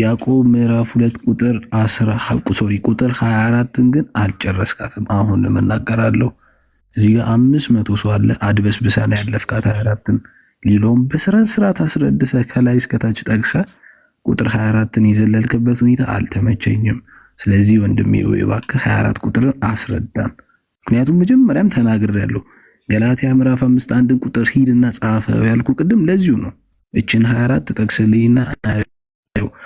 ያዕቆብ ምዕራፍ 2 ቁጥር 24ን ግን አልጨረስካትም። አሁን እናገራለሁ። እዚህ ጋር 500 ሰው አለ። አድበስብሰና ያለፍካት 24ን ሊሎም በስርዓት አስረድተህ ከላይ እስከታች ጠቅሰህ ቁጥር 24ን የዘለልክበት ሁኔታ አልተመቸኝም። ስለዚህ ወንድሜ እባክህ 24 ቁጥርን አስረዳን። ምክንያቱም መጀመሪያም ተናግሬያለሁ። ገላትያ ምዕራፍ 5 አንድን ቁጥር ሂድና ጻፈው ያልኩ ቅድም ለዚሁ ነው። እችን 24 ተጠቅስልኝና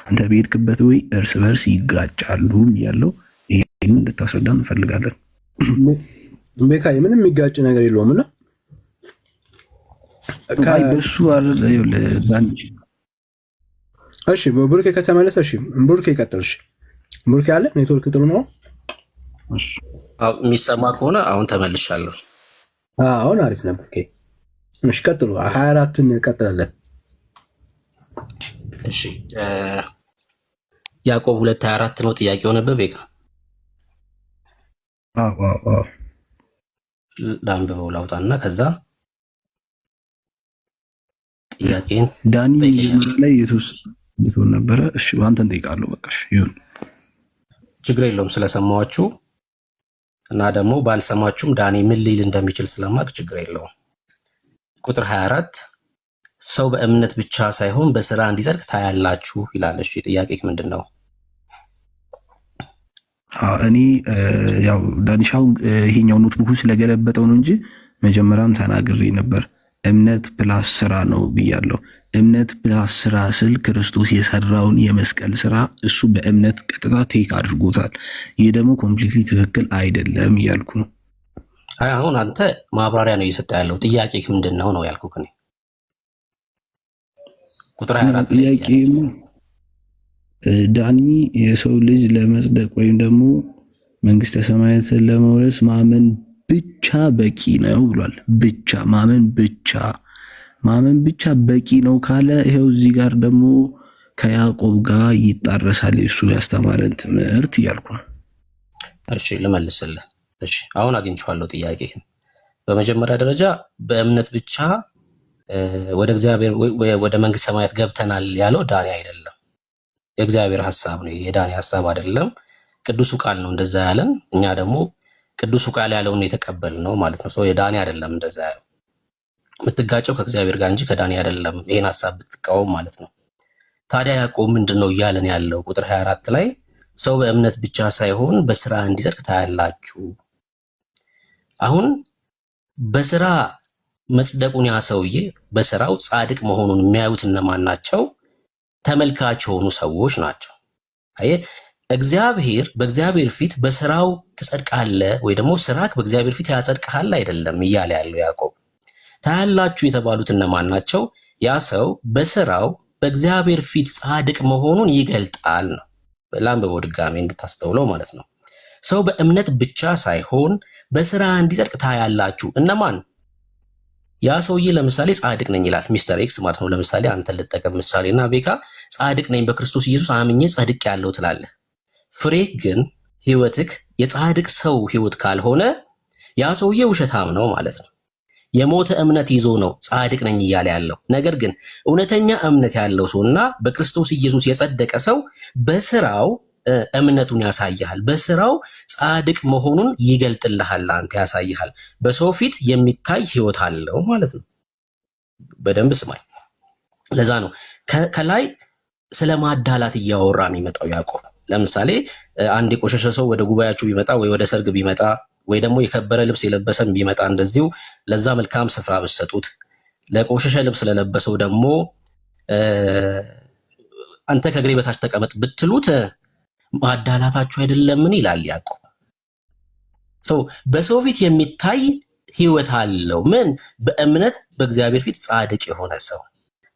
አንተ በሄድክበት ወይ እርስ በርስ ይጋጫሉ ያለው ይሄን እንድታስረዳን እንፈልጋለን። ቤካይ ምንም የሚጋጭ ነገር የለውም እና በሱ አይደል ዳንጂ። እሺ በብሩኬ ከተመለሰ እሺ ብሩኬ ይቀጥል። እሺ ብሩኬ አለ ኔትወርክ ጥሩ ነው። እሺ የሚሰማ ከሆነ አሁን ተመልሻለሁ። አሁን አሪፍ ነበር። ኦኬ እሺ ቀጥሉ። 24ን ቀጥላለን። እሺ ያዕቆብ 2:24 ነው ጥያቄው ነበር ቤካ። ላንብበው ላውጣና ከዛ ጥያቄን ዳኒ ላይ የቱስ ነበረ? እሺ አንተን ጠይቃለሁ። በቃ እሺ ይሁን፣ ችግር የለውም ስለሰማችሁ እና ደግሞ ባልሰማችሁም ዳኒ ምን ሊል እንደሚችል ስለማቅ ችግር የለውም። ቁጥር 24 ሰው በእምነት ብቻ ሳይሆን በስራ እንዲጸድቅ ታያላችሁ ይላል። እሺ ጥያቄ ምንድነው? እኔ ያው ዳኒሻው ይሄኛው ኖትቡክ ስለገለበጠው ነው እንጂ መጀመሪያም ተናግሬ ነበር። እምነት ፕላስ ስራ ነው ብያለሁ። እምነት ፕላስ ስራ ስል ክርስቶስ የሰራውን የመስቀል ስራ እሱ በእምነት ቀጥታ ቴክ አድርጎታል። ይህ ደግሞ ኮምፕሊትሊ ትክክል አይደለም እያልኩ ነው። አይ አሁን አንተ ማብራሪያ ነው እየሰጠ ያለው። ጥያቄ ምንድነው ነው ያልኩህ እኔ። ቁጥር 24 ጥያቄ ዳኒ የሰው ልጅ ለመጽደቅ ወይም ደግሞ መንግስተ ሰማያትን ለመውረስ ማመን ብቻ በቂ ነው ብሏል። ብቻ ማመን ብቻ በቂ ነው ካለ ይሄው እዚህ ጋር ደግሞ ከያዕቆብ ጋር ይጣረሳል እሱ ያስተማረን ትምህርት እያልኩ ነው። እሺ ልመልስልህ። እሺ አሁን አግኝቼዋለሁ ጥያቄህን። በመጀመሪያ ደረጃ በእምነት ብቻ ወደ እግዚአብሔር ወደ መንግስተ ሰማያት ገብተናል ያለው ዳኒ አይደለም። የእግዚአብሔር ሐሳብ ነው፣ የዳኒ ሐሳብ አይደለም። ቅዱሱ ቃል ነው እንደዛ ያለን። እኛ ደግሞ ቅዱሱ ቃል ያለውን የተቀበልነው ማለት ነው። የዳኒ አይደለም እንደዛ ያለው። የምትጋጨው ከእግዚአብሔር ጋር እንጂ ከዳኒ አይደለም። ይሄን ሐሳብ ብትቃወም ማለት ነው። ታዲያ ያዕቆብ ምንድነው እያለን ያለው? ቁጥር 24 ላይ ሰው በእምነት ብቻ ሳይሆን በስራ እንዲጸድቅ ታያላችሁ። አሁን በስራ መጽደቁን ያ ሰውዬ በስራው ጻድቅ መሆኑን የሚያዩት እነማን ናቸው? ተመልካች የሆኑ ሰዎች ናቸው። አየህ እግዚአብሔር በእግዚአብሔር ፊት በስራው ትጸድቃለህ ወይ ደግሞ ስራክ በእግዚአብሔር ፊት ያጸድቅሃል አይደለም እያለ ያለው ያዕቆብ። ታያላችሁ የተባሉት እነማን ናቸው? ያ ሰው በስራው በእግዚአብሔር ፊት ጻድቅ መሆኑን ይገልጣል ነው። ላንብበው ድጋሜ እንድታስተውለው ማለት ነው። ሰው በእምነት ብቻ ሳይሆን በስራ እንዲጸድቅ ታያላችሁ። እነማን? ያ ሰውዬ ለምሳሌ ጻድቅ ነኝ ይላል፣ ሚስተር ኤክስ ማለት ነው። ለምሳሌ አንተ ልጠቀም ምሳሌና ቤካ ጻድቅ ነኝ በክርስቶስ ኢየሱስ አምኜ ጸድቅ ያለው ትላለህ። ፍሬ ግን ህይወትክ የጻድቅ ሰው ህይወት ካልሆነ ያ ሰውዬ ውሸታም ነው ማለት ነው። የሞተ እምነት ይዞ ነው ጻድቅ ነኝ እያለ ያለው። ነገር ግን እውነተኛ እምነት ያለው ሰውና በክርስቶስ ኢየሱስ የጸደቀ ሰው በስራው እምነቱን ያሳያል። በስራው ጻድቅ መሆኑን ይገልጥልሃል፣ አንተ ያሳይሃል። በሰው ፊት የሚታይ ህይወት አለው ማለት ነው። በደንብ ስማኝ። ለዛ ነው ከላይ ስለ ማዳላት እያወራ የሚመጣው ያዕቆብ። ለምሳሌ አንድ የቆሸሸ ሰው ወደ ጉባኤያችሁ ቢመጣ ወይ ወደ ሰርግ ቢመጣ ወይ ደግሞ የከበረ ልብስ የለበሰን ቢመጣ እንደዚሁ ለዛ መልካም ስፍራ ብትሰጡት፣ ለቆሸሸ ልብስ ለለበሰው ደግሞ አንተ ከእግሬ በታች ተቀመጥ ብትሉት ማዳላታችሁ አይደለምን ይላል ያዕቆብ። ሰው በሰው ፊት የሚታይ ህይወት አለው። ምን? በእምነት በእግዚአብሔር ፊት ጻድቅ የሆነ ሰው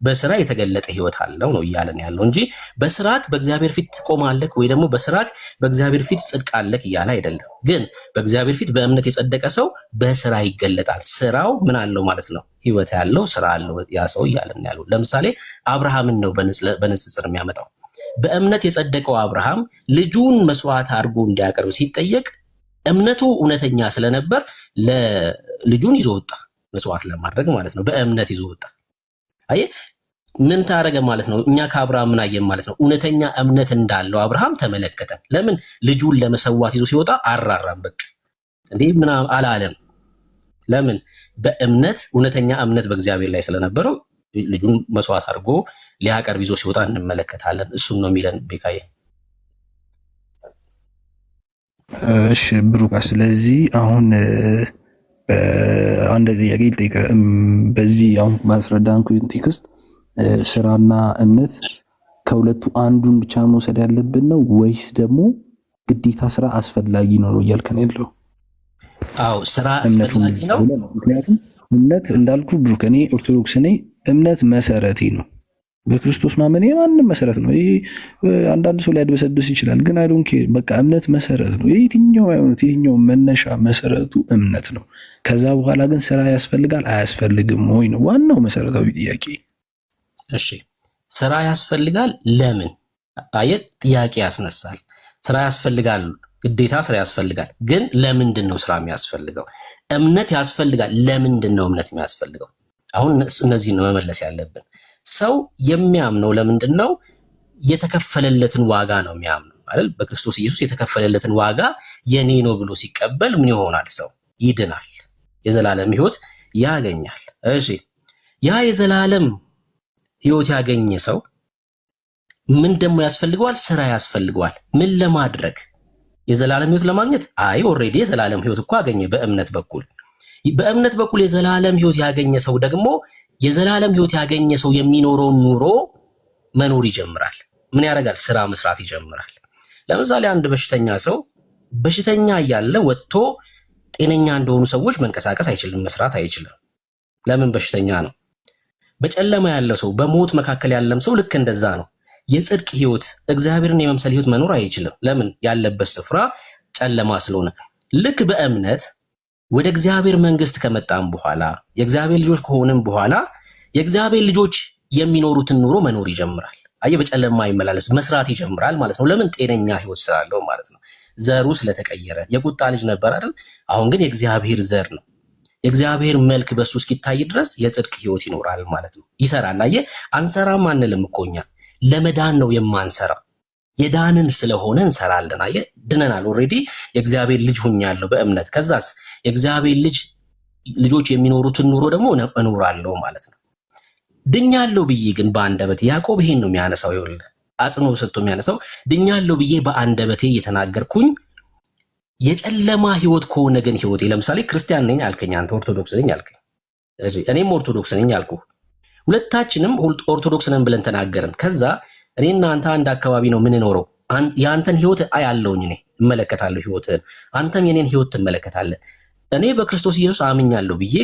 በስራ የተገለጠ ህይወት አለው ነው እያለን ያለው እንጂ በስራክ በእግዚአብሔር ፊት ትቆማለህ ወይ ደግሞ በስራክ በእግዚአብሔር ፊት ጽድቃለህ እያለ አይደለም። ግን በእግዚአብሔር ፊት በእምነት የጸደቀ ሰው በስራ ይገለጣል። ስራው ምን አለው ማለት ነው? ህይወት ያለው ስራ አለው ያ ሰው እያለን ያለው። ለምሳሌ አብርሃምን ነው በንጽጽር የሚያመጣው። በእምነት የጸደቀው አብርሃም ልጁን መስዋዕት አድርጎ እንዲያቀርብ ሲጠየቅ እምነቱ እውነተኛ ስለነበር ለልጁን ይዞ ወጣ፣ መስዋዕት ለማድረግ ማለት ነው። በእምነት ይዞ ወጣ። አየህ ምን ታረገ ማለት ነው? እኛ ከአብርሃም ምን አየን ማለት ነው? እውነተኛ እምነት እንዳለው አብርሃም ተመለከተ። ለምን ልጁን ለመሰዋት ይዞ ሲወጣ አራራም። በቃ እንዴ ምን አላለም? ለምን? በእምነት እውነተኛ እምነት በእግዚአብሔር ላይ ስለነበረው ልጁን መስዋዕት አድርጎ ሊያቀርብ ይዞ ሲወጣ እንመለከታለን። እሱን ነው የሚለን ቤካዬ። እሺ ብሩክ፣ ስለዚህ አሁን አንድ ጥያቄ ልጠይቅ። በዚህ አሁን ማስረዳን ቴክስት ስራና እምነት ከሁለቱ አንዱን ብቻ መውሰድ ያለብን ነው ወይስ ደግሞ ግዴታ ስራ አስፈላጊ ነው እያልከን ያለው? አዎ ስራ አስፈላጊ ነው። ምክንያቱም እምነት እንዳልኩ ብሩክ፣ እኔ ኦርቶዶክስ ነኝ። እምነት መሰረቴ ነው። በክርስቶስ ማመን የማንም መሰረት ነው። ይሄ አንዳንድ ሰው ሊያድበሰብስ ይችላል፣ ግን አይ ዶንት ኬር። በቃ እምነት መሰረት ነው። የትኛው አይሆኑት የትኛው መነሻ መሰረቱ እምነት ነው። ከዛ በኋላ ግን ስራ ያስፈልጋል አያስፈልግም ወይ ነው ዋናው መሰረታዊ ጥያቄ። እሺ ስራ ያስፈልጋል። ለምን? አየት ጥያቄ ያስነሳል። ስራ ያስፈልጋል፣ ግዴታ ስራ ያስፈልጋል። ግን ለምንድን ነው ስራ የሚያስፈልገው? እምነት ያስፈልጋል። ለምንድን ነው እምነት የሚያስፈልገው? አሁን እነዚህን ነው መመለስ ያለብን። ሰው የሚያምነው ለምንድን ነው? የተከፈለለትን ዋጋ ነው የሚያምነው አይደል? በክርስቶስ ኢየሱስ የተከፈለለትን ዋጋ የኔ ነው ብሎ ሲቀበል ምን ይሆናል? ሰው ይድናል፣ የዘላለም ህይወት ያገኛል። እሺ ያ የዘላለም ህይወት ያገኘ ሰው ምን ደግሞ ያስፈልገዋል? ስራ ያስፈልገዋል። ምን ለማድረግ? የዘላለም ህይወት ለማግኘት? አይ ኦልሬዲ የዘላለም ህይወት እኮ አገኘ በእምነት በኩል። በእምነት በኩል የዘላለም ህይወት ያገኘ ሰው ደግሞ የዘላለም ህይወት ያገኘ ሰው የሚኖረውን ኑሮ መኖር ይጀምራል። ምን ያደርጋል? ስራ መስራት ይጀምራል። ለምሳሌ አንድ በሽተኛ ሰው በሽተኛ እያለ ወጥቶ ጤነኛ እንደሆኑ ሰዎች መንቀሳቀስ አይችልም፣ መስራት አይችልም። ለምን? በሽተኛ ነው። በጨለማ ያለ ሰው በሞት መካከል ያለም ሰው ልክ እንደዛ ነው። የጽድቅ ህይወት እግዚአብሔርን የመምሰል ህይወት መኖር አይችልም። ለምን? ያለበት ስፍራ ጨለማ ስለሆነ። ልክ በእምነት ወደ እግዚአብሔር መንግስት ከመጣም በኋላ የእግዚአብሔር ልጆች ከሆንም በኋላ የእግዚአብሔር ልጆች የሚኖሩትን ኑሮ መኖር ይጀምራል። አየ በጨለማ ይመላለስ መስራት ይጀምራል ማለት ነው። ለምን? ጤነኛ ህይወት ስላለው ማለት ነው። ዘሩ ስለተቀየረ የቁጣ ልጅ ነበር አይደል? አሁን ግን የእግዚአብሔር ዘር ነው። የእግዚአብሔር መልክ በሱ እስኪታይ ድረስ የጽድቅ ህይወት ይኖራል ማለት ነው። ይሰራል። አየ አንሰራም አንልም እኮ እኛ ለመዳን ነው የማንሰራ፣ የዳንን ስለሆነ እንሰራለን። አየ ድነናል። ኦልሬዲ የእግዚአብሔር ልጅ ሆኛለሁ በእምነት። ከዛስ የእግዚአብሔር ልጆች የሚኖሩትን ኑሮ ደግሞ እኖራለሁ ማለት ነው። ድኛለሁ ብዬ ግን በአንደበቴ ያዕቆብ ይሄን ነው የሚያነሳው። ይኸውልህ አጽንኦ ሰጥቶ የሚያነሳው ድኛለሁ ብዬ በአንደበቴ እየተናገርኩኝ የጨለማ ህይወት ከሆነ ግን ህይወቴ፣ ለምሳሌ ክርስቲያን ነኝ አልከኝ፣ አንተ ኦርቶዶክስ ነኝ አልከኝ፣ እኔም ኦርቶዶክስ ነኝ አልኩ። ሁለታችንም ኦርቶዶክስ ነን ብለን ተናገርን። ከዛ እኔና አንተ አንድ አካባቢ ነው የምንኖረው። የአንተን ህይወት አያለሁኝ፣ እኔ እመለከታለሁ ህይወትህን፣ አንተም የኔን ህይወት ትመለከታለህ። እኔ በክርስቶስ ኢየሱስ አምኛለሁ ብዬ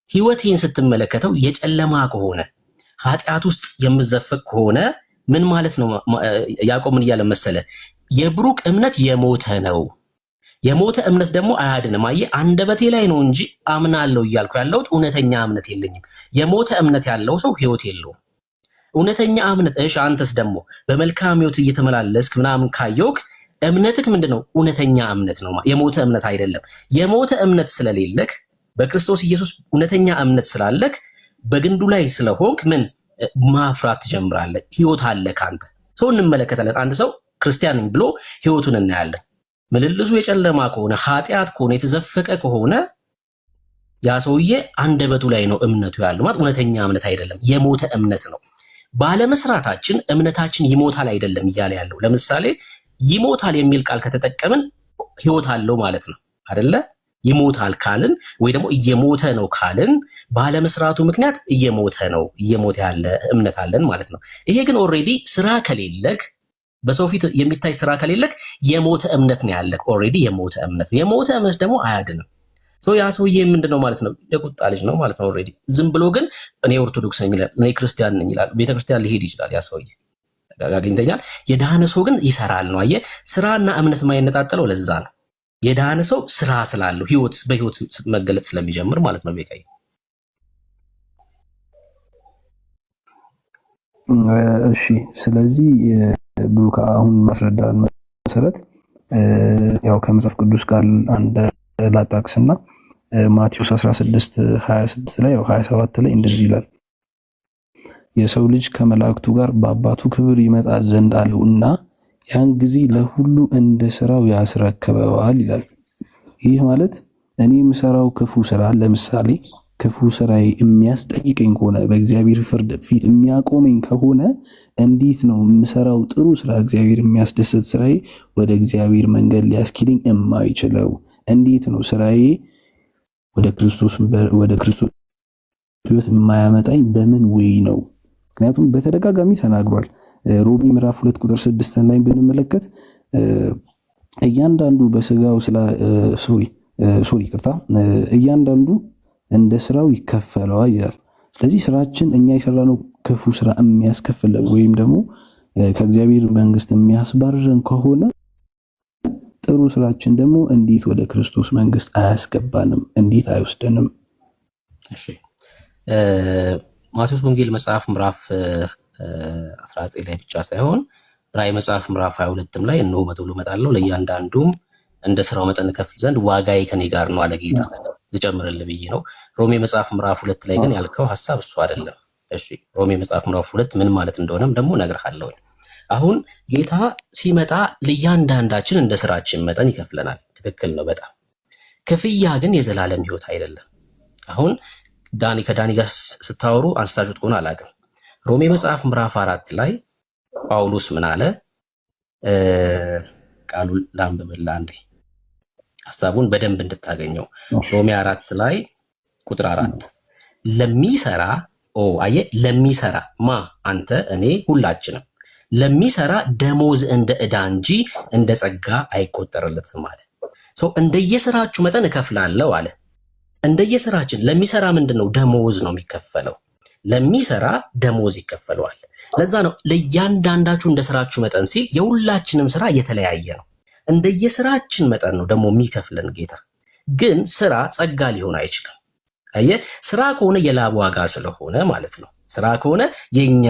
ህይወቴን ስትመለከተው የጨለማ ከሆነ ኃጢአት ውስጥ የምዘፈቅ ከሆነ ምን ማለት ነው? ያዕቆብ ምን እያለ መሰለ? የብሩክ እምነት የሞተ ነው። የሞተ እምነት ደግሞ አያድንም። አየህ አንደበቴ ላይ ነው እንጂ አምናለሁ እያልኩ ያለሁት እውነተኛ እምነት የለኝም። የሞተ እምነት ያለው ሰው ህይወት የለውም። እውነተኛ እምነት እሺ፣ አንተስ ደግሞ በመልካም ህይወት እየተመላለስክ ምናምን ካየውክ እምነትክ ምንድነው? እውነተኛ እምነት ነው። የሞተ እምነት አይደለም። የሞተ እምነት ስለሌለክ በክርስቶስ ኢየሱስ እውነተኛ እምነት ስላለክ በግንዱ ላይ ስለሆንክ ምን ማፍራት ትጀምራለህ። ህይወት አለ ካንተ። ሰው እንመለከታለን። አንድ ሰው ክርስቲያን ነኝ ብሎ ህይወቱን እናያለን። ምልልሱ የጨለማ ከሆነ ኃጢአት ከሆነ የተዘፈቀ ከሆነ ያ ሰውዬ አንደበቱ ላይ ነው እምነቱ ያለው ማለት እውነተኛ እምነት አይደለም፣ የሞተ እምነት ነው። ባለመስራታችን እምነታችን ይሞታል አይደለም እያለ ያለው። ለምሳሌ ይሞታል የሚል ቃል ከተጠቀምን ህይወት አለው ማለት ነው አይደለ? ይሞታል ካልን ወይ ደግሞ እየሞተ ነው ካልን ባለመስራቱ ምክንያት እየሞተ ነው፣ እየሞተ ያለ እምነት አለን ማለት ነው። ይሄ ግን ኦልሬዲ ስራ ከሌለክ፣ በሰው ፊት የሚታይ ስራ ከሌለክ የሞተ እምነት ነው ያለክ። ኦልሬዲ የሞተ እምነት ነው። የሞተ እምነት ደግሞ አያድንም። ያ ሰውዬ ምንድነው ማለት ነው? የቁጣ ልጅ ነው ማለት ነው። ኦልሬዲ ዝም ብሎ ግን እኔ ኦርቶዶክስ ነኝ ይላል፣ እኔ ክርስቲያን ነኝ ይላል፣ ቤተክርስቲያን ሊሄድ ይችላል። ያ ሰውዬ ያገኝተኛል። የዳነ ሰው ግን ይሰራል ነው። አየህ ስራና እምነት የማይነጣጠለው ለዛ ነው። የዳነ ሰው ስራ ስላለው ህይወት በህይወት መገለጥ ስለሚጀምር ማለት ነው። ቤቃይ እሺ። ስለዚህ ብሩክ አሁን ማስረዳን መሰረት ያው ከመጽሐፍ ቅዱስ ጋር አንድ ላጣቅስና ማቴዎስ 16:26 ላይ ያው 27 ላይ እንደዚህ ይላል፣ የሰው ልጅ ከመላእክቱ ጋር በአባቱ ክብር ይመጣ ዘንድ አለውና ያን ጊዜ ለሁሉ እንደ ስራው ያስረክበዋል ይላል። ይህ ማለት እኔ የምሰራው ክፉ ስራ ለምሳሌ ክፉ ስራዬ የሚያስጠይቀኝ ከሆነ በእግዚአብሔር ፍርድ ፊት የሚያቆመኝ ከሆነ እንዴት ነው የምሰራው ጥሩ ስራ እግዚአብሔር የሚያስደስት ስራዬ ወደ እግዚአብሔር መንገድ ሊያስኪደኝ የማይችለው? እንዴት ነው ስራዬ ወደ ክርስቶስ ሕይወት የማያመጣኝ በምን ወይ ነው? ምክንያቱም በተደጋጋሚ ተናግሯል። ሮሜ ምዕራፍ 2 ቁጥር 6 ላይ ብንመለከት እያንዳንዱ በስጋው እያንዳንዱ እንደ ስራው ይከፈለዋል ይላል። ስለዚህ ስራችን እኛ የሰራነው ክፉ ስራ የሚያስከፍለን ወይም ደግሞ ከእግዚአብሔር መንግስት የሚያስባርረን ከሆነ ጥሩ ስራችን ደግሞ እንዴት ወደ ክርስቶስ መንግስት አያስገባንም? እንዴት አይወስደንም? እሺ ማቴዎስ ወንጌል መጽሐፍ ምዕራፍ 19 ላይ ብቻ ሳይሆን ራዕይ መጽሐፍ ምዕራፍ 22 ላይ እነሆ በቶሎ እመጣለሁ ለእያንዳንዱም እንደ ስራው መጠን እከፍል ዘንድ ዋጋዬ ከኔ ጋር ነው አለ ጌታ። ልጨምርልህ ብዬ ነው። ሮሜ መጽሐፍ ምዕራፍ 2 ላይ ግን ያልከው ሐሳብ እሱ አይደለም። እሺ ሮሜ መጽሐፍ ምዕራፍ 2 ምን ማለት እንደሆነም ደግሞ እነግርሃለሁ። አሁን ጌታ ሲመጣ ለእያንዳንዳችን እንደ ስራችን መጠን ይከፍለናል። ትክክል ነው በጣም። ክፍያ ግን የዘላለም ህይወት አይደለም። አሁን ከዳኒ ጋር ስታወሩ አንስታችሁት ከሆነ አላውቅም። ሮሜ መጽሐፍ ምዕራፍ 4 ላይ ጳውሎስ ምን አለ? ቃሉን ላንብብልህ አንዴ ሐሳቡን በደንብ እንድታገኘው። ሮሜ 4 ላይ ቁጥር 4 ለሚሰራ ለሚሰራ አንተ፣ እኔ፣ ሁላችንም ለሚሰራ ደሞዝ እንደ ዕዳ እንጂ እንደ ጸጋ አይቆጠርለትም አለ። እንደየስራችሁ መጠን እከፍላለሁ አለ። እንደየስራችን ለሚሰራ ምንድነው? ደሞዝ ነው የሚከፈለው። ለሚሰራ ደሞዝ ይከፈለዋል። ለዛ ነው ለእያንዳንዳችሁ እንደ ስራችሁ መጠን ሲል የሁላችንም ስራ የተለያየ ነው። እንደየስራችን መጠን ነው ደግሞ የሚከፍለን ጌታ። ግን ስራ ጸጋ ሊሆን አይችልም። አየህ፣ ስራ ከሆነ የላብ ዋጋ ስለሆነ ማለት ነው። ስራ ከሆነ የኛ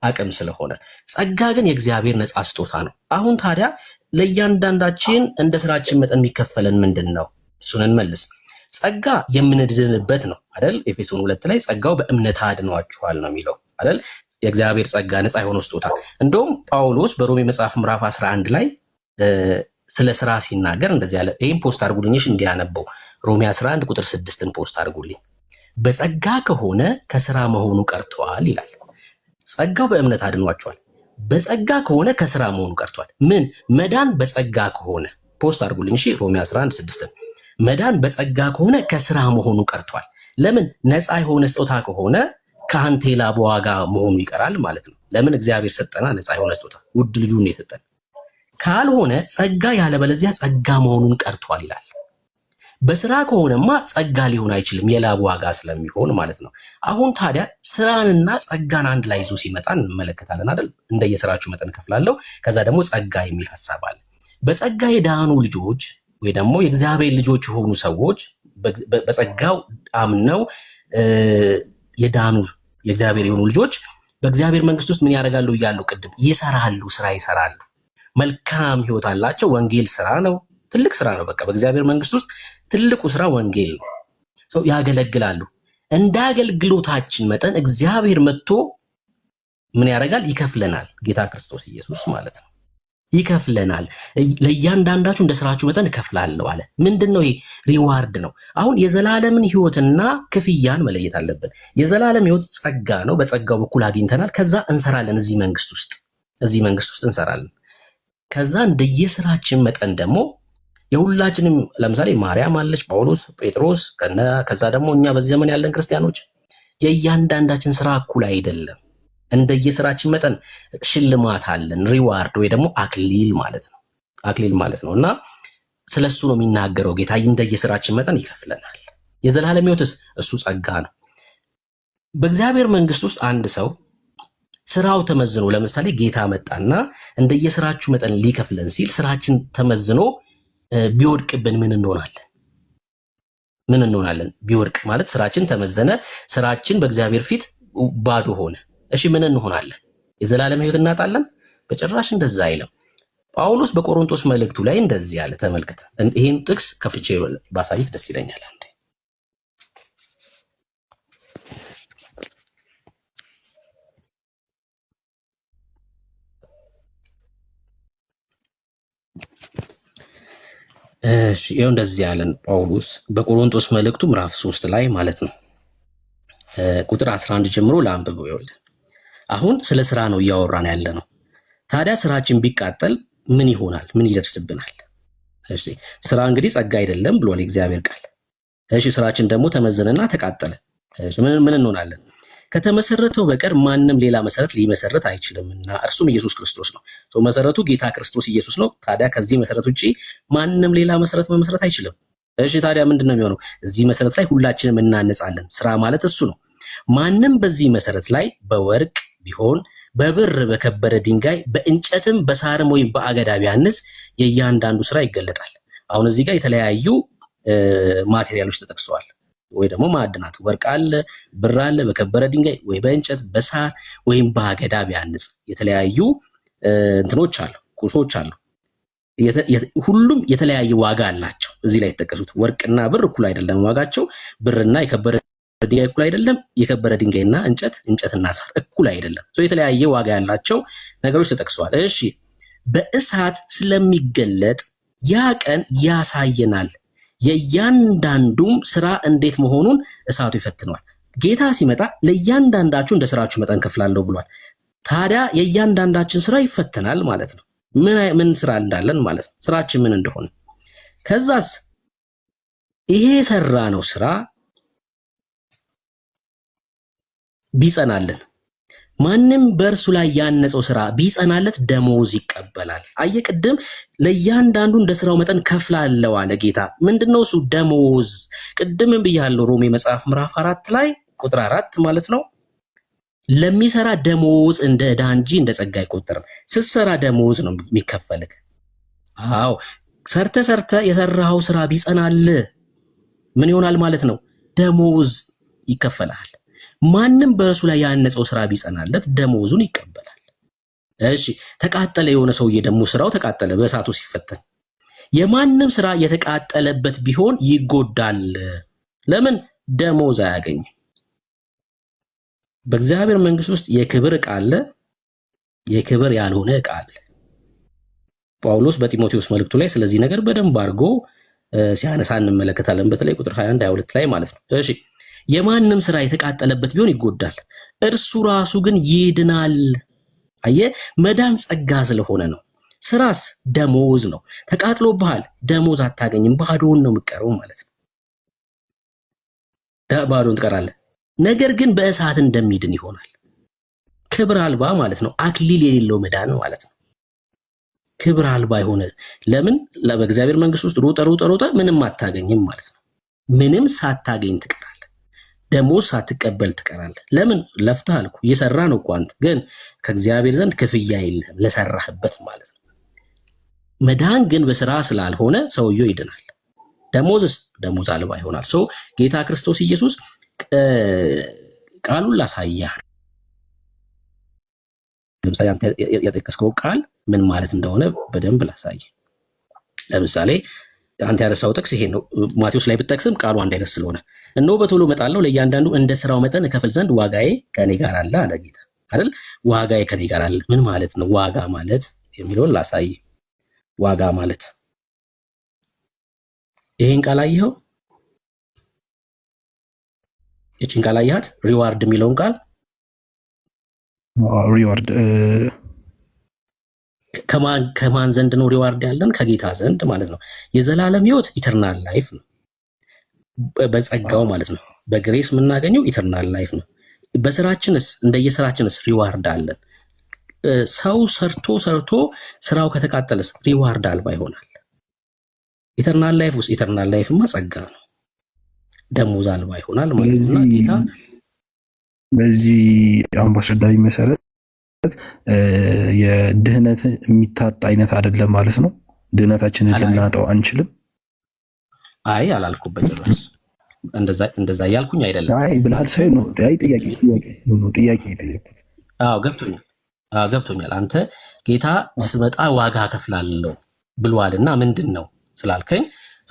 አቅም ስለሆነ፣ ጸጋ ግን የእግዚአብሔር ነፃ ስጦታ ነው። አሁን ታዲያ ለእያንዳንዳችን እንደ ስራችን መጠን የሚከፈለን ምንድን ነው? እሱን እንመልስ። ጸጋ የምንድንበት ነው አይደል? ኤፌሶን 2 ላይ ጸጋው በእምነት አድኗችኋል ነው የሚለው አይደል? የእግዚአብሔር ጸጋ ነፃ የሆነው ስጦታ። እንደውም ጳውሎስ በሮሜ መጽሐፍ ምዕራፍ 11 ላይ ስለ ስራ ሲናገር እንደዚህ ያለ፣ ይህም ፖስት አድርጉልኝሽ እንዲያነበው ሮሜ 11 ቁጥር 6ን ፖስት አድርጉልኝ። በጸጋ ከሆነ ከስራ መሆኑ ቀርቷል ይላል። ጸጋው በእምነት አድኗችኋል። በጸጋ ከሆነ ከስራ መሆኑ ቀርቷል። ምን መዳን በጸጋ ከሆነ ፖስት አድርጉልኝ እሺ። ሮሜ 11 6ን መዳን በጸጋ ከሆነ ከስራ መሆኑ ቀርቷል። ለምን? ነፃ የሆነ ስጦታ ከሆነ ከአንተ የላብ ዋጋ መሆኑ ይቀራል ማለት ነው። ለምን? እግዚአብሔር ሰጠና ነፃ የሆነ ስጦታ ውድ ልጁን የሰጠን። ካልሆነ ጸጋ ያለበለዚያ ጸጋ መሆኑን ቀርቷል ይላል። በስራ ከሆነማ ጸጋ ሊሆን አይችልም፣ የላብ ዋጋ ስለሚሆን ማለት ነው። አሁን ታዲያ ስራንና ጸጋን አንድ ላይ ይዞ ሲመጣ እንመለከታለን አይደል? እንደየስራችሁ መጠን እከፍላለሁ። ከዛ ደግሞ ጸጋ የሚል ሐሳብ አለ። በጸጋ የዳኑ ልጆች ወይ ደግሞ የእግዚአብሔር ልጆች የሆኑ ሰዎች በጸጋው አምነው የዳኑ የእግዚአብሔር የሆኑ ልጆች በእግዚአብሔር መንግስት ውስጥ ምን ያደርጋሉ እያሉ ቅድም ይሰራሉ፣ ስራ ይሰራሉ፣ መልካም ህይወት አላቸው። ወንጌል ስራ ነው፣ ትልቅ ስራ ነው። በቃ በእግዚአብሔር መንግስት ውስጥ ትልቁ ስራ ወንጌል ነው። ሰው ያገለግላሉ። እንደ አገልግሎታችን መጠን እግዚአብሔር መጥቶ ምን ያደርጋል? ይከፍለናል። ጌታ ክርስቶስ ኢየሱስ ማለት ነው ይከፍለናል። ለእያንዳንዳችሁ እንደ ስራችሁ መጠን እከፍላለሁ አለ። ምንድነው ይሄ? ሪዋርድ ነው። አሁን የዘላለምን ህይወትና ክፍያን መለየት አለብን። የዘላለም ህይወት ጸጋ ነው፣ በጸጋው በኩል አግኝተናል። ከዛ እንሰራለን፣ እዚህ መንግስት ውስጥ እንሰራለን። ከዛ እንደየስራችን መጠን ደግሞ የሁላችንም ለምሳሌ ማርያም አለች፣ ጳውሎስ፣ ጴጥሮስ፣ ከዛ ደግሞ እኛ በዚህ ዘመን ያለን ክርስቲያኖች የእያንዳንዳችን ስራ እኩል አይደለም። እንደየስራችን መጠን ሽልማት አለን፣ ሪዋርድ ወይ ደግሞ አክሊል ማለት ነው። እና ስለሱ ነው የሚናገረው ጌታ። እንደየስራችን መጠን ይከፍለናል። የዘላለም ህይወትስ እሱ ጸጋ ነው። በእግዚአብሔር መንግስት ውስጥ አንድ ሰው ስራው ተመዝኖ ለምሳሌ ጌታ መጣና እንደየስራችሁ መጠን ሊከፍለን ሲል ስራችን ተመዝኖ ቢወድቅብን ምን እንሆናለን? ቢወድቅ ማለት ስራችን ተመዘነ፣ ስራችን በእግዚአብሔር ፊት ባዶ ሆነ። እሺ ምን እንሆናለን? የዘላለም ህይወት እናጣለን? በጭራሽ እንደዛ አይልም። ጳውሎስ በቆሮንቶስ መልእክቱ ላይ እንደዚህ ያለ ተመልከተ። ይሄን ጥቅስ ከፍቼ ባሳይህ ደስ ይለኛል። እሺ ይኸው እንደዚህ ያለን ጳውሎስ በቆሮንቶስ መልእክቱ ምዕራፍ 3 ላይ ማለት ነው ቁጥር 11 ጀምሮ ለአንብበው። ይኸውልህ አሁን ስለ ስራ ነው እያወራን ያለ ነው። ታዲያ ስራችን ቢቃጠል ምን ይሆናል? ምን ይደርስብናል? እሺ ስራ እንግዲህ ጸጋ አይደለም ብሏል የእግዚአብሔር ቃል። እሺ ስራችን ደግሞ ተመዘነና ተቃጠለ። እሺ ምን እንሆናለን? ከተመሰረተው በቀር ማንም ሌላ መሰረት ሊመሰረት አይችልምና እርሱም ኢየሱስ ክርስቶስ ነው። መሰረቱ ጌታ ክርስቶስ ኢየሱስ ነው። ታዲያ ከዚህ መሰረት ውጪ ማንም ሌላ መሰረት መመስረት አይችልም። እሺ ታዲያ ምንድነው የሚሆነው? እዚህ መሰረት ላይ ሁላችንም እናነጻለን። ስራ ማለት እሱ ነው። ማንም በዚህ መሰረት ላይ በወርቅ ቢሆን በብር በከበረ ድንጋይ በእንጨትም በሳርም ወይም በአገዳ ቢያንጽ የእያንዳንዱ ስራ ይገለጣል። አሁን እዚህ ጋር የተለያዩ ማቴሪያሎች ተጠቅሰዋል፣ ወይ ደግሞ ማዕድናት፣ ወርቅ አለ፣ ብር አለ፣ በከበረ ድንጋይ ወይ በእንጨት በሳር ወይም በአገዳ ቢያንጽ የተለያዩ እንትኖች አሉ፣ ቁሶች አሉ። ሁሉም የተለያየ ዋጋ አላቸው። እዚህ ላይ የተጠቀሱት ወርቅና ብር እኩል አይደለም ዋጋቸው። ብርና የከበረ ድንጋይ እኩል አይደለም። የከበረ ድንጋይና እንጨትና ሳር እኩል አይደለም። የተለያየ ዋጋ ያላቸው ነገሮች ተጠቅሰዋል። እሺ በእሳት ስለሚገለጥ ያ ቀን ያሳየናል፣ የእያንዳንዱም ስራ እንዴት መሆኑን እሳቱ ይፈትነዋል። ጌታ ሲመጣ ለእያንዳንዳችሁ እንደ ስራችሁ መጠን ከፍላለሁ ብሏል። ታዲያ የእያንዳንዳችን ስራ ይፈተናል ማለት ነው። ምን ስራ እንዳለን ማለት ነው፣ ስራችን ምን እንደሆነ። ከዛስ ይሄ የሰራ ነው ስራ ቢጸናልን፣ ማንም በእርሱ ላይ ያነጸው ስራ ቢጸናለት ደሞዝ ይቀበላል። አየህ ቅድም ለእያንዳንዱ እንደ ስራው መጠን ከፍላለሁ አለ ጌታ። ምንድነው እሱ? ደሞዝ። ቅድምም ብያለሁ ሮሜ መጽሐፍ ምዕራፍ 4 ላይ ቁጥር 4 ማለት ነው። ለሚሰራ ደሞዝ እንደ ዕዳ እንጂ እንደ ጸጋ አይቆጠርም። ስትሰራ ደሞዝ ነው የሚከፈልክ። አዎ ሰርተ የሰራኸው ስራ ቢጸናል ምን ይሆናል ማለት ነው? ደሞዝ ይከፈላል። ማንም በእርሱ ላይ ያነጸው ስራ ቢጸናለት ደሞዙን ይቀበላል። እሺ ተቃጠለ፣ የሆነ ሰውዬ ደግሞ ስራው ተቃጠለ በእሳቱ ሲፈተን፣ የማንም ስራ የተቃጠለበት ቢሆን ይጎዳል። ለምን? ደሞዝ አያገኝም። በእግዚአብሔር መንግስት ውስጥ የክብር ዕቃ አለ፣ የክብር ያልሆነ ዕቃ አለ። ጳውሎስ በጢሞቴዎስ መልእክቱ ላይ ስለዚህ ነገር በደንብ አድርጎ ሲያነሳ እንመለከታለን። በተለይ ቁጥር 21 22 ላይ ማለት ነው። እሺ የማንም ስራ የተቃጠለበት ቢሆን ይጎዳል፣ እርሱ ራሱ ግን ይድናል። አየህ መዳን ጸጋ ስለሆነ ነው። ስራስ ደሞዝ ነው። ተቃጥሎብሃል፣ ደሞዝ አታገኝም፣ ባዶውን ነው የምትቀረው ማለት ነው። ባዶውን ትቀራለህ። ነገር ግን በእሳት እንደሚድን ይሆናል። ክብር አልባ ማለት ነው። አክሊል የሌለው መዳን ማለት ነው። ክብር አልባ የሆነ ለምን? በእግዚአብሔር መንግስት ውስጥ ሩጠ ምንም አታገኝም ማለት ነው። ምንም ሳታገኝ ትቀራለህ። ደሞዝ ሳትቀበል ትቀራለህ። ለምን? ለፍተህ አልኩ እየሰራ ነው እኮ አንተ፣ ግን ከእግዚአብሔር ዘንድ ክፍያ የለህም ለሰራህበት ማለት ነው። መዳን ግን በስራ ስላልሆነ ሰውየው ይድናል። ደሞዝስ ደሞዝ አልባ ይሆናል። ጌታ ክርስቶስ ኢየሱስ ቃሉን ላሳየህ። ለምሳሌ አንተ የጠቀስከው ቃል ምን ማለት እንደሆነ በደንብ ላሳየህ። ለምሳሌ አንተ ያነሳው ጥቅስ ይሄ ነው። ማቴዎስ ላይ ብትጠቅስም ቃሉ አንድ አይነት ስለሆነ እነሆ በቶሎ እመጣለሁ፣ ለእያንዳንዱ እንደ ስራው መጠን እከፍል ዘንድ ዋጋዬ ከኔ ጋር አለ አለ ጌታ አይደል? ዋጋዬ ከኔ ጋር አለ ምን ማለት ነው? ዋጋ ማለት የሚለውን ላሳየህ። ዋጋ ማለት ይሄን ቃል አየኸው? እቺን ቃል አያት? ሪዋርድ የሚለውን ቃል ሪዋርድ ከማን ዘንድ ነው ሪዋርድ ያለን? ከጌታ ዘንድ ማለት ነው። የዘላለም ህይወት ኢተርናል ላይፍ ነው፣ በጸጋው ማለት ነው። በግሬስ የምናገኘው ኢተርናል ላይፍ ነው። በስራችንስ እንደየስራችንስ ሪዋርድ አለን። ሰው ሰርቶ ስራው ከተቃጠለስ ሪዋርድ አልባ ይሆናል። ኢተርናል ላይፍ ውስጥ ኢተርናል ላይፍማ ጸጋ ነው፣ ደሞዝ አልባ ይሆናል ማለት ነው። ጌታ በዚህ አሁን በአስረዳኝ መሰረት የድህነት የሚታጣ አይነት አይደለም ማለት ነው። ድህነታችንን ልናጣው አንችልም። አይ አላልኩበት ጭራሽ እንደዛ ያልኩኝ አይደለም። አይ ብለሃል ሳይ ነው። ጥያቄ ገብቶኛል። አንተ ጌታ ስመጣ ዋጋ ከፍላለሁ ብሏልና ምንድን ነው ስላልከኝ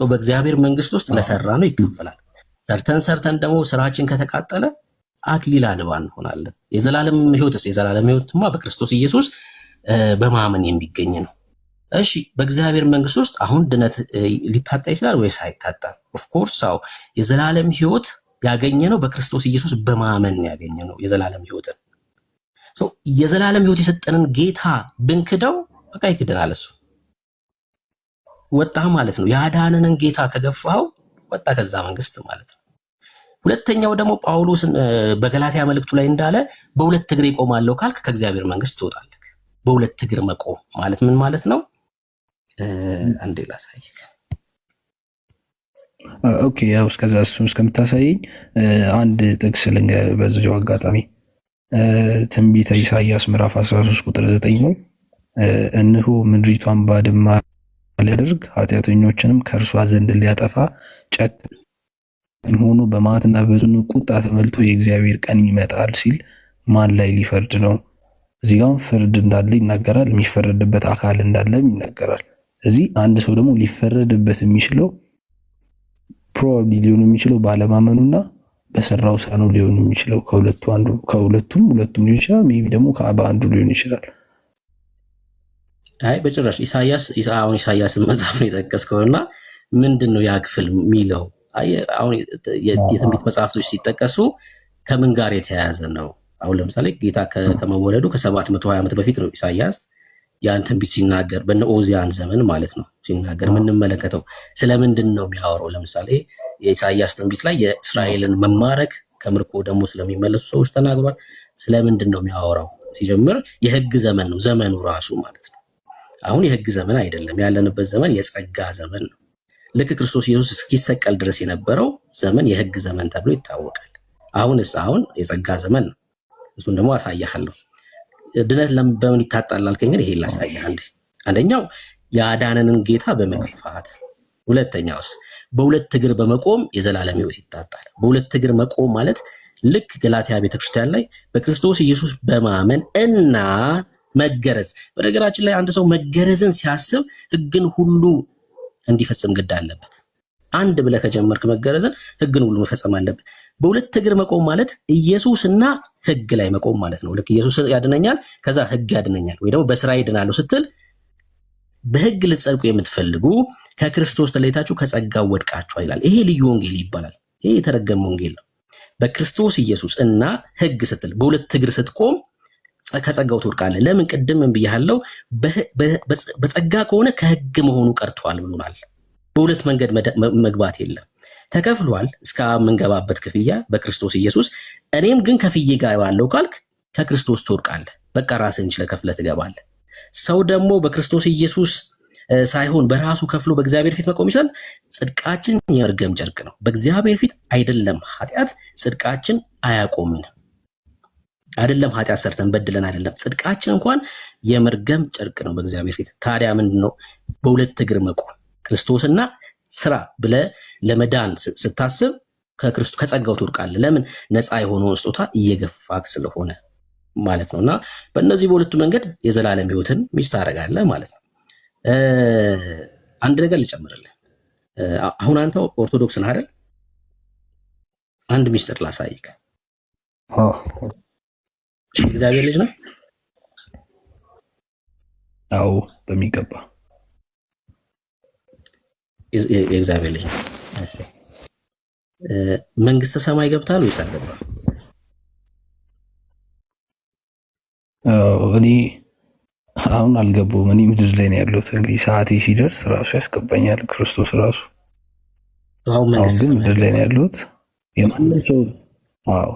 በእግዚአብሔር መንግስት ውስጥ ለሰራ ነው ይከፈላል። ሰርተን ደግሞ ስራችን ከተቃጠለ አክሊል አልባ እንሆናለን። የዘላለም ህይወትማ በክርስቶስ ኢየሱስ በማመን የሚገኝ ነው። እሺ በእግዚአብሔር መንግስት ውስጥ አሁን ድነት ሊታጣ ይችላል ወይስ አይታጣም? ኦፍ ኮርስ አዎ። የዘላለም ህይወት ያገኘነው በክርስቶስ ኢየሱስ በማመን ያገኘነው የዘላለም ህይወትን። የዘላለም ህይወት የሰጠንን ጌታ ብንክደው በቃ ይክደናል። እሱ ወጣ ማለት ነው። ያዳነንን ጌታ ከገፋው ወጣ ከዛ መንግስት ማለት ነው። ሁለተኛው ደግሞ ጳውሎስ በገላትያ መልእክቱ ላይ እንዳለ በሁለት እግር ይቆማለሁ ካልክ ከእግዚአብሔር መንግስት ትወጣለህ። በሁለት እግር መቆም ማለት ምን ማለት ነው? አንዴ ላሳይክ። ኦኬ ያው እስከዛ እሱን እስከምታሳየኝ አንድ ጥቅስ ልንገር በዚሁ አጋጣሚ ትንቢተ ኢሳይያስ ምዕራፍ 13 ቁጥር 9 ነው። እነሆ ምድሪቷን ባድማ ሊያደርግ ኃጢአተኞችንም ከእርሷ ዘንድ ሊያጠፋ ጨካኝ ሆኖ በመዓትና በጽኑ ቁጣ ተመልቶ የእግዚአብሔር ቀን ይመጣል ሲል ማን ላይ ሊፈርድ ነው? እዚህ ጋር ፍርድ እንዳለ ይናገራል። የሚፈረድበት አካል እንዳለም ይናገራል። ስለዚህ አንድ ሰው ደግሞ ሊፈረድበት የሚችለው ፕሮባብሊ ሊሆን የሚችለው ባለማመኑና በሰራው ስራ ነው ሊሆን የሚችለው። ከሁለቱ አንዱ ሁለቱም ሊሆን ይችላል። ሜቢ ደግሞ በአንዱ ሊሆን ይችላል። አይ በጭራሽ ኢሳያስን መጽሐፍ ነው የጠቀስከውና ምንድን ነው ያ ክፍል የሚለው? አሁን የትንቢት መጽሐፍቶች ሲጠቀሱ ከምን ጋር የተያያዘ ነው? አሁን ለምሳሌ ጌታ ከመወለዱ ከ720 ዓመት በፊት ነው ኢሳያስ ያን ትንቢት ሲናገር፣ በነ ኦዚያን ዘመን ማለት ነው ሲናገር የምንመለከተው። ስለምንድን ነው የሚያወራው? ለምሳሌ የኢሳያስ ትንቢት ላይ የእስራኤልን መማረክ ከምርኮ ደግሞ ስለሚመለሱ ሰዎች ተናግሯል። ስለምንድን ነው የሚያወራው? ሲጀምር የህግ ዘመን ነው ዘመኑ ራሱ ማለት ነው። አሁን የህግ ዘመን አይደለም ያለንበት ዘመን የጸጋ ዘመን ነው። ልክ ክርስቶስ ኢየሱስ እስኪሰቀል ድረስ የነበረው ዘመን የህግ ዘመን ተብሎ ይታወቃል። አሁን የጸጋ ዘመን ነው። እሱን ደግሞ አሳያለሁ። ድነት በምን ይታጣል አልከኝ? ይሄ ላሳያህ። አንደኛው ያዳነንን ጌታ በመግፋት፣ ሁለተኛውስ በሁለት እግር በመቆም የዘላለም ህይወት ይታጣል። በሁለት እግር መቆም ማለት ልክ ገላትያ ቤተክርስቲያን ላይ በክርስቶስ ኢየሱስ በማመን እና መገረዝ። በነገራችን ላይ አንድ ሰው መገረዝን ሲያስብ ህግን ሁሉ እንዲፈጽም ግድ አለበት። አንድ ብለህ ከጀመርክ መገረዝን ህግን ሁሉ መፈጸም አለበት። በሁለት እግር መቆም ማለት ኢየሱስና ህግ ላይ መቆም ማለት ነው። ልክ ኢየሱስ ያድነኛል ከዛ ህግ ያድነኛል ወይ ደግሞ በስራ ይድናለሁ ስትል በህግ ልትጸድቁ የምትፈልጉ ከክርስቶስ ተለይታችሁ ከጸጋው ወድቃችኋል ይላል። ይሄ ልዩ ወንጌል ይባላል። ይሄ የተረገመ ወንጌል ነው። በክርስቶስ ኢየሱስ እና ህግ ስትል በሁለት እግር ስትቆም ከጸጋው ትወድቃለህ። ለምን? ቅድም ብያለሁ፣ በጸጋ ከሆነ ከህግ መሆኑ ቀርቷል ብሎናል። በሁለት መንገድ መግባት የለም። ተከፍሏል እስከ የምንገባበት ክፍያ በክርስቶስ ኢየሱስ። እኔም ግን ከፍዬ ጋር ባለው ካልክ ከክርስቶስ ትወድቃለህ። በቃ ራስህን ችለህ ከፍለህ ትገባለህ። ሰው ደግሞ በክርስቶስ ኢየሱስ ሳይሆን በራሱ ከፍሎ በእግዚአብሔር ፊት መቆም ይችላል። ጽድቃችን የመርገም ጨርቅ ነው በእግዚአብሔር ፊት። አይደለም ኃጢአት ጽድቃችን አያቆምንም። አይደለም ኃጢአት ሰርተን በድለን አይደለም፣ ጽድቃችን እንኳን የመርገም ጨርቅ ነው በእግዚአብሔር ፊት። ታዲያ ምንድነው በሁለት እግር መቆም? ክርስቶስና ስራ ብለህ ለመዳን ስታስብ ከጸጋው ትወድቃለህ። ለምን? ነፃ የሆነውን ስጦታ እየገፋክ ስለሆነ ማለት ነውና በእነዚህ በሁለቱ መንገድ የዘላለም ህይወትን ሚስት ታደርጋለህ ማለት ነው። አንድ ነገር ልጨምርልህ። አሁን አንተ ኦርቶዶክስ ነህ አይደል? አንድ ሚስጥር ላሳይክ። እግዚአብሔር ልጅ ነው? አዎ በሚገባ የእግዚአብሔር ልጅ ነው። መንግስተ ሰማይ ገብታል ወይስ አልገባም? እኔ አሁን አልገባሁም። እኔ ምድር ላይ ነው ያለሁት። እንግዲህ ሰዓቴ ሲደርስ ራሱ ያስገባኛል ክርስቶስ ራሱ። አሁን ግን ምድር ላይ ነው ያለሁት።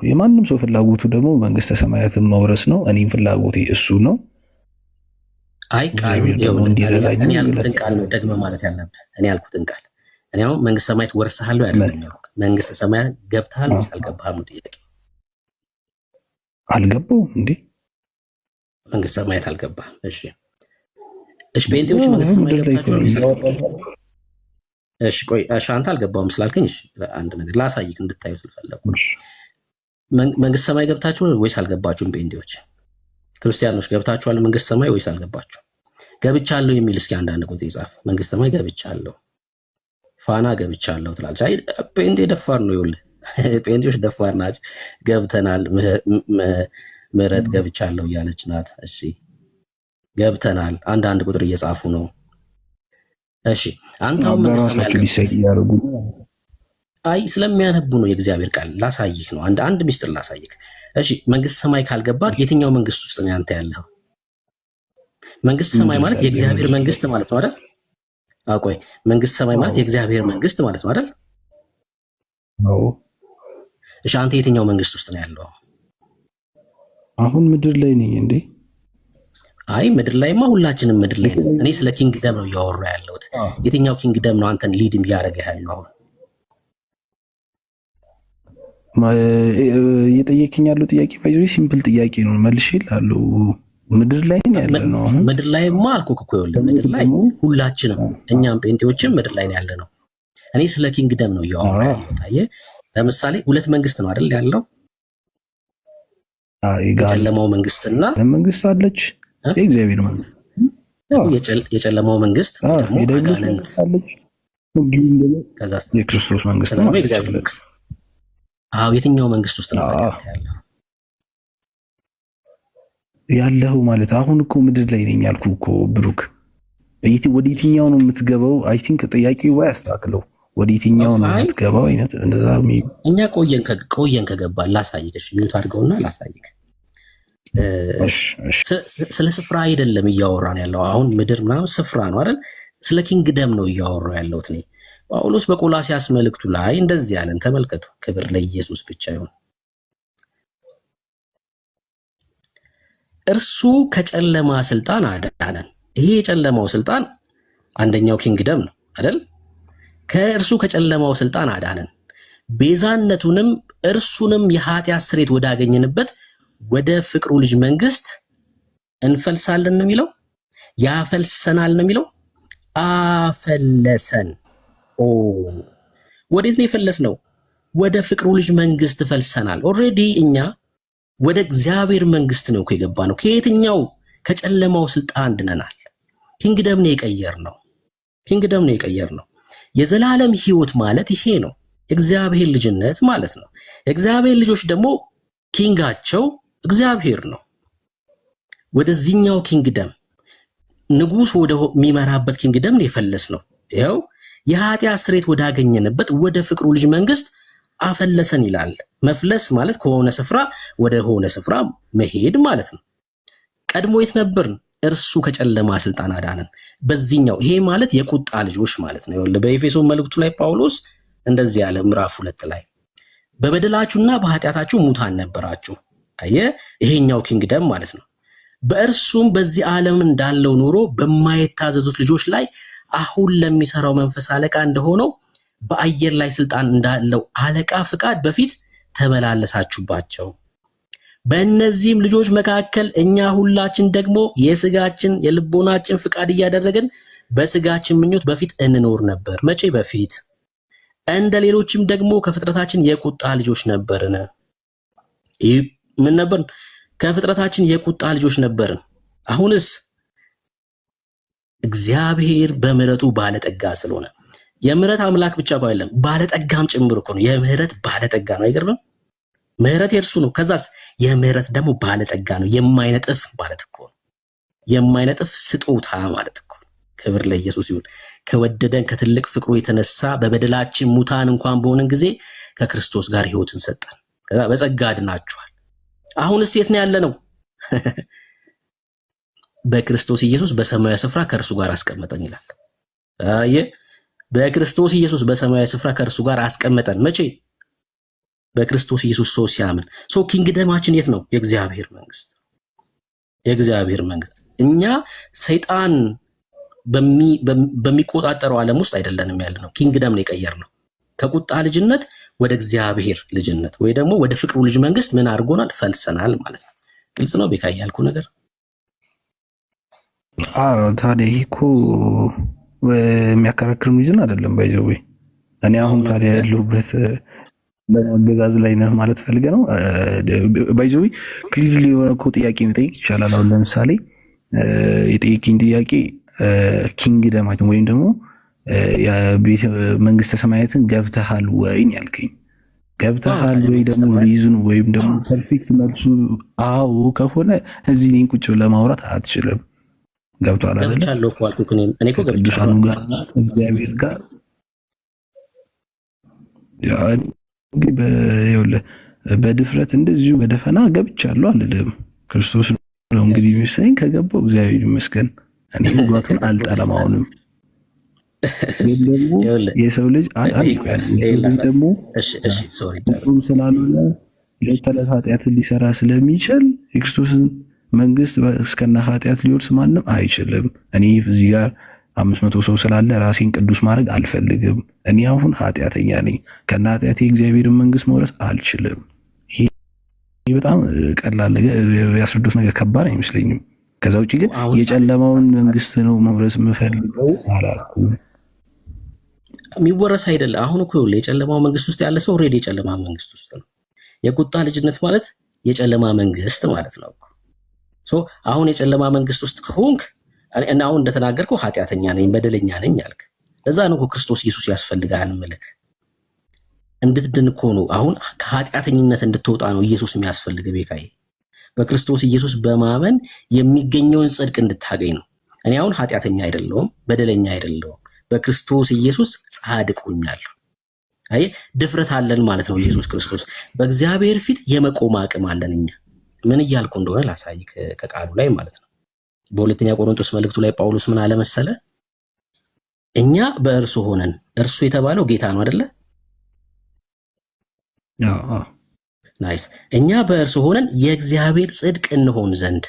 የማንም ሰው ፍላጎቱ ደግሞ መንግስተ ሰማያትን መውረስ ነው። እኔም ፍላጎቴ እሱ ነው። አይ ቃሉ እኔ ያልኩትን ቃል ነው ደግመህ ማለት ያለብህ። እኔ ያልኩትን ቃል እኔ አሁን መንግስተ ሰማያት ወርሰሃለሁ ያለው መንግስተ ሰማያት ገብተሃል ወይስ አልገባህም ነው ጥያቄ። አልገባሁም እንዴ? መንግስተ ሰማያት አልገባህም። እሺ ጴንጤዎች መንግስተ ሰማያት ገብታችሁ ወይስ አልገባችሁም? እሺ ቆይ አንተ አልገባሁም ስላልከኝ እሺ አንድ ነገር ላሳይክ እንድታዩ ስለፈለኩ። መንግስተ ሰማይ ገብታችሁ ወይስ አልገባችሁም? ጴንጤዎች ክርስቲያኖች ገብታችኋል መንግስተ ሰማይ ወይስ አልገባችሁ? ገብቻለሁ የሚል እስኪ አንዳንድ ቁጥር ይጻፍ። መንግስተ ሰማይ ገብቻለሁ፣ ፋና ገብቻለሁ ትላለች። አይ ጴንጤ ደፋር ነው። ይኸውልህ ጴንጤዎች ደፋር ናቸው። ገብተናል፣ ምህረት ገብቻለሁ እያለች ናት። እሺ ገብተናል። አንዳንድ ቁጥር እየጻፉ ነው። እሺ አንተ አሁን መንግስተ ሰማይ በራሳቸው ዲሳይድ እያደረጉ አይ ስለሚያነቡ ነው የእግዚአብሔር ቃል ላሳይህ ነው። አንድ ሚስጥር ላሳይህ። እሺ መንግስተ ሰማይ ካልገባህ የትኛው መንግስት ውስጥ ነው አንተ ያለኸው? መንግስተ ሰማይ ማለት የእግዚአብሔር መንግስት ማለት ነው አይደል? አቆይ መንግስተ ሰማይ ማለት የእግዚአብሔር መንግስት ማለት ነው አይደል? አዎ። እሺ አንተ የትኛው መንግስት ውስጥ ነው ያለው? አሁን ምድር ላይ ነኝ እንዴ? አይ ምድር ላይማ ሁላችንም ምድር ላይ ነን። እኔ ስለ ኪንግደም ነው እያወራሁ ያለሁት። የትኛው ኪንግደም ነው አንተን ሊድ እያደረገህ ያለው አሁን? እየጠየቅኝ ያለው ጥያቄ ባይዞ ሲምፕል ጥያቄ ነው፣ መልሼ እላለሁ። ምድር ላይ ያለ ነው። ምድር ላይማ አልኩህ እኮ ይኸውልህ፣ ምድር ላይ ሁላችንም እኛም ጴንጤዎችም ምድር ላይ ያለ ነው። እኔ ስለ ኪንግደም ነው እያወራሁ ያለሁት። አየህ ለምሳሌ ሁለት መንግስት ነው አይደል ያለው? የጨለማው መንግስትና መንግስት አለች፣ የእግዚአብሔር መንግስት። የጨለማው መንግስት ደግሞ አጋንንት አለች፣ ከዛ የክርስቶስ መንግስት ነው የእግዚአብሔር መንግስት። አዎ የትኛው መንግስት ውስጥ ነው ያለው ማለት? አሁን እኮ ምድር ላይ ነኝ ያልኩህ እኮ ብሩክ። ወደ የትኛው ነው የምትገባው? አይ ቲንክ ጥያቄው ወይ አስተካክለው። ወደ የትኛው ነው የምትገባው? አይነት እንደዛ እኛ ቆየን ከገባን ላሳይክ። ሚውት አድርገውና ላሳይክ። ስለ ስፍራ አይደለም እያወራን ያለው አሁን። ምድር ምናምን ስፍራ ነው አይደል? ስለ ኪንግደም ነው እያወራው ያለሁት እኔ። ጳውሎስ በቆላስይስ መልእክቱ ላይ እንደዚህ ያለን ተመልከቱ። ክብር ለኢየሱስ ብቻ ይሁን። እርሱ ከጨለማ ስልጣን አዳነን። ይሄ የጨለማው ስልጣን አንደኛው ኪንግደም ነው አይደል? ከእርሱ ከጨለማው ስልጣን አዳነን፣ ቤዛነቱንም እርሱንም የኃጢአት ስርየት ወዳገኘንበት ወደ ፍቅሩ ልጅ መንግስት እንፈልሳለን ነው የሚለው። ያፈልሰናል ነው የሚለው። አፈለሰን። ወዴት ነው የፈለስነው? ወደ ፍቅሩ ልጅ መንግስት ፈልሰናል። ኦልሬዲ እኛ ወደ እግዚአብሔር መንግስት ነው የገባ ነው። ከየትኛው ከጨለማው ስልጣን ድነናል። ኪንግደም ነው የቀየርነው። ኪንግደም ነው የቀየርነው። የዘላለም ህይወት ማለት ይሄ ነው። እግዚአብሔር ልጅነት ማለት ነው። የእግዚአብሔር ልጆች ደግሞ ኪንጋቸው እግዚአብሔር ነው። ወደዚህኛው ኪንግደም ንጉስ ወደ የሚመራበት ኪንግደም ነው የፈለስ ነው። ይኸው የኃጢአት ስርየት ወዳገኘንበት ወደ ፍቅሩ ልጅ መንግስት አፈለሰን ይላል። መፍለስ ማለት ከሆነ ስፍራ ወደ ሆነ ስፍራ መሄድ ማለት ነው። ቀድሞ የት ነበርን? እርሱ ከጨለማ ስልጣን አዳነን። በዚህኛው ይሄ ማለት የቁጣ ልጆች ማለት ነው። በኤፌሶን መልእክቱ ላይ ጳውሎስ እንደዚህ ያለ ምዕራፍ 2 ላይ በበደላችሁና በኃጢአታችሁ ሙታን ነበራችሁ። አየህ ይሄኛው ኪንግደም ማለት ነው። በእርሱም በዚህ ዓለም እንዳለው ኑሮ በማይታዘዙት ልጆች ላይ አሁን ለሚሰራው መንፈስ አለቃ እንደሆነው በአየር ላይ ስልጣን እንዳለው አለቃ ፍቃድ በፊት ተመላለሳችሁባቸው። በእነዚህም ልጆች መካከል እኛ ሁላችን ደግሞ የስጋችን የልቦናችን ፍቃድ እያደረግን በስጋችን ምኞት በፊት እንኖር ነበር። መቼ በፊት? እንደ ሌሎችም ደግሞ ከፍጥረታችን የቁጣ ልጆች ነበርን። ምን ነበርን? ከፍጥረታችን የቁጣ ልጆች ነበርን። አሁንስ እግዚአብሔር በምህረቱ ባለጠጋ ስለሆነ፣ የምህረት አምላክ ብቻ እኮ አይደለም ባለጠጋም ጭምር እኮ ነው። የምህረት ባለጠጋ ነው። አይገርምም? ምህረት የእርሱ ነው። ከዛስ የምህረት ደግሞ ባለጠጋ ነው። የማይነጥፍ ማለት እኮ ነው። የማይነጥፍ ስጦታ ማለት እኮ። ክብር ለኢየሱስ ይሁን። ከወደደን ከትልቅ ፍቅሩ የተነሳ በበደላችን ሙታን እንኳን በሆንን ጊዜ ከክርስቶስ ጋር ሕይወትን ሰጠን። ከዛ በጸጋ አድናችኋል። አሁንስ የት ነው ያለነው? በክርስቶስ ኢየሱስ በሰማያዊ ስፍራ ከእርሱ ጋር አስቀመጠን ይላል። በክርስቶስ ኢየሱስ በሰማያዊ ስፍራ ከእርሱ ጋር አስቀመጠን። መቼ? በክርስቶስ ኢየሱስ ሰው ሲያምን። ኪንግደማችን የት ነው? የእግዚአብሔር መንግስት። የእግዚአብሔር መንግስት። እኛ ሰይጣን በሚቆጣጠረው ዓለም ውስጥ አይደለንም ያለነው። ኪንግደም ነው የቀየርነው። ከቁጣ ልጅነት ወደ እግዚአብሔር ልጅነት ወይ ደግሞ ወደ ፍቅሩ ልጅ መንግስት ምን አድርጎናል? ፈልሰናል ማለት ነው። ግልጽ ነው ቤካ ያልኩ ነገር? ታዲያ ይህ እኮ የሚያከራክር ሚዝን አይደለም። ባይዘው እኔ አሁን ታዲያ ያለሁበት በአገዛዝ ላይ ነህ ማለት ፈልገህ ነው? ባይዘው ክሊርሊ የሆነ እኮ ጥያቄ መጠየቅ ይቻላል። አሁን ለምሳሌ የጠየቅኝ ጥያቄ ኪንግደማችን ወይም ደግሞ መንግስተ ሰማያትን ገብተሃል ወይ ያልከኝ፣ ገብተሃል ወይ ደግሞ ሪዝኑ ወይም ደግሞ ፐርፌክት መልሱ አዎ ከሆነ እዚህ እኔን ቁጭ ብለህ ማውራት አትችልም። ገብቷል አይደለ? ገብቻለሁ እኮ አልኩህ። እኔ እኮ ከቅዱሳኑ ገብቻለሁ ጋርና ከእግዚአብሔር ጋር ያ እንግዲህ በድፍረት እንደዚሁ በደፈና ገብቻለሁ አልልም። ክርስቶስ ነው እንግዲህ የሚሰኝ ከገባው እግዚአብሔር ይመስገን። እኔ መግባቱን አልጠላም። አሁንም ግን ደግሞ የሰው ልጅ ደግሞ ፍጹም ስላልሆነ ለተለት ኃጢአትን ሊሰራ ስለሚችል የክርስቶስን መንግስት እስከነ ኃጢአት ሊወርስ ማንም አይችልም። እኔ እዚህ ጋር 500 ሰው ስላለ ራሴን ቅዱስ ማድረግ አልፈልግም። እኔ አሁን ኃጢአተኛ ነኝ። ከነ ኃጢአቴ እግዚአብሔርን መንግስት መውረስ አልችልም። ይሄ በጣም ቀላል ነገር ያስረዱት ነገር ከባድ አይመስለኝም። ከዛ ውጭ ግን የጨለማውን መንግስት ነው መውረስ የምፈልገው አላልኩም። የሚወረስ አይደለም። አሁን እኮ የጨለማው መንግስት ውስጥ ያለ ሰው ኦልሬዲ የጨለማ መንግስት ውስጥ ነው። የቁጣ ልጅነት ማለት የጨለማ መንግስት ማለት ነው። አሁን የጨለማ መንግስት ውስጥ ከሆንክ እና አሁን እንደተናገርከው ኃጢአተኛ ነኝ በደለኛ ነኝ አልክ። ለዛ ነው ክርስቶስ ኢየሱስ ያስፈልጋል ምልክ እንድትድን እኮ ነው። አሁን ከኃጢአተኝነት እንድትወጣ ነው ኢየሱስ የሚያስፈልግ። ቤካዬ በክርስቶስ ኢየሱስ በማመን የሚገኘውን ጽድቅ እንድታገኝ ነው። እኔ አሁን ኃጢአተኛ አይደለሁም፣ በደለኛ አይደለሁም። በክርስቶስ ኢየሱስ ጻድቅ ሆኛለሁ። አይ ድፍረት አለን ማለት ነው። ኢየሱስ ክርስቶስ በእግዚአብሔር ፊት የመቆም አቅም አለን። እኛ ምን እያልኩ እንደሆነ ላሳይ ከቃሉ ላይ ማለት ነው። በሁለተኛ ቆሮንቶስ መልእክቱ ላይ ጳውሎስ ምን አለ መሰለ? እኛ በእርሱ ሆነን፣ እርሱ የተባለው ጌታ ነው አይደለ? ናይስ። እኛ በእርሱ ሆነን የእግዚአብሔር ጽድቅ እንሆን ዘንድ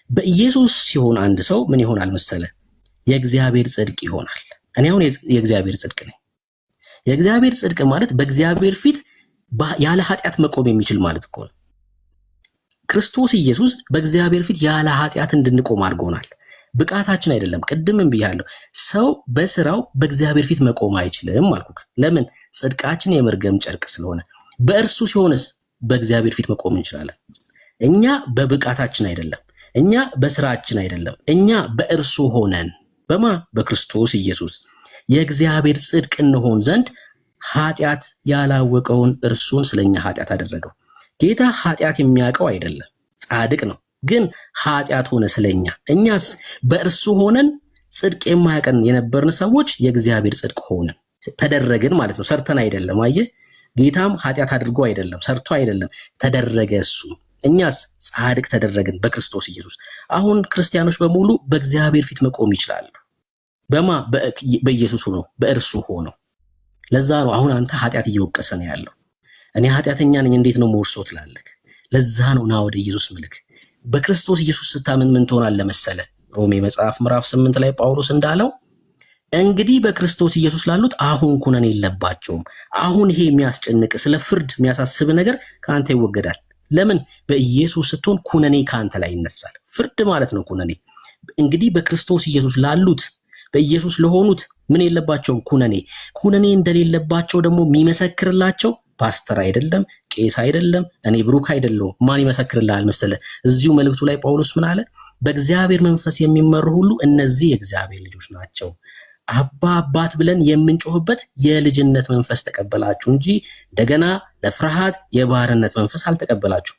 በኢየሱስ ሲሆን አንድ ሰው ምን ይሆናል መሰለ? የእግዚአብሔር ጽድቅ ይሆናል። እኔ አሁን የእግዚአብሔር ጽድቅ ነኝ። የእግዚአብሔር ጽድቅ ማለት በእግዚአብሔር ፊት ያለ ኃጢአት መቆም የሚችል ማለት እኮ ነው። ክርስቶስ ኢየሱስ በእግዚአብሔር ፊት ያለ ኃጢአት እንድንቆም አድርጎናል። ብቃታችን አይደለም። ቅድምም ብያለሁ፣ ሰው በስራው በእግዚአብሔር ፊት መቆም አይችልም አልኩህ። ለምን? ጽድቃችን የመርገም ጨርቅ ስለሆነ። በእርሱ ሲሆንስ በእግዚአብሔር ፊት መቆም እንችላለን። እኛ በብቃታችን አይደለም፣ እኛ በስራችን አይደለም፣ እኛ በእርሱ ሆነን በማ በክርስቶስ ኢየሱስ የእግዚአብሔር ጽድቅ እንሆን ዘንድ ኃጢአት ያላወቀውን እርሱን ስለኛ ኃጢአት አደረገው። ጌታ ኃጢአት የሚያውቀው አይደለም፣ ጻድቅ ነው፣ ግን ኃጢአት ሆነ ስለኛ። እኛስ በእርሱ ሆነን ጽድቅ የማያውቀን የነበርን ሰዎች የእግዚአብሔር ጽድቅ ሆነን ተደረግን ማለት ነው። ሰርተን አይደለም። አየህ፣ ጌታም ኃጢአት አድርጎ አይደለም፣ ሰርቶ አይደለም፣ ተደረገ እሱ። እኛስ ጻድቅ ተደረግን በክርስቶስ ኢየሱስ። አሁን ክርስቲያኖች በሙሉ በእግዚአብሔር ፊት መቆም ይችላሉ። በማ በኢየሱስ ሆኖ በእርሱ ሆኖ። ለዛ ነው አሁን አንተ ኃጢአት እየወቀሰ ነው ያለው። እኔ ኃጢአተኛ ነኝ እንዴት ነው መወርሶ ትላለህ? ለዛ ነው ና ወደ ኢየሱስ ምልክ። በክርስቶስ ኢየሱስ ስታምን ምን ትሆናለህ መሰለ? ሮሜ መጽሐፍ ምዕራፍ 8 ላይ ጳውሎስ እንዳለው እንግዲህ በክርስቶስ ኢየሱስ ላሉት አሁን ኩነኔ የለባቸውም። አሁን ይሄ የሚያስጨንቅ ስለ ፍርድ የሚያሳስብ ነገር ከአንተ ይወገዳል። ለምን? በኢየሱስ ስትሆን ኩነኔ ከአንተ ላይ ይነሳል። ፍርድ ማለት ነው ኩነኔ። እንግዲህ በክርስቶስ ኢየሱስ ላሉት በኢየሱስ ለሆኑት ምን የለባቸውም? ኩነኔ እንደሌለባቸው ደግሞ የሚመሰክርላቸው ፓስተር አይደለም፣ ቄስ አይደለም፣ እኔ ብሩክ አይደለሁም። ማን ይመሰክርልሃል መሰለ? እዚሁ መልእክቱ ላይ ጳውሎስ ምን አለ? በእግዚአብሔር መንፈስ የሚመሩ ሁሉ እነዚህ የእግዚአብሔር ልጆች ናቸው። አባ አባት ብለን የምንጮህበት የልጅነት መንፈስ ተቀበላችሁ እንጂ እንደገና ለፍርሃት የባርነት መንፈስ አልተቀበላችሁ።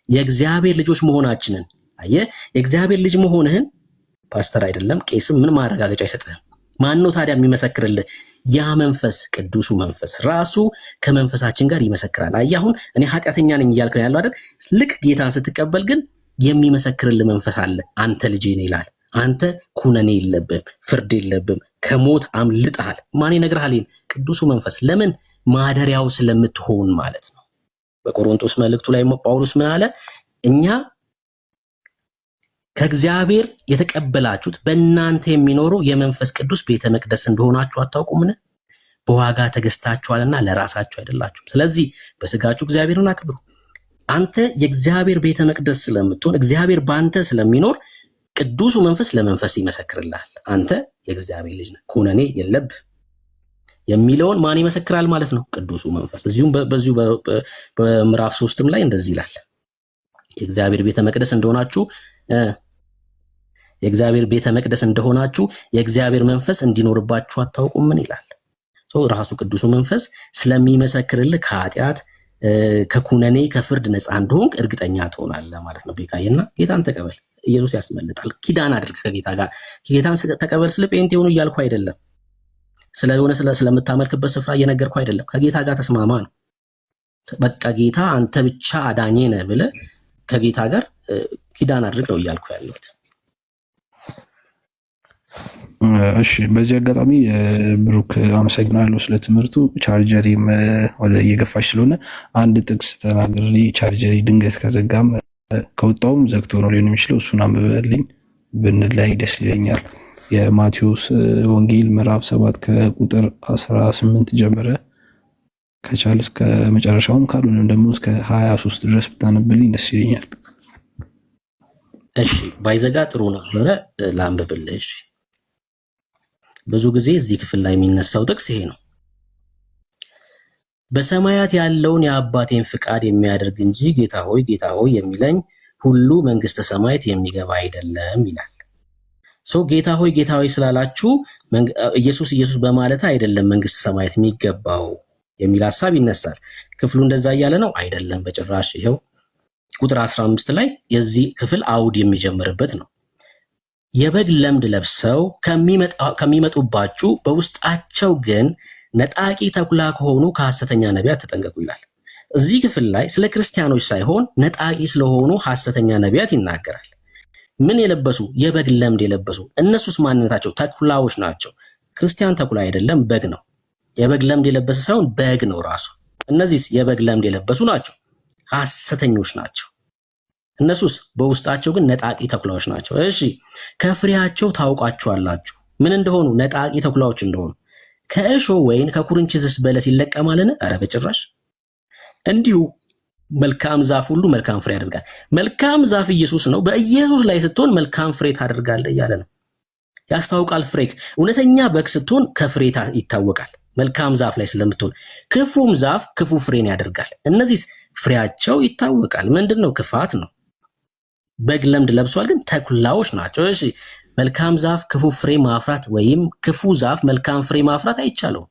የእግዚአብሔር ልጆች መሆናችንን አየህ። የእግዚአብሔር ልጅ መሆንህን ፓስተር አይደለም ቄስም ምን ማረጋገጫ አይሰጥህም። ማን ነው ታዲያ የሚመሰክርልህ? ያ መንፈስ ቅዱሱ መንፈስ ራሱ ከመንፈሳችን ጋር ይመሰክራል። አየህ፣ አሁን እኔ ኃጢአተኛ ነኝ እያልክ ነው ያለው አይደል? ልክ ጌታን ስትቀበል ግን የሚመሰክርልህ መንፈስ አለ። አንተ ልጄ ነህ ይላል። አንተ ኩነኔ የለብህም፣ ፍርድ የለብህም፣ ከሞት አምልጠሃል። ማን ይነግርሃል? ቅዱሱ መንፈስ። ለምን? ማደሪያው ስለምትሆን ማለት ነው። በቆሮንቶስ መልእክቱ ላይ ጳውሎስ ምን አለ? እኛ ከእግዚአብሔር የተቀበላችሁት በእናንተ የሚኖረው የመንፈስ ቅዱስ ቤተ መቅደስ እንደሆናችሁ አታውቁምን? በዋጋ ተገዝታችኋልና ለራሳችሁ አይደላችሁም። ስለዚህ በስጋችሁ እግዚአብሔርን አክብሩ። አንተ የእግዚአብሔር ቤተ መቅደስ ስለምትሆን እግዚአብሔር በአንተ ስለሚኖር ቅዱሱ መንፈስ ለመንፈስ ይመሰክርልሃል። አንተ የእግዚአብሔር ልጅ ነህ፣ ኩነኔ የለብህ የሚለውን ማን ይመሰክራል ማለት ነው? ቅዱሱ መንፈስ። እዚሁም በዚሁ በምዕራፍ 3 ላይ እንደዚህ ይላል፣ የእግዚአብሔር ቤተ መቅደስ እንደሆናችሁ የእግዚአብሔር ቤተ መቅደስ እንደሆናችሁ የእግዚአብሔር መንፈስ እንዲኖርባችሁ አታውቁምን ይላል። ራሱ ቅዱሱ መንፈስ ስለሚመሰክርልህ ከኃጢአት ከኩነኔ ከፍርድ ነፃ እንደሆንክ እርግጠኛ ትሆናለህ ማለት ነው። ቤካዬና ጌታን ተቀበል። ኢየሱስ ያስመልጣል። ኪዳን አድርግ ከጌታ ጋር። ጌታን ተቀበል ስለ ጴንጤ ሆኑ እያልኩ አይደለም። ስለሆነ ስለምታመልክበት ስፍራ እየነገርኩ አይደለም። ከጌታ ጋር ተስማማ ነው። በቃ ጌታ አንተ ብቻ አዳኜ ነህ ብለህ ከጌታ ጋር ኪዳን አድርግ ነው እያልኩ ያለሁት። እሺ፣ በዚህ አጋጣሚ ብሩክ አመሰግናለሁ ስለ ትምህርቱ። ቻርጀሪም ወደ እየገፋች ስለሆነ አንድ ጥቅስ ተናግሬ ቻርጀሪ ድንገት ከዘጋም ከወጣውም ዘግቶ ነው ሊሆን የሚችለው። እሱን አንብበልኝ ብንለያይ ደስ ይለኛል። የማቴዎስ ወንጌል ምዕራፍ 7 ከቁጥር 18 ጀምረ ከቻል እስከ መጨረሻውም ካልሆነም ደግሞ እስከ 23 ድረስ ብታነብልኝ ደስ ይለኛል። እሺ፣ ባይዘጋ ጥሩ ነበረ። ላንብብልህ። እሺ፣ ብዙ ጊዜ እዚህ ክፍል ላይ የሚነሳው ጥቅስ ይሄ ነው። በሰማያት ያለውን የአባቴን ፍቃድ የሚያደርግ እንጂ ጌታ ሆይ የሚለኝ ሁሉ መንግስተ ሰማያት የሚገባ አይደለም ይላል። ጌታ ሆይ ስላላችሁ ኢየሱስ በማለት አይደለም መንግስተ ሰማያት የሚገባው የሚል ሐሳብ ይነሳል። ክፍሉ እንደዛ እያለ ነው አይደለም በጭራሽ። ይሄው ቁጥር 15 ላይ የዚህ ክፍል አውድ የሚጀምርበት ነው። የበግ ለምድ ለብሰው ከሚመጡባችሁ በውስጣቸው ግን ነጣቂ ተኩላ ከሆኑ ከሐሰተኛ ነቢያት ተጠንቀቁ ይላል። እዚህ ክፍል ላይ ስለ ክርስቲያኖች ሳይሆን ነጣቂ ስለሆኑ ሐሰተኛ ነቢያት ይናገራል። ምን የለበሱ? የበግ ለምድ የለበሱ። እነሱስ ማንነታቸው ተኩላዎች ናቸው። ክርስቲያን ተኩላ አይደለም፣ በግ ነው። የበግ ለምድ የለበሰ ሳይሆን በግ ነው ራሱ። እነዚህስ የበግ ለምድ የለበሱ ናቸው፣ ሐሰተኞች ናቸው። እነሱስ በውስጣቸው ግን ነጣቂ ተኩላዎች ናቸው። እሺ፣ ከፍሬያቸው ታውቋቸዋላችሁ ምን እንደሆኑ፣ ነጣቂ ተኩላዎች እንደሆኑ። ከእሾህ ወይን ከኩርንችትስ በለስ ይለቀማልን? ኧረ በጭራሽ። እንዲሁ መልካም ዛፍ ሁሉ መልካም ፍሬ ያደርጋል። መልካም ዛፍ ኢየሱስ ነው። በኢየሱስ ላይ ስትሆን መልካም ፍሬ ታደርጋለህ እያለ ነው። ያስታውቃል። ፍሬክ እውነተኛ በግ ስትሆን ከፍሬ ይታወቃል። መልካም ዛፍ ላይ ስለምትሆን፣ ክፉም ዛፍ ክፉ ፍሬን ያደርጋል። እነዚህ ፍሬያቸው ይታወቃል። ምንድነው? ክፋት ነው። በግ ለምድ ለብሷል፣ ግን ተኩላዎች ናቸው። እሺ፣ መልካም ዛፍ ክፉ ፍሬ ማፍራት ወይም ክፉ ዛፍ መልካም ፍሬ ማፍራት አይቻለውም።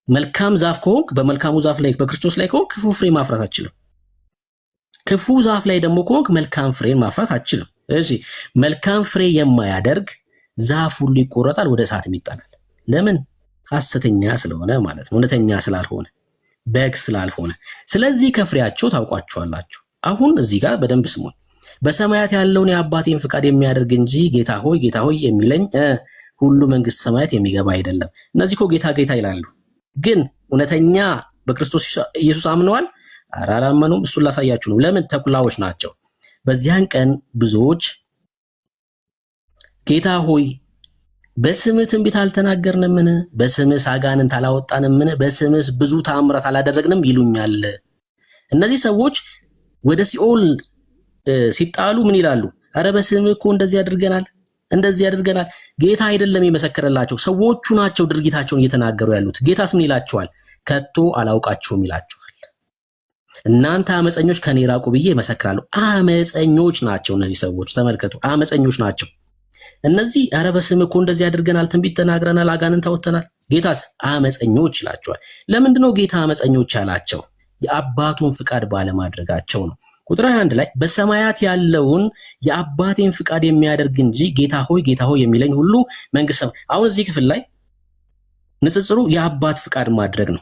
መልካም ዛፍ ከሆንክ በመልካሙ ዛፍ ላይ በክርስቶስ ላይ ከሆንክ ክፉ ፍሬ ማፍራት አትችልም። ክፉ ዛፍ ላይ ደግሞ ከሆንክ መልካም ፍሬን ማፍራት አትችልም። እሺ፣ መልካም ፍሬ የማያደርግ ዛፍ ሁሉ ይቆረጣል፣ ወደ እሳትም ይጣላል። ለምን? ሐሰተኛ ስለሆነ ማለት ነው። እውነተኛ ስላልሆነ፣ በግ ስላልሆነ። ስለዚህ ከፍሬያቸው ታውቋቸዋላችሁ። አሁን እዚህ ጋር በደንብ ስሙን። በሰማያት ያለውን የአባቴን ፍቃድ የሚያደርግ እንጂ ጌታ ሆይ የሚለኝ ሁሉ መንግስት ሰማያት የሚገባ አይደለም። እነዚህ እኮ ጌታ ይላሉ፣ ግን እውነተኛ በክርስቶስ ኢየሱስ አምነዋል? አላመኑም። እሱን ላሳያችሁ ነው። ለምን? ተኩላዎች ናቸው። በዚያን ቀን ብዙዎች ጌታ ሆይ በስምህ ትንቢት አልተናገርንምን? በስምህ አጋንንት አላወጣንምን? በስምህ ብዙ ተአምራት አላደረግንም ይሉኛል። እነዚህ ሰዎች ወደ ሲኦል ሲጣሉ ምን ይላሉ? አረ በስምህ እኮ እንደዚህ አድርገናል። ጌታ አይደለም የመሰከረላቸው፣ ሰዎቹ ናቸው ድርጊታቸውን እየተናገሩ ያሉት። ጌታስ ምን ይላቸዋል? ከቶ አላውቃችሁም ይላቸዋል። እናንተ አመፀኞች ከኔ ራቁ ብዬ እመሰክራለሁ። አመፀኞች ናቸው እነዚህ ሰዎች። ተመልከቱ፣ አመፀኞች ናቸው እነዚህ። አረ በስምህ እኮ እንደዚህ አድርገናል፣ ትንቢት ተናግረናል፣ አጋንንት አወጥተናል። ጌታስ አመፀኞች ይላቸዋል። ለምንድነው ጌታ አመፀኞች ያላቸው? የአባቱን ፍቃድ ባለማድረጋቸው ነው። ቁጥር 21 ላይ በሰማያት ያለውን የአባቴን ፍቃድ የሚያደርግ እንጂ ጌታ ሆይ የሚለኝ ሁሉ መንግስት። አሁን እዚህ ክፍል ላይ ንጽጽሩ የአባት ፍቃድ ማድረግ ነው።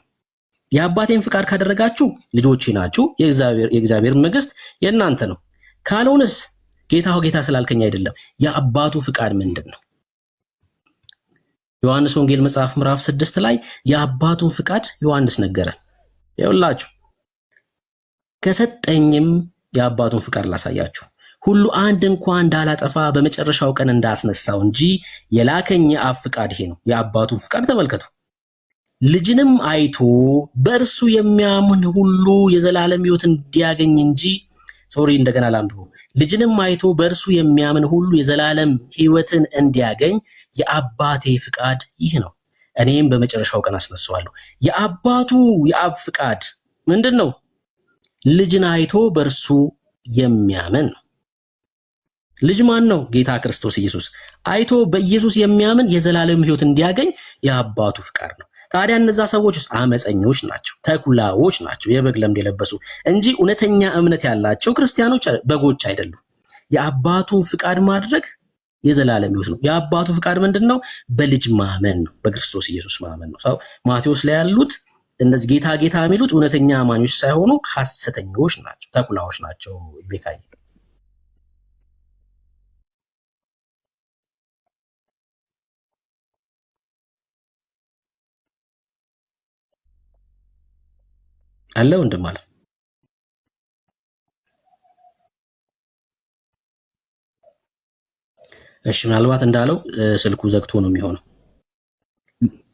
የአባቴን ፍቃድ ካደረጋችሁ ልጆቼ ናችሁ፣ የእግዚአብሔር መንግስት የእናንተ ነው። ካልሆነስ ጌታ ስላልከኝ አይደለም። የአባቱ ፍቃድ ምንድን ነው? ዮሐንስ ወንጌል መጽሐፍ ምዕራፍ 6 ላይ የአባቱን ፍቃድ ዮሐንስ ነገረን። ይኸውላችሁ ከሰጠኝም የአባቱን ፍቃድ ላሳያችሁ፣ ሁሉ አንድ እንኳን እንዳላጠፋ በመጨረሻው ቀን እንዳስነሳው እንጂ የላከኝ የአብ ፍቃድ ይሄ ነው። የአባቱን ፍቃድ ተመልከቱ። ልጅንም አይቶ በእርሱ የሚያምን ሁሉ የዘላለም ሕይወት እንዲያገኝ እንጂ እንደገና ላንብቡ። ልጅንም አይቶ በእርሱ የሚያምን ሁሉ የዘላለም ሕይወትን እንዲያገኝ የአባቴ ፍቃድ ይህ ነው፣ እኔም በመጨረሻው ቀን አስነሳዋለሁ። የአብ ፍቃድ ምንድን ነው? ልጅን አይቶ በእርሱ የሚያምን ነው። ልጅ ማን ነው? ጌታ ክርስቶስ ኢየሱስ። አይቶ በኢየሱስ የሚያምን የዘላለም ሕይወት እንዲያገኝ የአባቱ ፍቃድ ነው። ታዲያ እነዛ ሰዎች አመፀኞች ናቸው፣ ተኩላዎች ናቸው፣ የበግ ለምድ የለበሱ እንጂ እውነተኛ እምነት ያላቸው ክርስቲያኖች በጎች አይደሉም። የአባቱን ፍቃድ ማድረግ የዘላለም ሕይወት ነው። የአባቱ ፍቃድ ምንድነው? በልጅ ማመን ነው፣ በክርስቶስ ኢየሱስ ማመን ነው። ማቴዎስ ላይ ያሉት እነዚህ ጌታ ጌታ የሚሉት እውነተኛ አማኞች ሳይሆኑ ሐሰተኞች ናቸው፣ ተኩላዎች ናቸው። ቤካይ አለ ወንድም አለ። እሺ ምናልባት እንዳለው ስልኩ ዘግቶ ነው የሚሆነው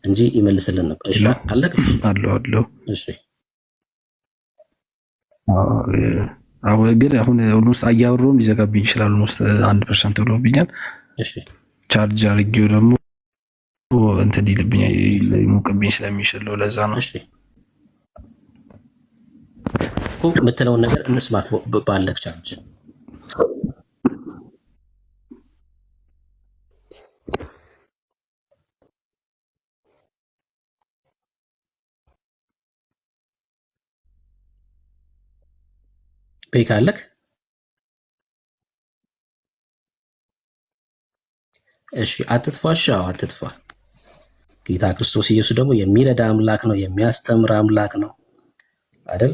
እንጂ ይመልስልን ነበር። እሺ አለክ አለው። እሺ ግን አሁን ኦልሞስት አያወራውም ሊዘጋብኝ ይችላል። ኦልሞስት 1% ብሎብኛል። እሺ ቻርጅ አድርጌው ደግሞ እንትን ይልብኛል ይሞቅብኝ ስለሚችል ለዛ ነው። እሺ እኮ የምትለውን ነገር እንስማት ባለክ ቻርጅ ቤካለክ። እሺ አትጥፋሽ፣ አትጥፋ። ጌታ ክርስቶስ ኢየሱስ ደግሞ የሚረዳ አምላክ ነው፣ የሚያስተምር አምላክ ነው አይደል?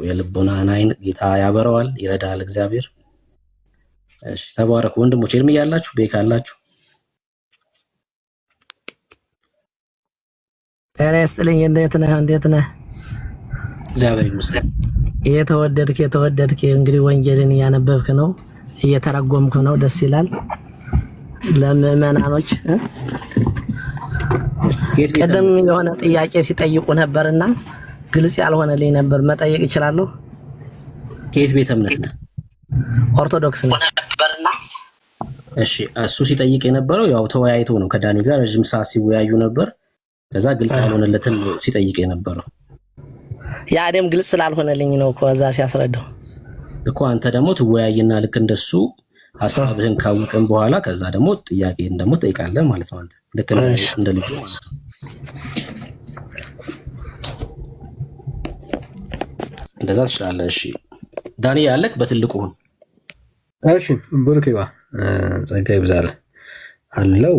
የልቦናን አይን ጌታ ያበረዋል፣ ይረዳል እግዚአብሔር። እሺ ተባረኩ ወንድሞች። እርም ያላችሁ ቤካ አላችሁ። ጤና ይስጥልኝ። እንዴት ነህ? እግዚአብሔር ይመስገን። የተወደድክ እንግዲህ ወንጌልን እያነበብክ ነው፣ እየተረጎምክ ነው። ደስ ይላል። ለምዕመናኖች ቀደም የሆነ ጥያቄ ሲጠይቁ ነበርና ግልጽ ያልሆነልኝ ነበር። መጠየቅ እችላለሁ? ከየት ቤተ እምነት ነህ? ኦርቶዶክስ ነኝ። እሺ እሱ ሲጠይቅ የነበረው ያው ተወያይቶ ነው፣ ከዳኒ ጋር ረጅም ሰዓት ሲወያዩ ነበር። ከዛ ግልጽ ያልሆነለትን ሲጠይቅ የነበረው ያደም ግልጽ ስላልሆነልኝ ነው እኮ እዛ ሲያስረዳው እኮ። አንተ ደግሞ ትወያይና ልክ እንደሱ ሐሳብህን ካወቅን በኋላ ከዛ ደግሞ ጥያቄን ደግሞ ጠይቃለህ ማለት ነው። አንተ ልክ እንደ ልጅ ማለት ነው። እንደዛ ትችላለህ። እሺ ዳኒ ያለክ በትልቁ ሁን። እሺ ብሩክባ ጸጋ ይብዛል አለው።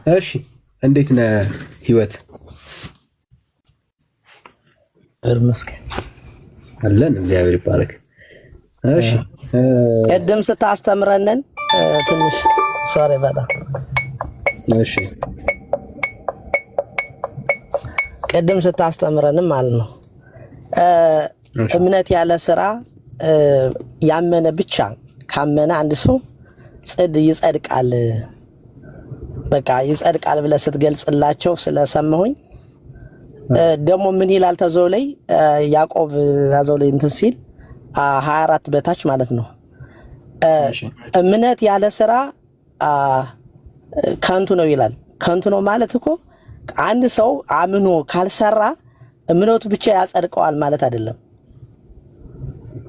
እሺ እንዴት ነህ ህይወት? እርመስከን አለን እግዚአብሔር ይባረክ። እሺ ቀደም ስታስተምረንን ትንሽ ሶሪ በጣም እሺ ቀደም ስታስተምረንም ማለት ነው እምነት ያለ ስራ ያመነ ብቻ ካመነ አንድ ሰው ይጸድቃል፣ በቃ ይጸድቃል ብለህ ስትገልጽላቸው ስለሰማሁኝ ደግሞ ምን ይላል ተዘው ላይ ያዕቆብ ታዘው ላይ እንትን ሲል 24 በታች ማለት ነው እምነት ያለ ስራ ከንቱ ነው ይላል። ከንቱ ነው ማለት እኮ አንድ ሰው አምኖ ካልሰራ እምነቱ ብቻ ያጸድቀዋል ማለት አይደለም።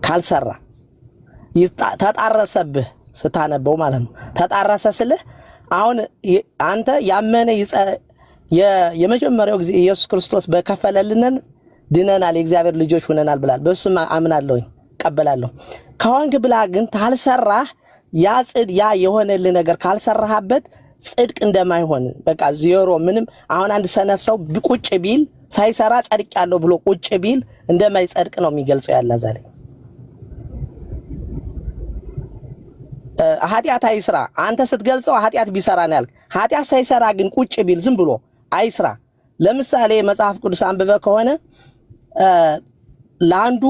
ካልሰራ ተጣረሰብህ ስታነበው ማለት ነው። ተጣረሰ ስልህ አሁን አንተ ያመነ የመጀመሪያው ጊዜ ኢየሱስ ክርስቶስ በከፈለልን ድነናል፣ የእግዚአብሔር ልጆች ሆነናል ብላል። በሱም አምናለሁኝ ቀበላለሁ። ከሆንክ ብላ ግን ካልሰራህ ያ የሆነልህ ነገር ካልሰራህበት ጽድቅ እንደማይሆን በቃ ዜሮ ምንም። አሁን አንድ ሰነፍ ሰው ቁጭ ቢል ሳይሰራ ጸድቅ ያለው ብሎ ቁጭ ቢል እንደማይጸድቅ ነው የሚገልጸው ያለ ዛሬ። ኃጢአት አይስራ አንተ ስትገልጸው ኃጢአት ቢሰራ ነው ያልክ። ኃጢአት ሳይሰራ ግን ቁጭ ቢል ዝም ብሎ አይስራ። ለምሳሌ መጽሐፍ ቅዱስ አንብበ ከሆነ ለአንዱ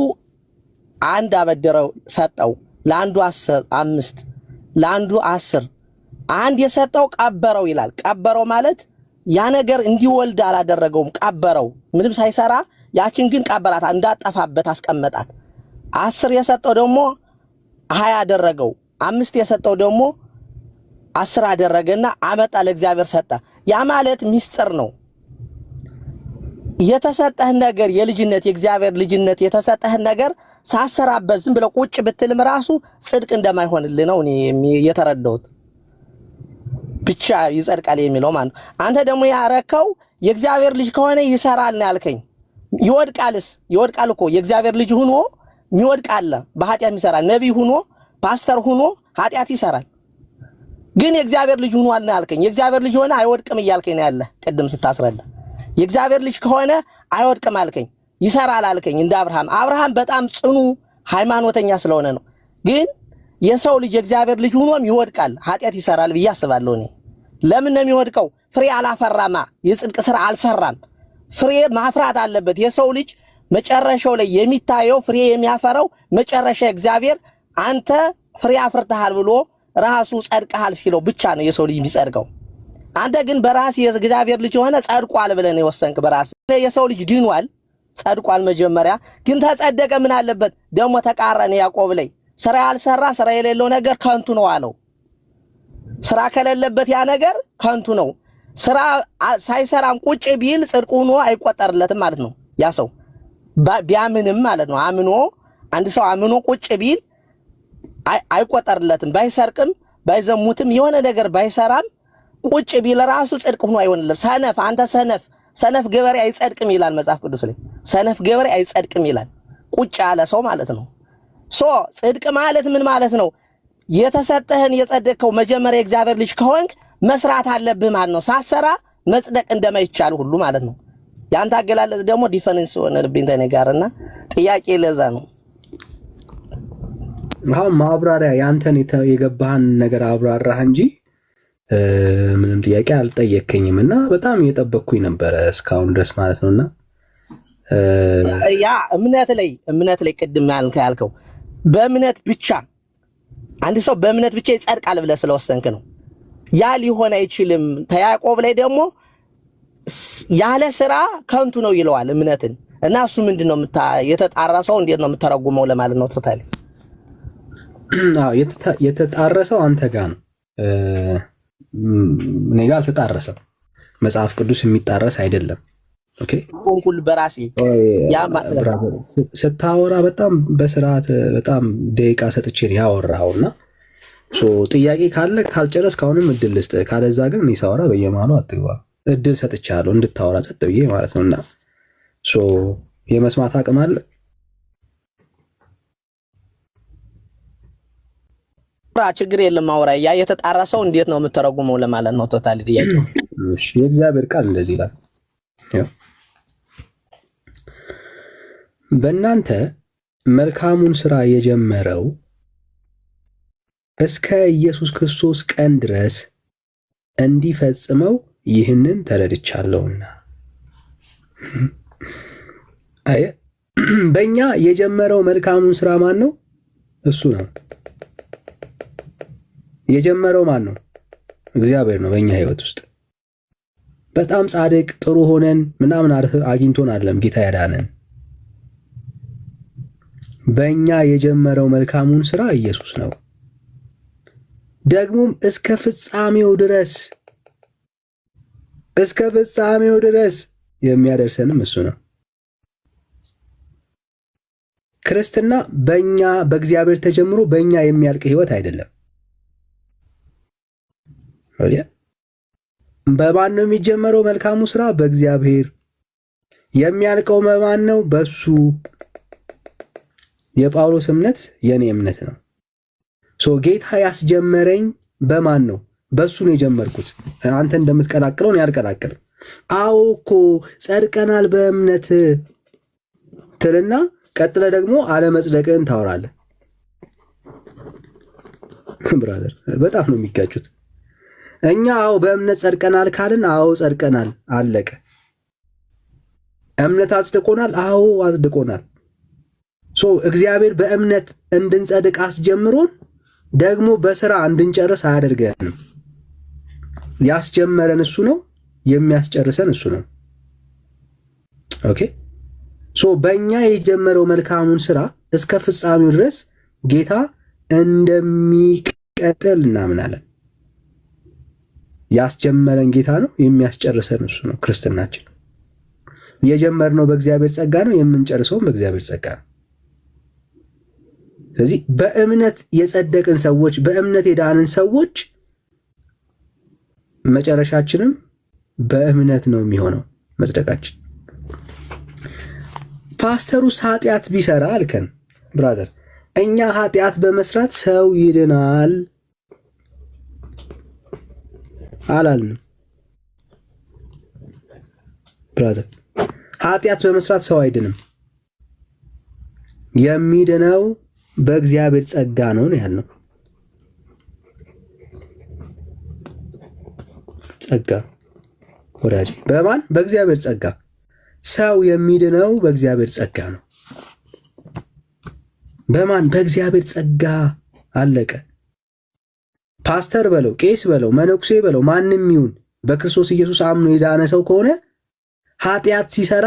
1 አበደረው ሰጠው፣ ለአንዱ 5 ለአንዱ 10 አንድ የሰጠው ቀበረው ይላል። ቀበረው ማለት ያ ነገር እንዲወልድ አላደረገውም፣ ቀበረው ምንም ሳይሰራ። ያችን ግን ቀበራት፣ እንዳጠፋበት አስቀመጣት። 10 የሰጠው ደግሞ 20 አደረገው፣ 5 የሰጠው ደግሞ 10 አደረገና አመጣ ለእግዚአብሔር ሰጠ። ያ ማለት ሚስጥር ነው። የተሰጠህ ነገር የልጅነት የእግዚአብሔር ልጅነት የተሰጠህ ነገር ሳሰራበት ዝም ብለ ቁጭ ብትልም ራሱ ጽድቅ እንደማይሆንልህ ነው እኔ የተረዳሁት። ብቻ ይጸድቃል የሚለው ማለት አንተ ደግሞ ያረከው የእግዚአብሔር ልጅ ከሆነ ይሰራል ነው ያልከኝ። ይወድቃልስ? ይወድቃል እኮ የእግዚአብሔር ልጅ ሆኖ የሚወድቅ አለ፣ በኃጢአት የሚሰራ ነቢይ ሆኖ ፓስተር ሆኖ ኃጢአት ይሰራል። ግን የእግዚአብሔር ልጅ ሆኗል ነው ያልከኝ። የእግዚአብሔር ልጅ ሆነ አይወድቅም እያልከኝ ነው ያለ ቅድም ስታስረዳ። የእግዚአብሔር ልጅ ከሆነ አይወድቅም አልከኝ፣ ይሰራል አልከኝ። እንደ አብርሃም በጣም ጽኑ ሃይማኖተኛ ስለሆነ ነው። ግን የሰው ልጅ የእግዚአብሔር ልጅ ሆኖም ይወድቃል፣ ኃጢአት ይሰራል ብዬ አስባለሁ እኔ። ለምን ነው የሚወድቀው? ፍሬ አላፈራማ፣ የጽድቅ ስራ አልሰራም። ፍሬ ማፍራት አለበት። የሰው ልጅ መጨረሻው ላይ የሚታየው ፍሬ የሚያፈራው መጨረሻ እግዚአብሔር አንተ ፍሬ አፍርተሃል ብሎ ራሱ ጸድቀሃል ሲለው ብቻ ነው የሰው ልጅ የሚጸድቀው። አንተ ግን በራስ የእግዚአብሔር ልጅ ሆነ ጸድቋል ብለን የወሰንክ በራስ የሰው ልጅ ድኗል፣ ጸድቋል። መጀመሪያ ግን ተጸደቀ ምን አለበት ደግሞ ተቃረነ። ያዕቆብ ላይ ስራ ያልሰራ ስራ የሌለው ነገር ከንቱ ነው አለው። ስራ ከሌለበት ያ ነገር ከንቱ ነው። ስራ ሳይሰራም ቁጭ ቢል ጽድቅ ሆኖ አይቆጠርለትም ማለት ነው። ያ ሰው ቢያምንም ማለት ነው። አምኖ አንድ ሰው አምኖ ቁጭ ቢል አይቆጠርለትም። ባይሰርቅም ባይዘሙትም የሆነ ነገር ባይሰራም ቁጭ ቢል ራሱ ጽድቅ ሆኖ አይሆንለም። ሰነፍ አንተ ሰነፍ ገበሬ አይጸድቅም ይላል መጽሐፍ ቅዱስ ላይ። ሰነፍ ገበሬ አይጸድቅም ይላል። ቁጭ ያለ ሰው ማለት ነው። ጽድቅ ማለት ምን ማለት ነው? የተሰጠህን የጸደቅከው መጀመሪያ የእግዚአብሔር ልጅ ከሆንክ መስራት አለብህ ማለት ነው። ሳሰራ መጽደቅ እንደማይቻል ሁሉ ማለት ነው። ያንተ አገላለጽ ደግሞ ዲፈረንስ ሆነብኝ ተኔ ጋርና ጥያቄ ለዛ ነው። አሁን ማብራሪያ ያንተን የገባህን ነገር አብራራህ እንጂ ምንም ጥያቄ አልጠየከኝም እና በጣም እየጠበቅኩኝ ነበረ እስካሁን ድረስ ማለት ነውና ያ እምነት ላይ ቅድም ያልከው በእምነት ብቻ አንድ ሰው በእምነት ብቻ ይጸድቃል ብለህ ስለወሰንክ ነው። ያ ሊሆን አይችልም። ያዕቆብ ላይ ደግሞ ያለ ስራ ከንቱ ነው ይለዋል እምነትን እና እሱ ምንድነው የተጣራሰው እንዴት ነው የምተረጉመው ለማለት ነው። ተታለ የተጣረሰው አንተ ጋር ነው። እኔ ጋር አልተጣረሰም። መጽሐፍ ቅዱስ የሚጣረስ አይደለም። ኦኬ ሁሉ በራሴ ስታወራ በጣም በስርዓት በጣም ደቂቃ ሰጥቼ ነው ያወራኸውና ጥያቄ ካለ ካልጨረስክ አሁንም እድል ልስጥ። ካለዛ ግን እኔ ሳወራ በየመሃሉ አትግባ። እድል ሰጥቻለሁ እንድታወራ ጸጥ ብዬ ማለት ነውና የመስማት አቅም አለ። ችግር የለም ማውራ። ያ የተጣራሰው እንዴት ነው የምተረጉመው ለማለት ነው። ቶታሊ ጥያቄው እሺ። የእግዚአብሔር ቃል እንደዚህ ይላል፣ በእናንተ መልካሙን ስራ የጀመረው እስከ ኢየሱስ ክርስቶስ ቀን ድረስ እንዲፈጽመው ይህንን ተረድቻለሁና። አየ በእኛ የጀመረው መልካሙን ስራ ማን ነው? እሱ ነው የጀመረው። ማን ነው? እግዚአብሔር ነው። በእኛ ህይወት ውስጥ በጣም ጻድቅ ጥሩ ሆነን ምናምን አግኝቶን አይደለም ጌታ ያዳነን። በእኛ የጀመረው መልካሙን ስራ ኢየሱስ ነው። ደግሞም እስከ ፍጻሜው ድረስ የሚያደርሰንም እሱ ነው። ክርስትና በእኛ በእግዚአብሔር ተጀምሮ በእኛ የሚያልቅ ህይወት አይደለም። በማን ነው የሚጀመረው መልካሙ ስራ? በእግዚአብሔር። የሚያልቀው በማን ነው? በሱ። የጳውሎስ እምነት የኔ እምነት ነው። ጌታ ያስጀመረኝ በማን ነው? በሱ ነው የጀመርኩት። አንተ እንደምትቀላቅለው ነው ያልቀላቅል። አዎ እኮ ጸድቀናል በእምነት ትልና ቀጥለ ደግሞ አለመጽደቅን ታወራለህ። ብራዘር በጣም ነው የሚጋጩት። እኛ አዎ በእምነት ጸድቀናል ካልን አዎ ጸድቀናል፣ አለቀ። እምነት አጽድቆናል፣ አዎ አጽድቆናል። እግዚአብሔር በእምነት እንድንጸድቅ አስጀምሮን ደግሞ በስራ እንድንጨርስ አያደርገንም። ያስጀመረን እሱ ነው፣ የሚያስጨርሰን እሱ ነው። ኦኬ በእኛ የጀመረው መልካሙን ስራ እስከ ፍጻሜው ድረስ ጌታ እንደሚቀጥል እናምናለን። ያስጀመረን ጌታ ነው፣ የሚያስጨርሰን እሱ ነው። ክርስትናችን የጀመርነው በእግዚአብሔር ጸጋ ነው፣ የምንጨርሰውም በእግዚአብሔር ጸጋ ነው። ስለዚህ በእምነት የጸደቅን ሰዎች፣ በእምነት የዳንን ሰዎች መጨረሻችንም በእምነት ነው የሚሆነው መጽደቃችን። ፓስተሩስ ኃጢአት ቢሰራ አልከን፣ ብራዘር እኛ ኃጢአት በመስራት ሰው ይድናል አላልንም። ብራዘር ኃጢአት በመስራት ሰው አይድንም። የሚድነው በእግዚአብሔር ጸጋ ነው ያልነው። ጸጋ ወዳጅ በማን? በእግዚአብሔር ጸጋ። ሰው የሚድነው በእግዚአብሔር ጸጋ ነው። በማን? በእግዚአብሔር ጸጋ። አለቀ። ፓስተር በለው፣ ቄስ በለው፣ መነኩሴ በለው፣ ማንም ይሁን በክርስቶስ ኢየሱስ አምኖ የዳነ ሰው ከሆነ ኃጢአት ሲሰራ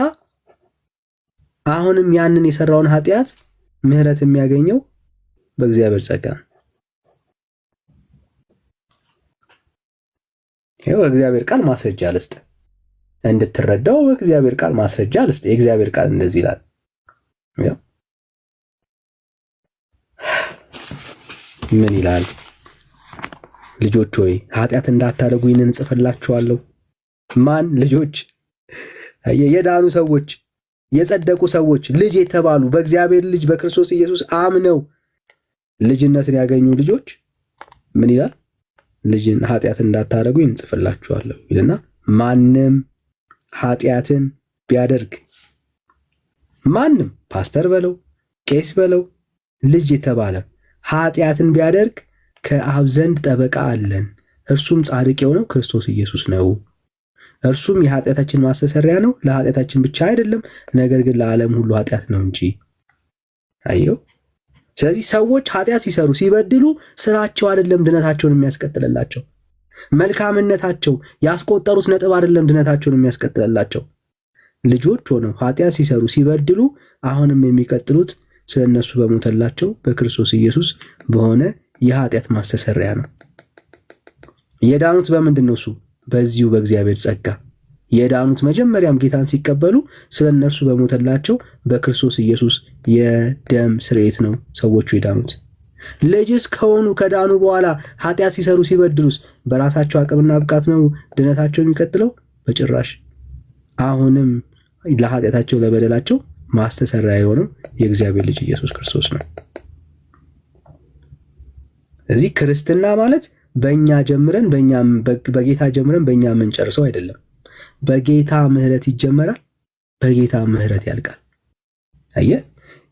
አሁንም ያንን የሰራውን ኃጢአት ምህረት የሚያገኘው በእግዚአብሔር ጸጋ ነው። ይሄው እግዚአብሔር ቃል ማስረጃ ልስጥ እንድትረዳው፣ በእግዚአብሔር ቃል ማስረጃ ልስጥ። የእግዚአብሔር ቃል እንደዚህ ይላል። ምን ይላል? ልጆች ሆይ ኃጢአት እንዳታደርጉ ይህንን እጽፍላችኋለሁ። ማን? ልጆች፣ የዳኑ ሰዎች፣ የጸደቁ ሰዎች፣ ልጅ የተባሉ በእግዚአብሔር ልጅ በክርስቶስ ኢየሱስ አምነው ልጅነትን ያገኙ ልጆች ምን ይላል? ልጅን ኃጢአት እንዳታደርጉ ይህንን እጽፍላችኋለሁ ይልና ማንም ኃጢአትን ቢያደርግ፣ ማንም ፓስተር በለው ቄስ በለው ልጅ የተባለ ኃጢአትን ቢያደርግ ከአብ ዘንድ ጠበቃ አለን፣ እርሱም ጻድቅ የሆነው ክርስቶስ ኢየሱስ ነው። እርሱም የኃጢአታችን ማስተሰሪያ ነው፣ ለኃጢአታችን ብቻ አይደለም፣ ነገር ግን ለዓለም ሁሉ ኃጢአት ነው እንጂ። አየው። ስለዚህ ሰዎች ኃጢአት ሲሰሩ ሲበድሉ ስራቸው አይደለም ድነታቸውን የሚያስቀጥልላቸው፣ መልካምነታቸው ያስቆጠሩት ነጥብ አይደለም ድነታቸውን የሚያስቀጥልላቸው። ልጆች ሆነው ኃጢአት ሲሰሩ ሲበድሉ አሁንም የሚቀጥሉት ስለነሱ በሞተላቸው በክርስቶስ ኢየሱስ በሆነ የኃጢአት ማስተሰሪያ ነው። የዳኑት በምንድን ነው? እሱ በዚሁ በእግዚአብሔር ጸጋ የዳኑት መጀመሪያም ጌታን ሲቀበሉ ስለ እነርሱ በሞተላቸው በክርስቶስ ኢየሱስ የደም ስርየት ነው ሰዎቹ የዳኑት። ልጅስ ከሆኑ ከዳኑ በኋላ ኃጢአት ሲሰሩ ሲበድሉስ በራሳቸው አቅምና ብቃት ነው ድነታቸው የሚቀጥለው? በጭራሽ። አሁንም ለኃጢአታቸው ለበደላቸው ማስተሰሪያ የሆነው የእግዚአብሔር ልጅ ኢየሱስ ክርስቶስ ነው። እዚህ ክርስትና ማለት በእኛ ጀምረን በጌታ ጀምረን በእኛ የምንጨርሰው አይደለም። በጌታ ምሕረት ይጀመራል፣ በጌታ ምሕረት ያልቃል። አየህ፣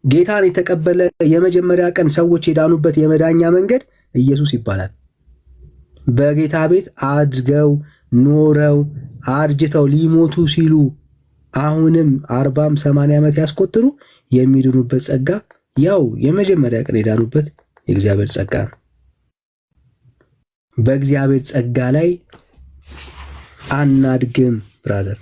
ጌታን የተቀበለ የመጀመሪያ ቀን ሰዎች የዳኑበት የመዳኛ መንገድ ኢየሱስ ይባላል። በጌታ ቤት አድገው ኖረው አርጅተው ሊሞቱ ሲሉ አሁንም 40 80 ዓመት ያስቆጥሩ የሚድኑበት ጸጋ ያው የመጀመሪያ ቀን የዳኑበት የእግዚአብሔር ጸጋ ነው። በእግዚአብሔር ጸጋ ላይ አናድግም ብራዘር።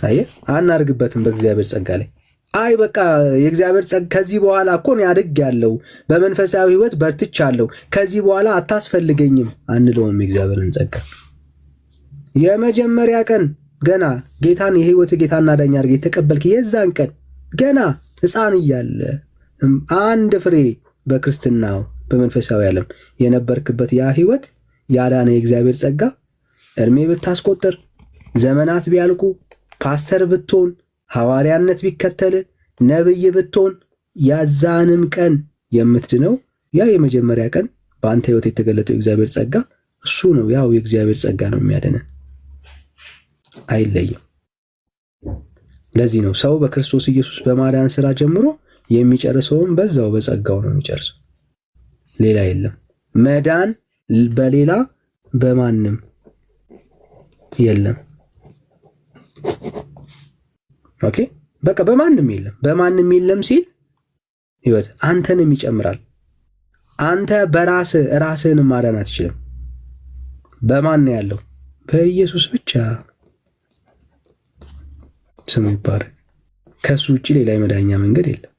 አየህ፣ አናድግበትም በእግዚአብሔር ጸጋ ላይ። አይ በቃ የእግዚአብሔር ጸጋ ከዚህ በኋላ እኮ ነው ያድጋለሁ፣ በመንፈሳዊ ሕይወት በርትቻለሁ፣ ከዚህ በኋላ አታስፈልገኝም አንለውም። የእግዚአብሔርን ጸጋ የመጀመሪያ ቀን ገና ጌታን የሕይወት ጌታና ዳኛ አድርገህ የተቀበልክ የዛን ቀን ገና ሕፃን እያለ አንድ ፍሬ በክርስትናው በመንፈሳዊ ዓለም የነበርክበት ያ ሕይወት ያዳነ የእግዚአብሔር ጸጋ እድሜ ብታስቆጥር፣ ዘመናት ቢያልቁ፣ ፓስተር ብትሆን፣ ሐዋርያነት ቢከተል፣ ነብይ ብትሆን፣ ያዛንም ቀን የምትድነው ያ የመጀመሪያ ቀን በአንተ ሕይወት የተገለጠው የእግዚአብሔር ጸጋ እሱ ነው። ያው የእግዚአብሔር ጸጋ ነው የሚያድነን፣ አይለይም። ለዚህ ነው ሰው በክርስቶስ ኢየሱስ በማዳን ስራ ጀምሮ የሚጨርሰውም በዛው በጸጋው ነው የሚጨርሰው። ሌላ የለም። መዳን በሌላ በማንም የለም። ኦኬ፣ በቃ በማንም የለም። በማንም የለም ሲል ህይወት አንተንም ይጨምራል። አንተ ራስህን ማዳን አትችልም። በማን ነው ያለው? በኢየሱስ ብቻ። ስሙ ይባረክ። ከሱ ውጭ ሌላ የመዳኛ መንገድ የለም።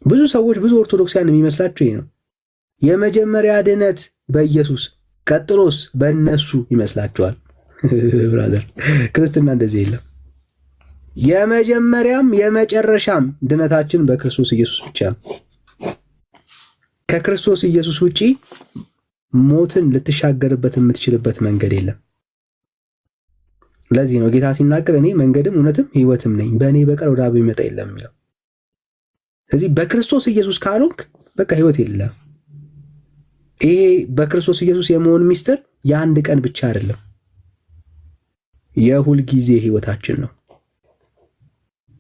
ብዙ ሰዎች ብዙ ኦርቶዶክሳውያን የሚመስላቸው ይሄ ነው። የመጀመሪያ ድነት በኢየሱስ ቀጥሎስ በእነሱ ይመስላቸዋል። ብራዘር፣ ክርስትና እንደዚህ የለም። የመጀመሪያም የመጨረሻም ድነታችን በክርስቶስ ኢየሱስ ብቻ ነው። ከክርስቶስ ኢየሱስ ውጪ ሞትን ልትሻገርበት የምትችልበት መንገድ የለም። ለዚህ ነው ጌታ ሲናገር እኔ መንገድም እውነትም ሕይወትም ነኝ፣ በእኔ በቀር ወደ አብ የሚመጣ የለም የሚለው። ስለዚህ በክርስቶስ ኢየሱስ ካልሆንክ በቃ ሕይወት የለም። ይሄ በክርስቶስ ኢየሱስ የመሆን ሚስጥር የአንድ ቀን ብቻ አይደለም፣ የሁል ጊዜ ሕይወታችን ነው።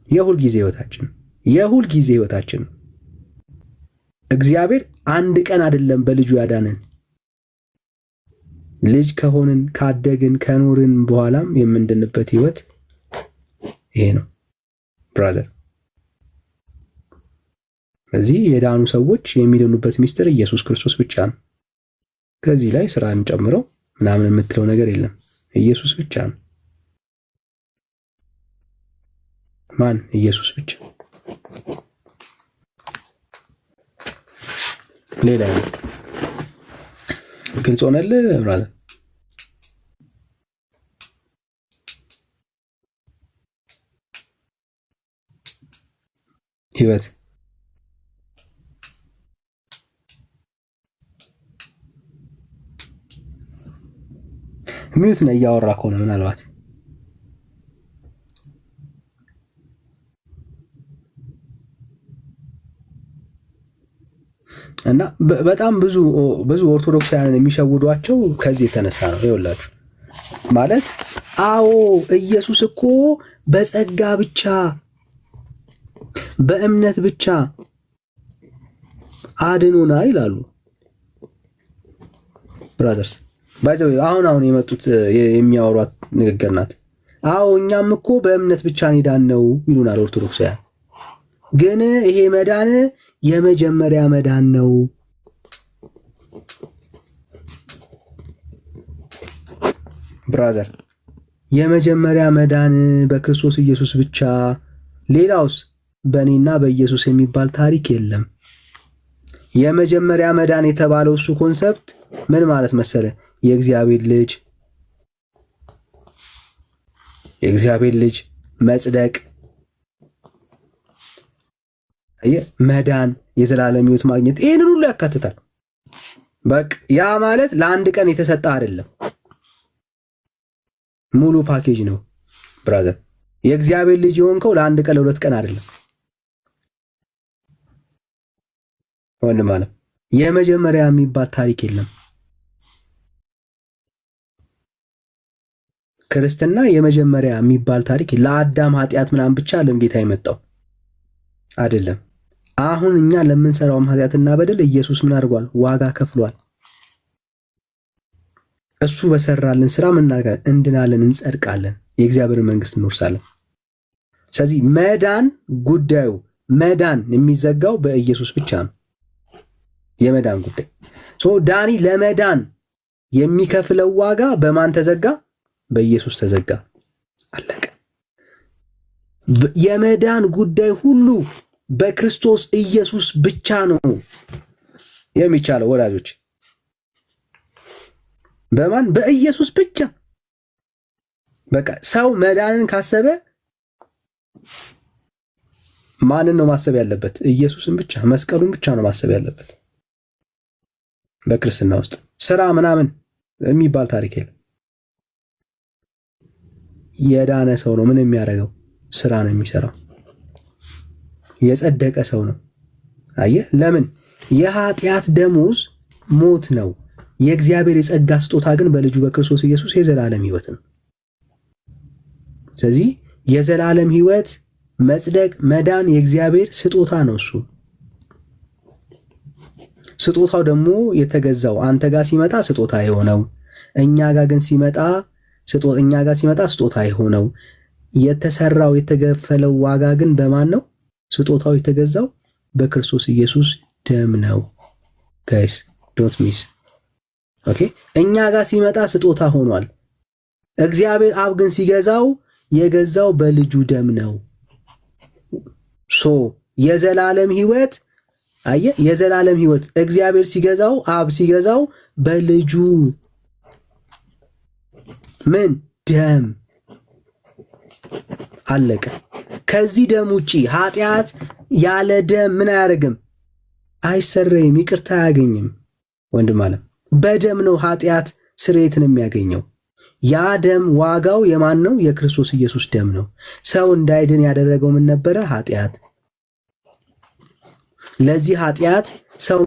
የሁል ጊዜ ሕይወታችን የሁል ጊዜ ሕይወታችን ነው። እግዚአብሔር አንድ ቀን አይደለም በልጁ ያዳነን። ልጅ ከሆንን ካደግን ከኖርን በኋላም የምንድንበት ሕይወት ይሄ ነው ብራዘር። ስለዚህ የዳኑ ሰዎች የሚድኑበት ሚስጥር ኢየሱስ ክርስቶስ ብቻ ነው። ከዚህ ላይ ስራን ጨምረው ምናምን የምትለው ነገር የለም። ኢየሱስ ብቻ ነው። ማን? ኢየሱስ ብቻ። ሌላ ግልጽ ሆነልህ ብራዘር? ህይወት ሚዩት ነው እያወራ ከሆነ ምናልባት እና በጣም ብዙ ኦርቶዶክሳውያን የሚሸውዷቸው ከዚህ የተነሳ ነው። ይኸውላችሁ ማለት አዎ ኢየሱስ እኮ በጸጋ ብቻ በእምነት ብቻ አድኖናል ይላሉ። ብራዘርስ ባይዘው አሁን የመጡት የሚያወሯት ንግግር ናት። አዎ እኛም እኮ በእምነት ብቻ ነው ይሉናል ኦርቶዶክሳውያን። ግን ይሄ መዳን የመጀመሪያ መዳን ነው። ብራዘር የመጀመሪያ መዳን በክርስቶስ ኢየሱስ ብቻ፣ ሌላውስ በእኔና በኢየሱስ የሚባል ታሪክ የለም። የመጀመሪያ መዳን የተባለው እሱ ኮንሰፕት ምን ማለት መሰለ? የእግዚአብሔር ልጅ መጽደቅ፣ መዳን፣ የዘላለም ሕይወት ማግኘት ይህንን ሁሉ ያካትታል። በቃ ያ ማለት ለአንድ ቀን የተሰጠ አይደለም፣ ሙሉ ፓኬጅ ነው ብራዘር። የእግዚአብሔር ልጅ የሆንከው ለአንድ ቀን ለሁለት ቀን አይደለም ወንድም አለ። የመጀመሪያ የሚባል ታሪክ የለም። ክርስትና የመጀመሪያ የሚባል ታሪክ ለአዳም ኃጢአት ምናምን ብቻ አለም ጌታ የመጣው አይደለም። አሁን እኛ ለምንሰራውም ኃጢአትና በደል ኢየሱስ ምን አድርጓል? ዋጋ ከፍሏል። እሱ በሰራልን ስራ ምን እናደርጋለን? እንድናለን፣ እንጸድቃለን፣ የእግዚአብሔር መንግስት እንወርሳለን። ስለዚህ መዳን ጉዳዩ መዳን የሚዘጋው በኢየሱስ ብቻ ነው። የመዳን ጉዳይ ዳኒ ለመዳን የሚከፍለው ዋጋ በማን ተዘጋ? በኢየሱስ ተዘጋ። አለቀ። የመዳን ጉዳይ ሁሉ በክርስቶስ ኢየሱስ ብቻ ነው የሚቻለው ወዳጆች። በማን? በኢየሱስ ብቻ። በቃ ሰው መዳንን ካሰበ ማንን ነው ማሰብ ያለበት? ኢየሱስን ብቻ፣ መስቀሉን ብቻ ነው ማሰብ ያለበት። በክርስትና ውስጥ ስራ ምናምን የሚባል ታሪክ የለም። የዳነ ሰው ነው ምን የሚያደርገው? ስራ ነው የሚሰራው። የጸደቀ ሰው ነው። አየህ፣ ለምን? የኃጢአት ደሞዝ ሞት ነው። የእግዚአብሔር የጸጋ ስጦታ ግን በልጁ በክርስቶስ ኢየሱስ የዘላለም ሕይወት ነው። ስለዚህ የዘላለም ሕይወት፣ መጽደቅ፣ መዳን የእግዚአብሔር ስጦታ ነው። እሱ ስጦታው ደግሞ የተገዛው አንተ ጋር ሲመጣ ስጦታ የሆነው እኛ ጋር ሲመጣ ስጦታ የሆነው የተሰራው የተገፈለው ዋጋ ግን በማን ነው? ስጦታው የተገዛው በክርስቶስ ኢየሱስ ደም ነው። ጋይስ ዶንት ሚስ። ኦኬ፣ እኛ ጋር ሲመጣ ስጦታ ሆኗል። እግዚአብሔር አብ ግን ሲገዛው የገዛው በልጁ ደም ነው። የዘላለም ሕይወት የዘላለም ሕይወት እግዚአብሔር ሲገዛው አብ ሲገዛው በልጁ ምን ደም አለቀ። ከዚህ ደም ውጪ ኃጢአት ያለ ደም ምን አያደርግም? አይሰረይም፣ ይቅርታ አያገኝም። ወንድም አለ በደም ነው ኃጢአት ስርየትን የሚያገኘው። ያ ደም ዋጋው የማን ነው? የክርስቶስ ኢየሱስ ደም ነው። ሰው እንዳይድን ያደረገው ምን ነበረ? ኃጢአት። ለዚህ ኃጢአት ሰው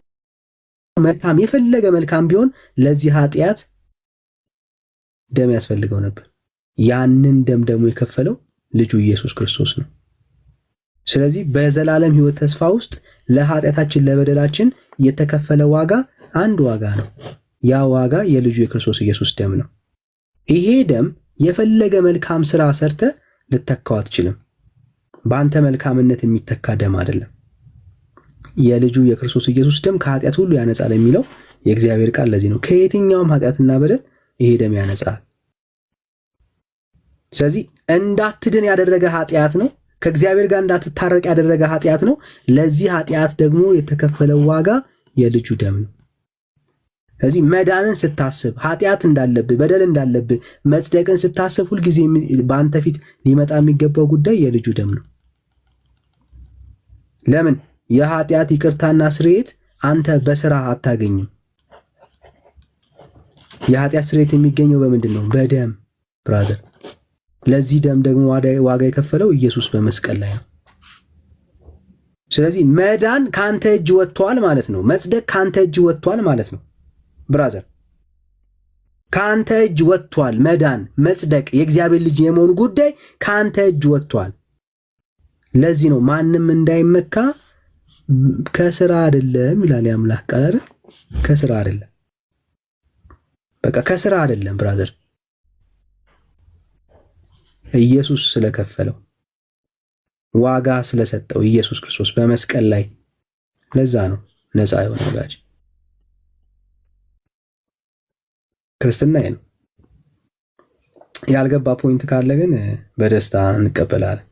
መልካም የፈለገ መልካም ቢሆን ለዚህ ኃጢአት ደም ያስፈልገው ነበር። ያንን ደም ደግሞ የከፈለው ልጁ ኢየሱስ ክርስቶስ ነው። ስለዚህ በዘላለም ሕይወት ተስፋ ውስጥ ለኃጢአታችን ለበደላችን የተከፈለ ዋጋ አንድ ዋጋ ነው። ያ ዋጋ የልጁ የክርስቶስ ኢየሱስ ደም ነው። ይሄ ደም የፈለገ መልካም ስራ ሰርተ ልተካው አትችልም። በአንተ መልካምነት የሚተካ ደም አይደለም። የልጁ የክርስቶስ ኢየሱስ ደም ከኃጢአት ሁሉ ያነጻል የሚለው የእግዚአብሔር ቃል ለዚህ ነው። ከየትኛውም ኃጢአትና በደል ይሄ ደም ያነጻል። ስለዚህ እንዳትድን ያደረገ ኃጢአት ነው። ከእግዚአብሔር ጋር እንዳትታረቅ ያደረገ ኃጢአት ነው። ለዚህ ኃጢአት ደግሞ የተከፈለው ዋጋ የልጁ ደም ነው። ስለዚህ መዳንን ስታስብ ኃጢአት እንዳለብህ በደል እንዳለብህ መጽደቅን ስታስብ ሁልጊዜ በአንተ ፊት ሊመጣ የሚገባው ጉዳይ የልጁ ደም ነው። ለምን? የኃጢአት ይቅርታና ስርየት አንተ በስራ አታገኝም። የኃጢአት ስርየት የሚገኘው በምንድን ነው? በደም ብራዘር። ለዚህ ደም ደግሞ ዋጋ የከፈለው ኢየሱስ በመስቀል ላይ ነው። ስለዚህ መዳን ከአንተ እጅ ወጥቷል ማለት ነው። መጽደቅ ከአንተ እጅ ወጥቷል ማለት ነው ብራዘር። ከአንተ እጅ ወጥቷል። መዳን፣ መጽደቅ፣ የእግዚአብሔር ልጅ የመሆኑ ጉዳይ ከአንተ እጅ ወጥቷል። ለዚህ ነው ማንም እንዳይመካ ከስራ አይደለም ይላል የአምላክ ቃል አይደል? ከስራ አይደለም። በቃ ከስራ አይደለም ብራዘር። ኢየሱስ ስለከፈለው ዋጋ ስለሰጠው ኢየሱስ ክርስቶስ በመስቀል ላይ ለዛ ነው ነፃ የሆነ ወዳጅ። ክርስትና ይሄ ነው። ያልገባ ፖይንት ካለ ግን በደስታ እንቀበላለን።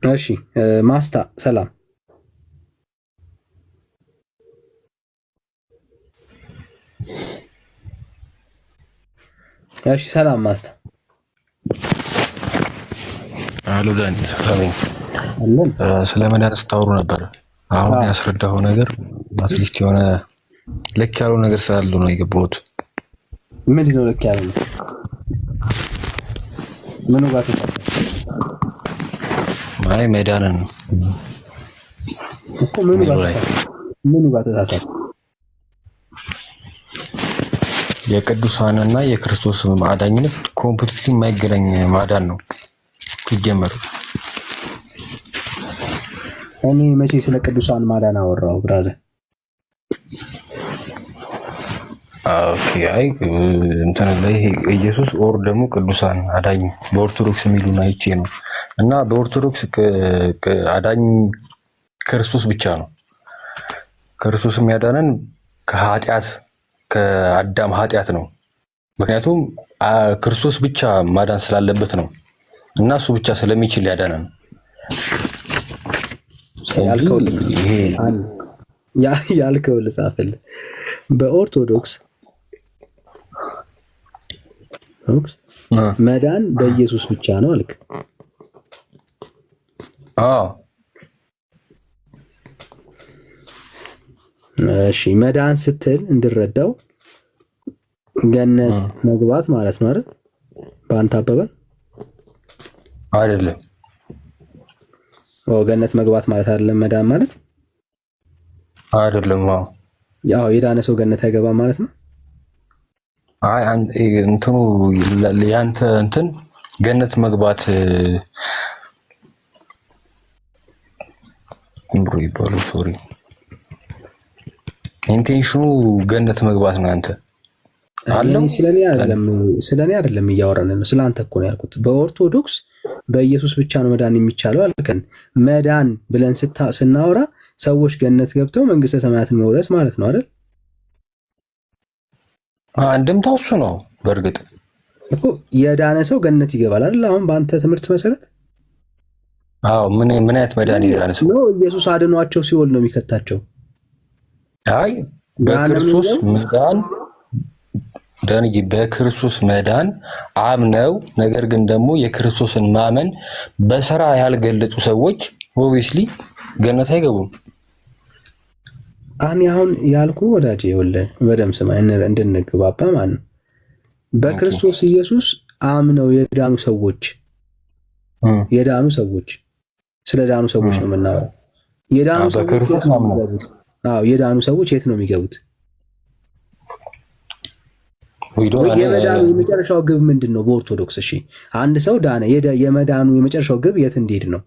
እሺ ማስታ ሰላም። እሺ ሰላም ማስታ። አሎ ዳኒ ሰላም። አለን ስለ መዳን ስታወሩ ነበር። አሁን ያስረዳኸው ነገር አትሊስት የሆነ ልክ ያለው ነገር ስላለው ነው የገባሁት። ምንድን ነው ልክ ያለው? ምኑ ጋር ተሳሳተ? አይ መዳንን እኮ ምኑ ጋር ተሳሳተ? የቅዱሳንና የክርስቶስ ማዳኝነት ኮምፕሊትሊ የማይገናኝ ማዳን ነው ሲጀመር። እኔ መቼ ስለ ቅዱሳን ማዳን አወራው ብራዘር? ኦኬ አይ እንትን ላይ ኢየሱስ ኦር ደግሞ ቅዱሳን አዳኝ በኦርቶዶክስ የሚሉን አይቼ ነው። እና በኦርቶዶክስ አዳኝ ክርስቶስ ብቻ ነው። ክርስቶስ የሚያዳነን ከኃጢአት ከአዳም ኃጢአት ነው። ምክንያቱም ክርስቶስ ብቻ ማዳን ስላለበት ነው እና እሱ ብቻ ስለሚችል ያዳነን። ያልከው ልጻፍልህ። በኦርቶዶክስ መዳን በኢየሱስ ብቻ ነው አልክ። እሺ መዳን ስትል እንድረዳው ገነት መግባት ማለት ነው አይደል? በአንተ አባባል አይደለም። ገነት መግባት ማለት አይደለም። መዳን ማለት አይደለም። ያው የዳነ ሰው ገነት አይገባም ማለት ነው። አይ እንትኑ ያንተ እንትን ገነት መግባት ምብሩ ይባላል። ሶሪ ኢንቴንሽኑ ገነት መግባት ነው። አንተ አለም ስለኔ አይደለም እያወራን ነው። ስለአንተ እኮ ነው ያልኩት። በኦርቶዶክስ በኢየሱስ ብቻ ነው መዳን የሚቻለው አልከን። መዳን ብለን ስናወራ ሰዎች ገነት ገብተው መንግስተ ሰማያትን መውረስ ማለት ነው አይደል? አንድምታው እሱ ነው። በእርግጥ እኮ የዳነ ሰው ገነት ይገባል አይደል? አሁን በአንተ ትምህርት መሰረት ምን አይነት መዳን የዳነ ሰው ነው? ኢየሱስ አድኗቸው ሲኦል ነው የሚከታቸው። አይ በክርስቶስ መዳን ዳንዬ በክርስቶስ መዳን አምነው ነገር ግን ደግሞ የክርስቶስን ማመን በስራ ያልገለጹ ሰዎች ኦብቪስሊ ገነት አይገቡም። አሁን ያልኩ ወዳጄ ይኸውልህ በደምብ ስማ እንድንግባባ ማለት ነው። በክርስቶስ ኢየሱስ አምነው የዳኑ ሰዎች ስለ ዳኑ ሰዎች ነው የምናወራው። የዳኑ ሰዎች የት ነው የሚገቡት? የመዳኑ የመጨረሻው ግብ ምንድን ነው? በኦርቶዶክስ እሺ፣ አንድ ሰው ዳነ፣ የመዳኑ የመጨረሻው ግብ የት እንዲሄድ ነው?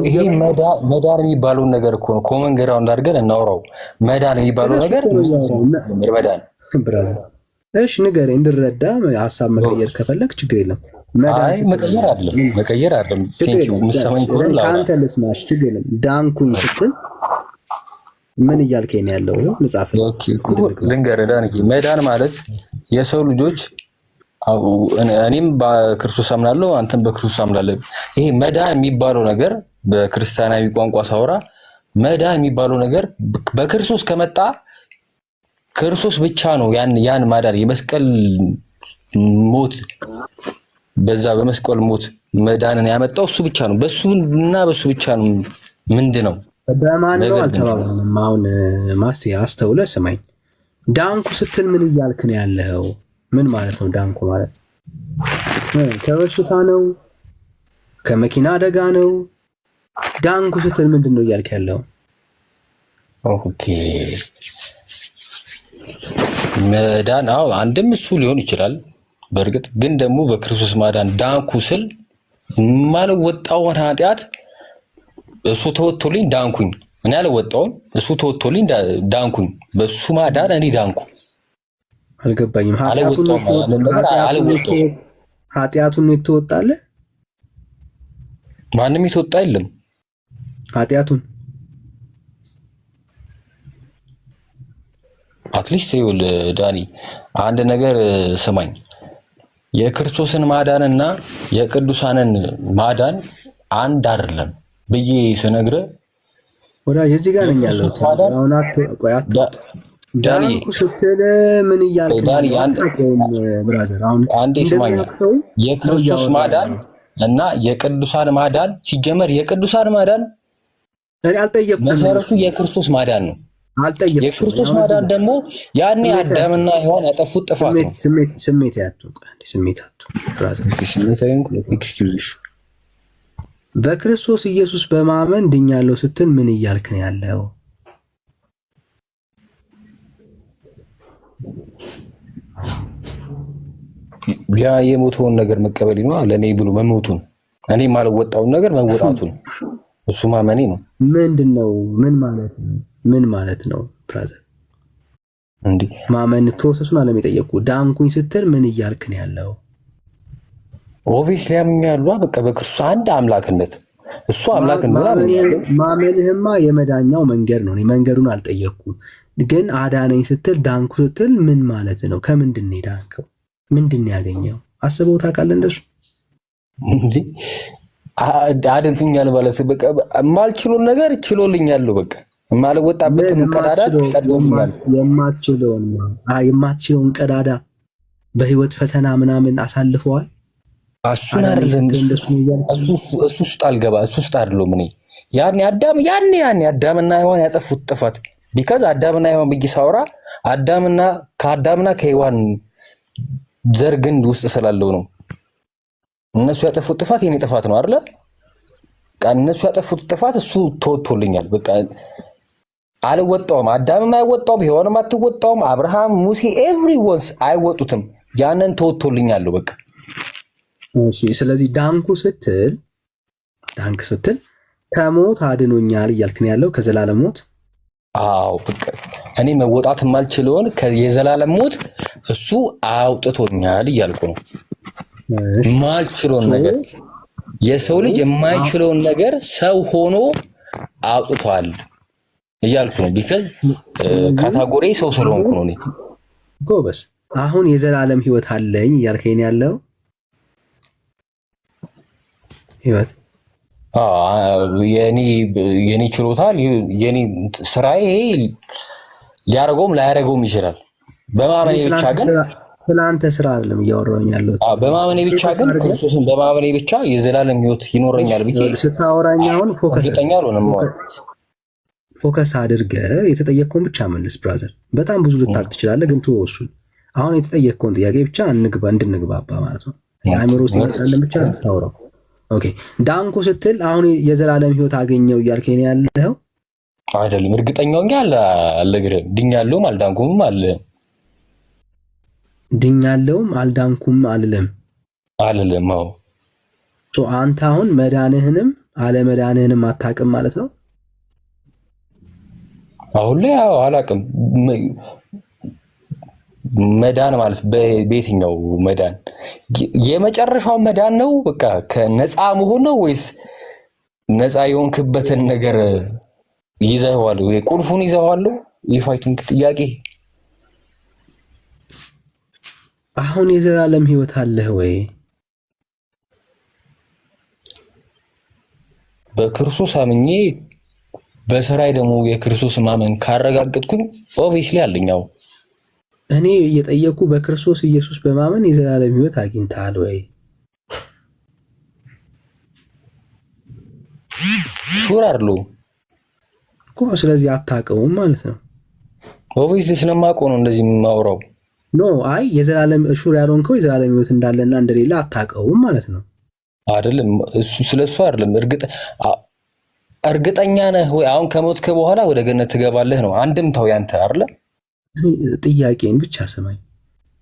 ይሄ መዳን የሚባለውን ነገር እኮ ነው ኮመን ግራውንድ አድርገን እናውራው። መዳን የሚባለው ነገር መዳን እሺ፣ ንገረኝ እንድረዳ። ሀሳብ መቀየር ከፈለግ ችግር የለም። መቀየር አይደለም ከአንተ ልስማሽ፣ ችግር የለም። ዳንኩኝ ስትል ምን እያልከኝ ያለው መጽሐፍ ልንገርህ ዳንዬ። መዳን ማለት የሰው ልጆች እኔም በክርስቶስ አምናለሁ፣ አንተም በክርስቶስ አምናለህ። ይሄ መዳን የሚባለው ነገር በክርስቲያናዊ ቋንቋ ሳወራ መዳን የሚባለው ነገር በክርስቶስ ከመጣ ክርስቶስ ብቻ ነው ያን ማዳን የመስቀል ሞት በዛ በመስቀል ሞት መዳንን ያመጣው እሱ ብቻ ነው። በሱና በሱ ብቻ ነው። ምንድነው በማን ነው አልተባባልንም። አሁን ማስቴ አስተውለህ ስማኝ። ዳንኩ ስትል ምን እያልክ ነው ያለው? ምን ማለት ነው ዳንኩ ማለት? ከበሽታ ነው? ከመኪና አደጋ ነው? ዳንኩ ስትል ምንድን ነው እያልክ ያለው? ኦኬ መዳን አንድም እሱ ሊሆን ይችላል። በእርግጥ ግን ደግሞ በክርስቶስ ማዳን ዳንኩ ስል ማልወጣውን ኃጢአት እሱ ተወጥቶልኝ ዳንኩኝ። እኔ አልወጣውም፣ እሱ ተወጥቶልኝ ዳንኩኝ። በሱ ማዳን እኔ ዳንኩ። አልገባኝም። ኃጢአቱን የተወጣለ ማንም የተወጣ የለም። ኃጢአቱን አትሊስት ይኸውልህ ዳኒ አንድ ነገር ስማኝ። የክርስቶስን ማዳንና የቅዱሳንን ማዳን አንድ አይደለም ብዬ ስነግርህ ወዳጅ እዚህ ጋር ነኝ ያለሁት። አሁን ዳንኩ ስትል ምን እያልክ ነው? ብራዘር አሁን አንዴ ስማኝ። የክርስቶስ ማዳን እና የቅዱሳን ማዳን ሲጀመር የቅዱሳን ማዳን እኔ አልጠየቅኩም። መሰረቱ የክርስቶስ ማዳን ነው። አልጠየቅኩም። የክርስቶስ ማዳን ደግሞ ያኔ አዳምና ሔዋን ያጠፉት ጥፋት ነው። ስሜት ኤክስኪውዝ። በክርስቶስ ኢየሱስ በማመን ድኛለሁ ስትል ምን እያልክ ነው ያለው? ያ የሞተውን ነገር መቀበል ነው ለኔ ብሎ መሞቱን እኔ ማልወጣውን ነገር መወጣቱን እሱ ማመኔ ነው። ምንድነው? ምን ማለት ነው ብራዘር? እንዴ ማመን ፕሮሰሱን አለም የጠየቁ ዳንኩኝ ስትል ምን እያልክ ነው ያለው? ኦብቪስሊ ያምኛሉ በቃ በክርስቶስ አንድ አምላክነት እሱ አምላክ እንደሆነ ማመንህማ የመዳኛው መንገድ ነው። እኔ መንገዱን አልጠየቅኩም። ግን አዳነኝ ስትል ዳንኩ ስትል ምን ማለት ነው? ከምንድን ነው የዳንከው? ምንድን ነው ያገኘው? አስበው ታውቃለህ? እንደሱ እንዴ አድንኛል ማለት በቃ የማልችለውን ነገር ችሎልኛል። በቃ የማልወጣበትን ቀዳዳ ቀዶልኛል። የማትችለውን ቀዳዳ በህይወት ፈተና ምናምን አሳልፈዋል። እሱን አይደለም እሱ ውስጥ አልገባ እሱ ውስጥ አይደለም። እኔ ያኔ አዳምና ሔዋን ያጠፉት ጥፋት ቢካዝ አዳምና ሔዋን ብዬ ሳወራ ከአዳምና ከሔዋን ዘር ግንድ ውስጥ ስላለው ነው። እነሱ ያጠፉት ጥፋት የኔ ጥፋት ነው አይደለ? እነሱ ያጠፉት ጥፋት እሱ ተወጥቶልኛል። በቃ አልወጣውም። አዳምም አይወጣውም፣ ሔዋንም አትወጣውም፣ አብርሃም፣ ሙሴ ኤቭሪወንስ አይወጡትም። ያንን ተወጥቶልኛል በቃ። እሺ ስለዚህ ዳንኩ ስትል ከሞት አድኖኛል እያልክ ነው ያለው? ከዘላለም ሞት? አዎ በቃ እኔ መወጣት የማልችለውን የዘላለም ሞት እሱ አውጥቶኛል እያልኩ ነው። የማልችለውን ነገር የሰው ልጅ የማይችለውን ነገር ሰው ሆኖ አውጥቷል እያልኩ ነው። ቢካዝ ካታጎሪ ሰው ስለሆንኩ ነው። እኔ ጎበስ አሁን የዘላለም ህይወት አለኝ እያልከኝ ያለው ህይወት የኔ ችሎታ የኔ ስራዬ ሊያደርገውም ላያደርገውም ይችላል። በማመኔ ብቻ ግን ስለአንተ ስራ አይደለም እያወራሁኝ ያለሁት። በማመኔ ብቻ ግን ክርስቶስን በማመኔ ብቻ የዘላለም ህይወት ይኖረኛል ብዬ ስታወራኝ አሁን እርግጠኛ አልሆንም። ፎከስ አድርገህ የተጠየቅከውን ብቻ መልስ ብራዘር። በጣም ብዙ ልታቅ ትችላለህ፣ ግን ተወው እሱን። አሁን የተጠየቅከውን ጥያቄ ብቻ እንድንግባባ ማለት ነው። የአእምሮ ውስጥ ይመጣልን ብቻ ታውራው። ኦኬ ዳንኩ ስትል አሁን የዘላለም ህይወት አገኘው እያልከኝ ያለኸው አይደለም? እርግጠኛው እንጂ አልነግርህም። ድኛለሁም አልዳንኩም አለ ድኛለሁም አልዳንኩም አልልም። አዎ አንተ አሁን መዳንህንም አለመዳንህንም አታውቅም ማለት ነው። አሁን ላይ አላውቅም። መዳን ማለት በየትኛው መዳን? የመጨረሻው መዳን ነው በቃ ከነፃ መሆን ነው ወይስ ነፃ የሆንክበትን ነገር ይዘኸዋል? ቁልፉን ይዘኸዋል? የፋይቲንግ ጥያቄ። አሁን የዘላለም ህይወት አለህ ወይ? በክርስቶስ አምኜ በሰራይ ደግሞ የክርስቶስ ማመን ካረጋገጥኩኝ ኦብቪስሊ አለኛው። እኔ እየጠየኩ በክርስቶስ ኢየሱስ በማመን የዘላለም ህይወት አግኝተሃል ወይ? ሹር አይደለሁ እኮ። ስለዚህ አታውቀውም ማለት ነው። ኦብቪስሊ ስለማውቀው ነው እንደዚህ የማወራው። ኖ አይ የዘላለም ሹር ያልሆንከው የዘላለም ህይወት እንዳለና እንደሌለ አታውቀውም ማለት ነው አይደለም? እሱ ስለሱ አይደለም። እርግጠኛ ነህ ወይ? አሁን ከሞትክ በኋላ ወደ ገነት ትገባለህ ነው አንድምታው ያንተ አይደለ? ጥያቄን ብቻ ሰማኝ።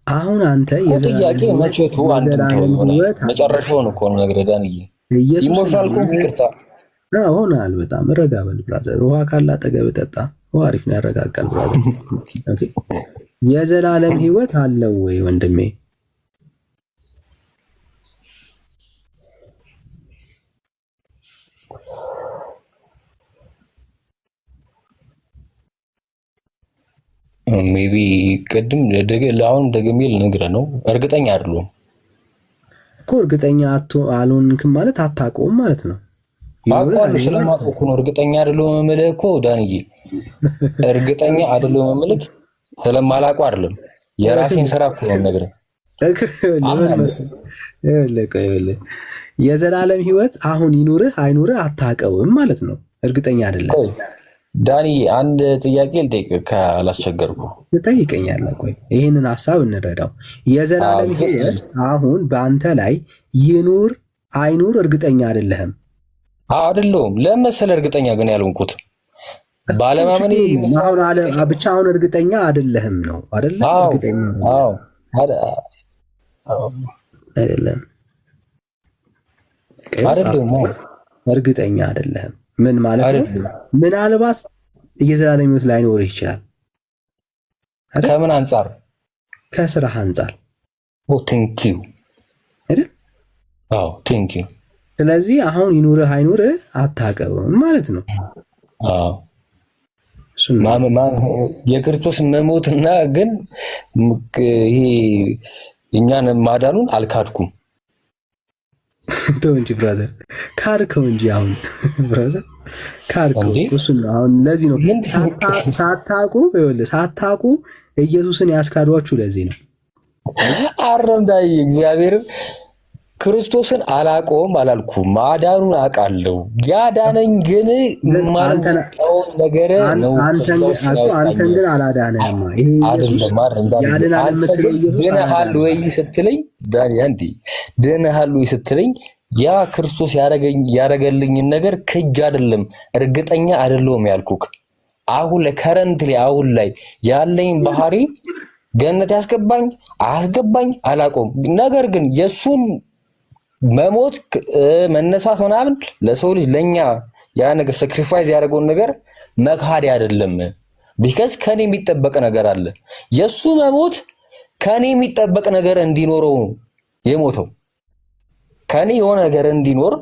አሁን አንተ ጥያቄ መቼቱ አንድምታው መጨረሻውን እኮ ነው ነግረህ ዳንዬ። ኢሞሽናል ኮንክ ይቅርታ ሆናል። በጣም ረጋ በል ብራዘር። ውሃ ካለ አጠገብህ ጠጣ። ውሃ አሪፍ ነው፣ ያረጋጋል ብራዘር። ኦኬ የዘላለም ህይወት አለው ወይ ወንድሜ? ሜቢ ቅድም ለአሁን ደግሜ ልነግርህ ነው። እርግጠኛ አይደለሁም እኮ። እርግጠኛ አልሆንክም ማለት አታውቀውም ማለት ነው። አውቀዋለሁ፣ ስለማውቀው እኮ ነው እርግጠኛ አይደለሁም የምልህ እኮ ዳንዬ። እርግጠኛ አይደለሁም የምልህ ስለማላውቀው አይደለም፣ የራሴን ስራ እኮ ነው የምነግርህ። የዘላለም ህይወት አሁን ይኑርህ አይኑርህ አታውቀውም ማለት ነው። እርግጠኛ አይደለም። ዳኒ አንድ ጥያቄ ልጠይቅህ ካላስቸገርኩ። ትጠይቀኛለህ? ቆይ ይህንን ሀሳብ እንረዳው። የዘላለም ህይወት አሁን በአንተ ላይ ይኑር አይኑር እርግጠኛ አይደለህም። አይደለሁም። ለምን መሰለህ እርግጠኛ ግን ያልሆንኩት ባለማመኔ ብቻ። አሁን እርግጠኛ አይደለህም ነው አይደለ? አይደለም እርግጠኛ አይደለህም። ምን ማለት ነው? ምናልባት የዘላለም ህይወት ላይኖርህ ይችላል። ከምን አንጻር? ከስራህ አንጻር። ቴንክ ዩ አይደል? አዎ ቴንክ ዩ። ስለዚህ አሁን ይኑርህ አይኑርህ አታውቀውም ማለት ነው። አዎ የክርስቶስ መሞትና ግን ይሄ እኛን ማዳኑን አልካድኩም። ተው እንጂ ብራዘር፣ ካድከው እንጂ አሁን ብራዘር ካድከው። እሱን አሁን ለዚህ ነው ሳታውቁ ኢየሱስን ያስካዷችሁ። ለዚህ ነው አረምዳይ እግዚአብሔር ክርስቶስን አላውቀውም አላልኩም፣ ማዳኑን አውቃለሁ። ያዳነኝ ግን ማንተውን ነገር ነው። አንተን ግን አላዳነህማ። ይሄ ድነሃል ወይ ስትለኝ ዳኒ አንዴ ድነሃል ወይ ስትለኝ ያ ክርስቶስ ያረገልኝን ነገር ክጅ አይደለም እርግጠኛ አይደለሁም ያልኩክ። አሁን ላይ ከረንትሊ አሁን ላይ ያለኝ ባህሪ ገነት ያስገባኝ አያስገባኝ አላውቀውም። ነገር ግን የሱን መሞት መነሳት ምናምን ለሰው ልጅ ለኛ ያ ነገር ሳክሪፋይስ ያደረገውን ነገር መካድ አይደለም። ቢካዝ ከኔ የሚጠበቅ ነገር አለ። የሱ መሞት ከኔ የሚጠበቅ ነገር እንዲኖረው የሞተው ከኔ የሆነ ነገር እንዲኖር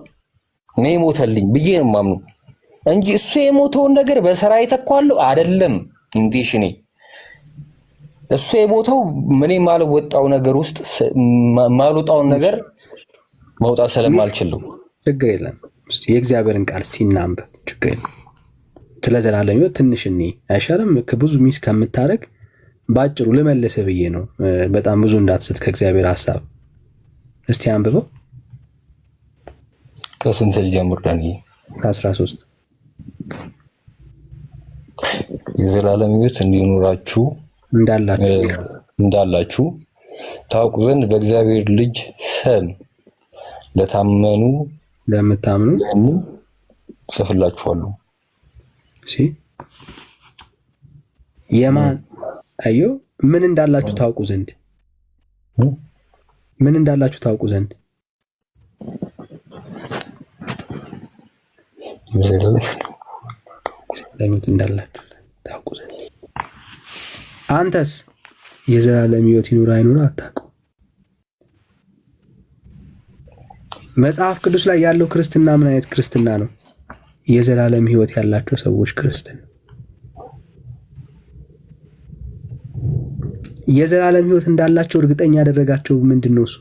ነው የሞተልኝ ብዬ ነው የማምነው እንጂ እሱ የሞተውን ነገር በስራ ይተካዋለሁ አይደለም። ኢንቴንሽኔ እሱ የሞተው ምን ማልወጣው ነገር ውስጥ ማልወጣውን ነገር መውጣት ስለማልችል ነው። ችግር የለም። እስቲ የእግዚአብሔርን ቃል ሲናምብ ችግር የለም። ስለ ዘላለም ሕይወት ትንሽ እኔ አይሻልም? ከብዙ ሚስ ከምታረግ ባጭሩ ልመልስህ ብዬ ነው። በጣም ብዙ እንዳትስት ከእግዚአብሔር ሐሳብ። እስቲ አንብበው። ከስንት ልጀምር ዳንዬ? ከ13 የዘላለም ሕይወት እንዲኖራችሁ እንዳላችሁ ታውቁ ዘንድ በእግዚአብሔር ልጅ ስም ለምታምኑ ጽፍላችኋለሁ። የማን አዮ ምን እንዳላችሁ ታውቁ ዘንድ አንተስ የዘላለም ሕይወት ይኑር አይኑር አታውቁ። መጽሐፍ ቅዱስ ላይ ያለው ክርስትና ምን አይነት ክርስትና ነው? የዘላለም ሕይወት ያላቸው ሰዎች ክርስትና። የዘላለም ሕይወት እንዳላቸው እርግጠኛ ያደረጋቸው ምንድነው? እሱ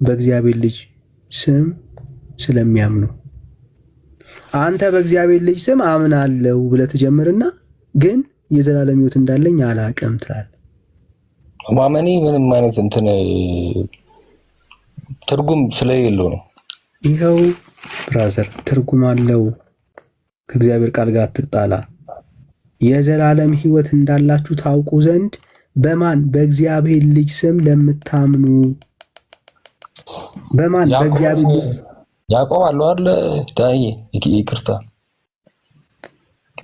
በእግዚአብሔር ልጅ ስም ስለሚያምኑ። አንተ በእግዚአብሔር ልጅ ስም አምናለሁ ብለህ ትጀምርና ግን የዘላለም ሕይወት እንዳለኝ አላውቅም ትላለህ። ማመኔ ምንም አይነት እንትን ትርጉም ስለሌለው ነው። ይኸው ብራዘር ትርጉም አለው። ከእግዚአብሔር ቃል ጋር አትጣላ። የዘላለም ሕይወት እንዳላችሁ ታውቁ ዘንድ በማን? በእግዚአብሔር ልጅ ስም ለምታምኑ። በማን? በእግዚአብሔር ልጅ። ያዕቆብ አለው አይደል ዳንዬ? ይቅርታ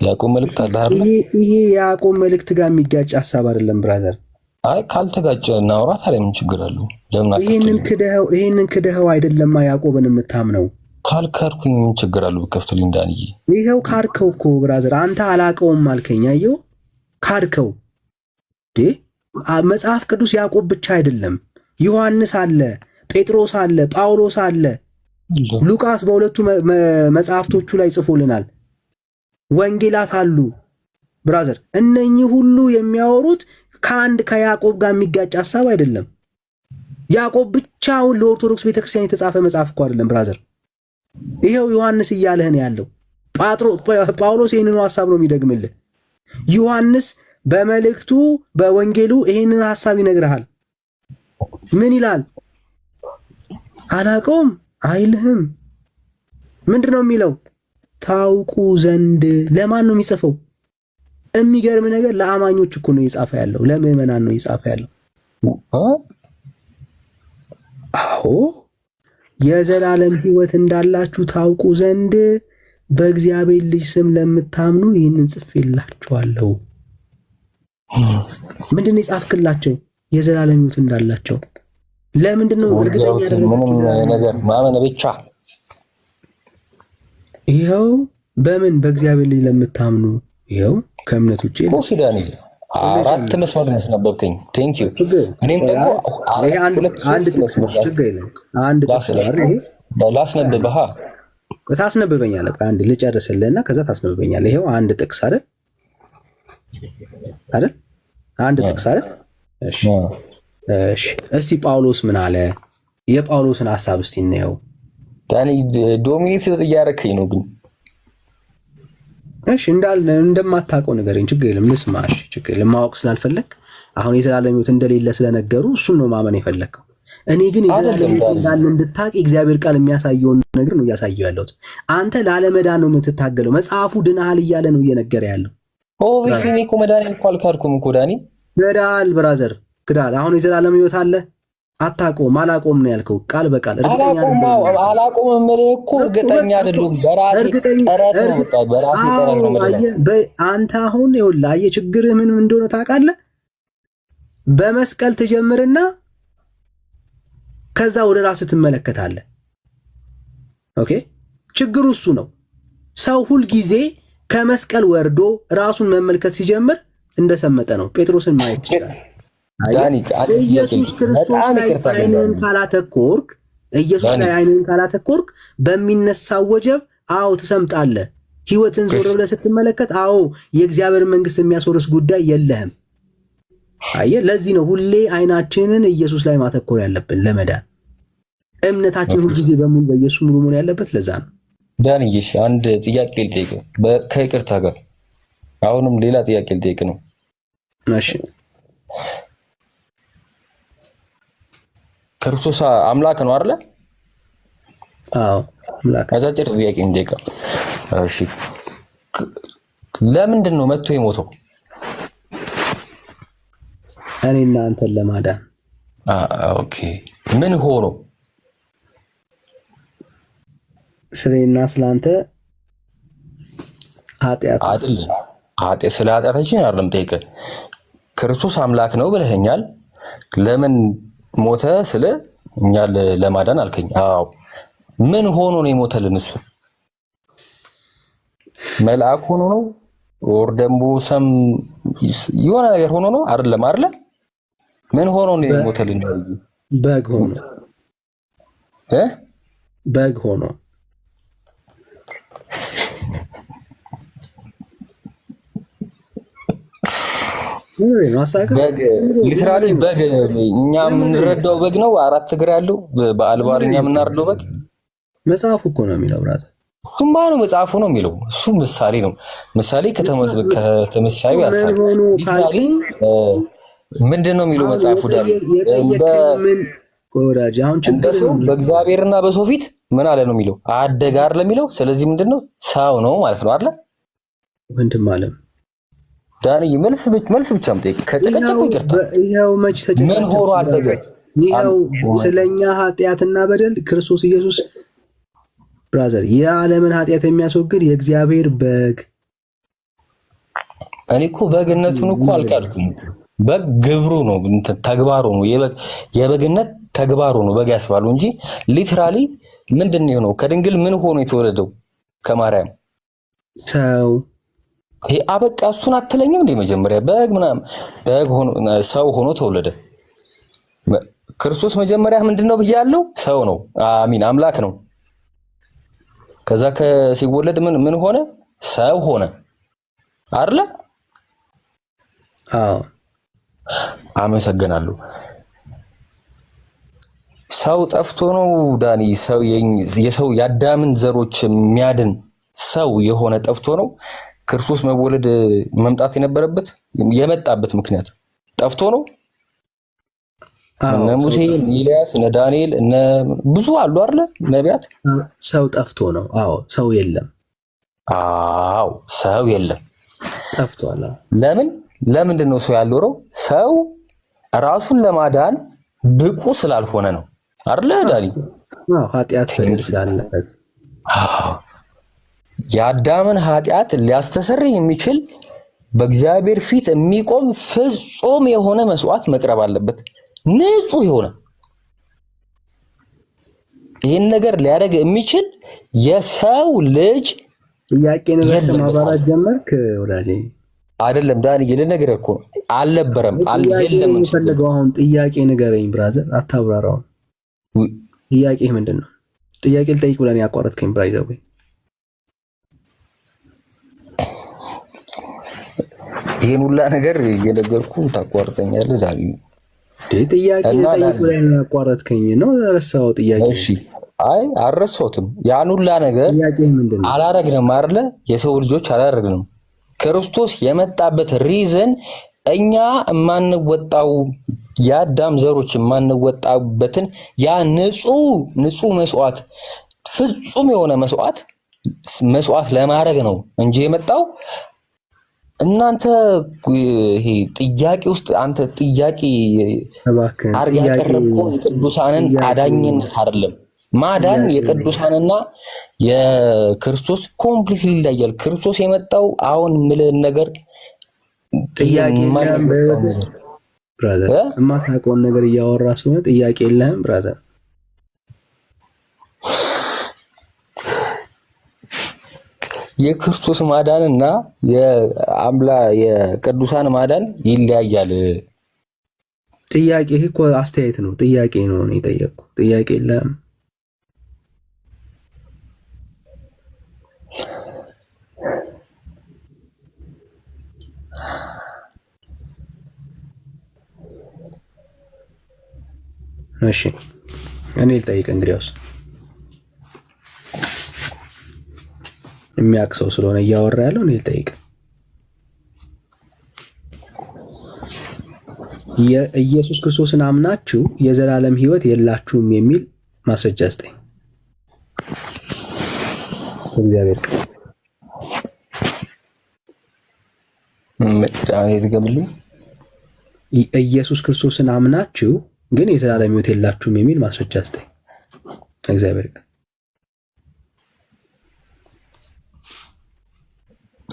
ያዕቆብ መልእክት አለ አይደል? ይሄ ያዕቆብ መልእክት ጋር የሚጋጭ ሐሳብ አይደለም ብራዘር። አይ ካልተጋጨ እናውራ። ታዲያ ምን ችግር አለው? ለምን ይሄንን ክደኸው አይደለም ያዕቆብን የምታምነው? ካልካድኩኝ ምን ችግር አለው? ብከፍትልኝ ዳንዬ። ይሄው ካድከው እኮ ብራዘር። አንተ አላቀውም አልከኝ። አየው ካድከው። መጽሐፍ ቅዱስ ያዕቆብ ብቻ አይደለም፣ ዮሐንስ አለ፣ ጴጥሮስ አለ፣ ጳውሎስ አለ፣ ሉቃስ በሁለቱ መጽሐፍቶቹ ላይ ጽፎልናል። ወንጌላት አሉ ብራዘር። እነኚህ ሁሉ የሚያወሩት ከያዕቆብ ጋር የሚጋጭ ሐሳብ አይደለም። ያዕቆብ ብቻውን ለኦርቶዶክስ ቤተክርስቲያን የተጻፈ መጽሐፍ እኮ አይደለም ብራዘር። ይሄው ዮሐንስ እያለህ ነው ያለው። ጳውሎስ ይህንኑ ሐሳብ ነው የሚደግምልህ። ዮሐንስ በመልእክቱ በወንጌሉ ይህንን ሐሳብ ይነግርሃል። ምን ይላል? አላውቀውም አይልህም። ምንድን ነው የሚለው? ታውቁ ዘንድ። ለማን ነው የሚጽፈው? የሚገርም ነገር ለአማኞች እኮ ነው እየጻፈ ያለው፣ ለምዕመናን ነው እየጻፈ ያለው። አዎ የዘላለም ሕይወት እንዳላችሁ ታውቁ ዘንድ በእግዚአብሔር ልጅ ስም ለምታምኑ ይህንን ጽፌላችኋለሁ። ምንድን ነው የጻፍክላቸው? የዘላለም ሕይወት እንዳላቸው። ለምንድን ነው እርግጠኛ ነገር ማመን ብቻ? ይኸው በምን? በእግዚአብሔር ልጅ ለምታምኑ። ይኸው ከእምነት ውጭ ሱዳኒ 4 መስመር ነው ያስነበብከኝ። ቴንክ ዩ። እኔም ደግሞ አንድ መስመር ላስነብብህ። ታስነብበኛለህ። አንድ ልጨርስልህና ከዛ ታስነብበኛለህ። ይኸው አንድ ጥቅስ አይደል? አንድ ጥቅስ አይደል? እሺ እስቲ ጳውሎስ ምን አለ? የጳውሎስን ሐሳብ እስቲ እናየው። ታኒ ዶሚኔት እያደረከኝ ነው ግን እሺ እንደማታውቀው ንገረኝ። ችግር የለም ልስማ። እሺ ችግር የለም። ማወቅ ስላልፈለግ አሁን የዘላለም ሕይወት እንደሌለ ስለነገሩ እሱን ነው ማመን የፈለግከው። እኔ ግን የዘላለም ሕይወት እንዳለ እንድታቅ የእግዚአብሔር ቃል የሚያሳየውን ነገር ነው እያሳየው ያለሁት። አንተ ላለመዳን ነው የምትታገለው። መጽሐፉ ድናሃል እያለ ነው እየነገረ ያለው። ኦቪስሊ እኮ መዳን እኮ አልካድኩም እኮ ዳኒ። ገዳል ብራዘር ግዳል። አሁን የዘላለም ሕይወት አለ አታውቀውም። አላውቀውም ነው ያልከው ቃል በቃል። አላውቀውም የምልህ እኮ እርግጠኛ አይደለሁም። በራሴ ጥረት ነው። አንተ አሁን ይኸውልህ አየህ ችግርህ ምን እንደሆነ ታውቃለህ? በመስቀል ትጀምርና ከዛ ወደ ራስህ ትመለከታለህ። ኦኬ ችግሩ እሱ ነው። ሰው ሁል ጊዜ ከመስቀል ወርዶ ራሱን መመልከት ሲጀምር እንደሰመጠ ነው። ጴጥሮስን ማየት ይችላል። ኢየሱስ ክርስቶስ ላይ አይንን ካላተኮርክ በሚነሳው ወጀብ አዎ ትሰምጣለህ። ህይወትን ዞር ብለህ ስትመለከት አዎ የእግዚአብሔር መንግስት የሚያስወርስ ጉዳይ የለህም። አየህ፣ ለዚህ ነው ሁሌ አይናችንን ኢየሱስ ላይ ማተኮር ያለብን ለመዳን። እምነታችን ሁሉ ጊዜ በሙሉ በኢየሱስ ሙሉ መሆን ያለበት ለዛ ነው። ዳንዬሽ አንድ ጥያቄ ልጠይቅ ከይቅርታ ጋር። አሁንም ሌላ ጥያቄ ልጠይቅ ነው። እሺ ክርስቶስ አምላክ ነው አይደለ? አዎ አምላክ። አጫጭር ጥያቄ እንዴካ። እሺ ለምንድን ነው መጥቶ የሞተው? እኔና አንተን ለማዳን። ኦኬ ምን ሆኖ? ስለኔና ስለአንተ ኃጢአት አይደለም። ስለ ኃጢአታችን አይደለም ጠይቀህ። ክርስቶስ አምላክ ነው ብለኸኛል። ለምን ሞተ ስለ እኛ ለማዳን አልከኝ። አዎ ምን ሆኖ ነው የሞተልን? እሱ መልአክ ሆኖ ነው ወር ደግሞ ሰም የሆነ ነገር ሆኖ ነው አይደለም አይደለ? ምን ሆኖ ነው የሞተልን? በግ ሆኖ በግ ሆኖ በግ ሊትራሊ በግ እኛ የምንረዳው በግ ነው። 4 እግር ያለው በአልባርኛ የምናርደው በግ መጽሐፉ እኮ ነው የሚለው ብራዘር። እሱማ ነው መጽሐፉ ነው የሚለው። እሱ ምሳሌ ነው። ምሳሌ ከተመሳዩ ያሳል። ሊትራሊ ምንድን ነው የሚለው መጽሐፉ? ዳል ወዳጅ አሁን ችግር ሰው በእግዚአብሔርና በሰው ፊት ምን አለ ነው የሚለው? አደጋ አይደል የሚለው። ስለዚህ ምንድነው ሰው ነው ማለት ነው አይደል? ወንድም አለም ዳንዬ መልስ ብቻ አምጣኝ። ከጨቀጨቁ ይቅርታ። ይሄው መች ተጨቀጨቁ? ምን ሆኖ አደገ? ይሄው ስለኛ ኃጢአትና በደል ክርስቶስ ኢየሱስ ብራዘር የዓለምን ኃጢአት የሚያስወግድ የእግዚአብሔር በግ። እኔ እኮ በግነቱን እኮ አልካድኩም። በግ ግብሩ ነው፣ ተግባሩ ነው። የበግነት ተግባሩ ነው በግ ያስባሉ እንጂ ሊትራሊ ምንድነው ነው? ከድንግል ምን ሆኖ የተወለደው? ከማርያም ሰው። ይሄ አበቃ። እሱን አትለኝም እንዴ? መጀመሪያ በግ ምናምን በግ ሆኖ ሰው ሆኖ ተወለደ። ክርስቶስ መጀመሪያ ምንድነው ብያለሁ? ሰው ነው። አሚን አምላክ ነው። ከዛ ሲወለድ ምን ሆነ? ሰው ሆነ አይደለ? አዎ አመሰግናለሁ። ሰው ጠፍቶ ነው ዳኒ? ሰው የሰው የአዳምን ዘሮች የሚያድን ሰው የሆነ ጠፍቶ ነው ክርስቶስ መምጣት የነበረበት? የመጣበት ምክንያት ጠፍቶ ነው? እነ ሙሴ፣ ኤልያስ፣ እነ ዳንኤል እነ ብዙ አሉ አይደለ? ነቢያት። ሰው ጠፍቶ ነው። አዎ ሰው የለም። አዎ ሰው የለም፣ ጠፍቷል። ለምንድን ነው ሰው ያልኖረው? ሰው ራሱን ለማዳን ብቁ ስላልሆነ ነው አይደለ ዳኒ? ኃጢአት ስላለበት የአዳምን ኃጢአት ሊያስተሰርይ የሚችል በእግዚአብሔር ፊት የሚቆም ፍጹም የሆነ መስዋዕት መቅረብ አለበት። ንጹህ የሆነ ይህን ነገር ሊያደርግ የሚችል የሰው ልጅ ጥያቄን ማባራት ጀመርክ ወዳጄ። አይደለም ዳንዬ ልነግርህ እኮ አልነበረም የለም። የምፈልገው አሁን ጥያቄ ንገረኝ ብራዘር፣ አታብራራው። ጥያቄ ምንድን ነው? ጥያቄ ልጠይቅ ብለን ያቋረጥከኝ ብራዘር ወይ? ይሄን ሁላ ነገር እየነገርኩ ታቋርጠኛለህ ዳኒ? ጥያቄ ልጠይቅ ብለን ያቋረጥከኝ ነው። ረሳኸው ጥያቄ? እሺ አይ አልረሳሁትም። ያን ሁላ ነገር አላረግንም አይደለ? የሰው ልጆች አላረግንም። ክርስቶስ የመጣበት ሪዝን እኛ የማንወጣው የአዳም ዘሮች የማንወጣበትን ያ ንጹህ መስዋዕት ፍጹም የሆነ መስዋዕት ለማድረግ ነው እንጂ የመጣው እናንተ ይሄ ጥያቄ ውስጥ አንተ ጥያቄ አርጋ ያቀረብከው የቅዱሳንን አዳኝነት አይደለም። ማዳን የቅዱሳንና የክርስቶስ ኮምፕሊትሊ ይለያል። ክርስቶስ የመጣው አሁን ምልን ነገር ጥያቄ የለህም ብራዘር። የማታውቀውን ነገር እያወራ ስለሆነ ጥያቄ የለህም ብራዘር። የክርስቶስ ማዳንና የቅዱሳን ማዳን ይለያያል። ጥያቄ እኮ አስተያየት ነው። ጥያቄ ነው እኔ ጠየቅኩ። ጥያቄ የለህም። እሺ እኔ ልጠይቅ እንግዲያውስ የሚያውቅ ሰው ስለሆነ እያወራ ያለው እኔ ልጠይቅ። የኢየሱስ ክርስቶስን አምናችሁ የዘላለም ሕይወት የላችሁም የሚል ማስረጃ ስጠኝ። እግዚአብሔር ቃል ድገምልኝ። ኢየሱስ ክርስቶስን አምናችሁ ግን የዘላለም ሕይወት የላችሁም የሚል ማስረጃ ስጠኝ። እግዚአብሔር ቃል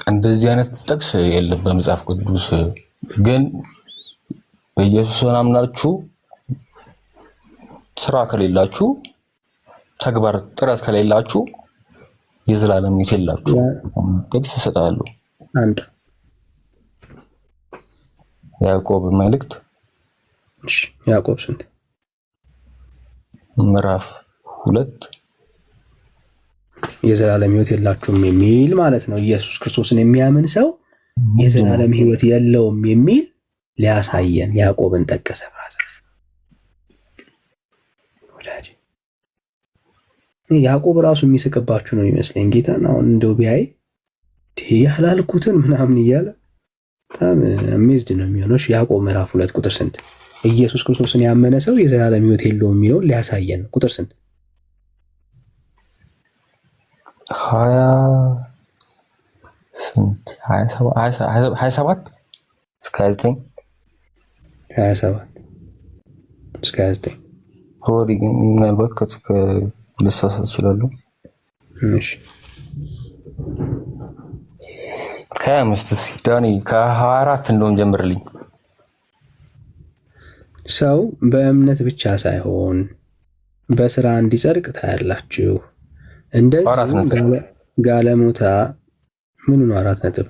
እንደዚህ አይነት ጥቅስ የለም በመጽሐፍ ቅዱስ። ግን በኢየሱስን አምናችሁ ስራ ከሌላችሁ፣ ተግባር ጥረት ከሌላችሁ የዘላለም ሕይወት የላችሁ ጥቅስ እሰጣለሁ። አንተ ያዕቆብ መልእክት ያዕቆብ ስንት ምዕራፍ 2 የዘላለም ሕይወት የላችሁም የሚል ማለት ነው። ኢየሱስ ክርስቶስን የሚያምን ሰው የዘላለም ሕይወት የለውም የሚል ሊያሳየን ያዕቆብን ጠቀሰ። ያዕቆብ ራሱ የሚስቅባችሁ ነው ይመስለኝ። ጌታን አሁን እንደው ቢያይ ያላልኩትን ምናምን እያለ በጣም አሜዝድ ነው የሚሆነው። ያዕቆብ ምዕራፍ 2 ቁጥር ስንት? ኢየሱስ ክርስቶስን ያመነ ሰው የዘላለም ሕይወት የለውም የሚለውን ሊያሳየን ነው። ቁጥር ስንት? 27 እስከ 29 እስከ 29 ሆሪ ግን ምናልባት ልሳሳት እችላለሁ። እሺ ከ25 ዳኒ ከ24 እንደውም ጀምርልኝ። ሰው በእምነት ብቻ ሳይሆን በስራ እንዲጸድቅ ታያላችሁ። እንደዚህ ጋለሞታ ምን ነው 4 ነጥብ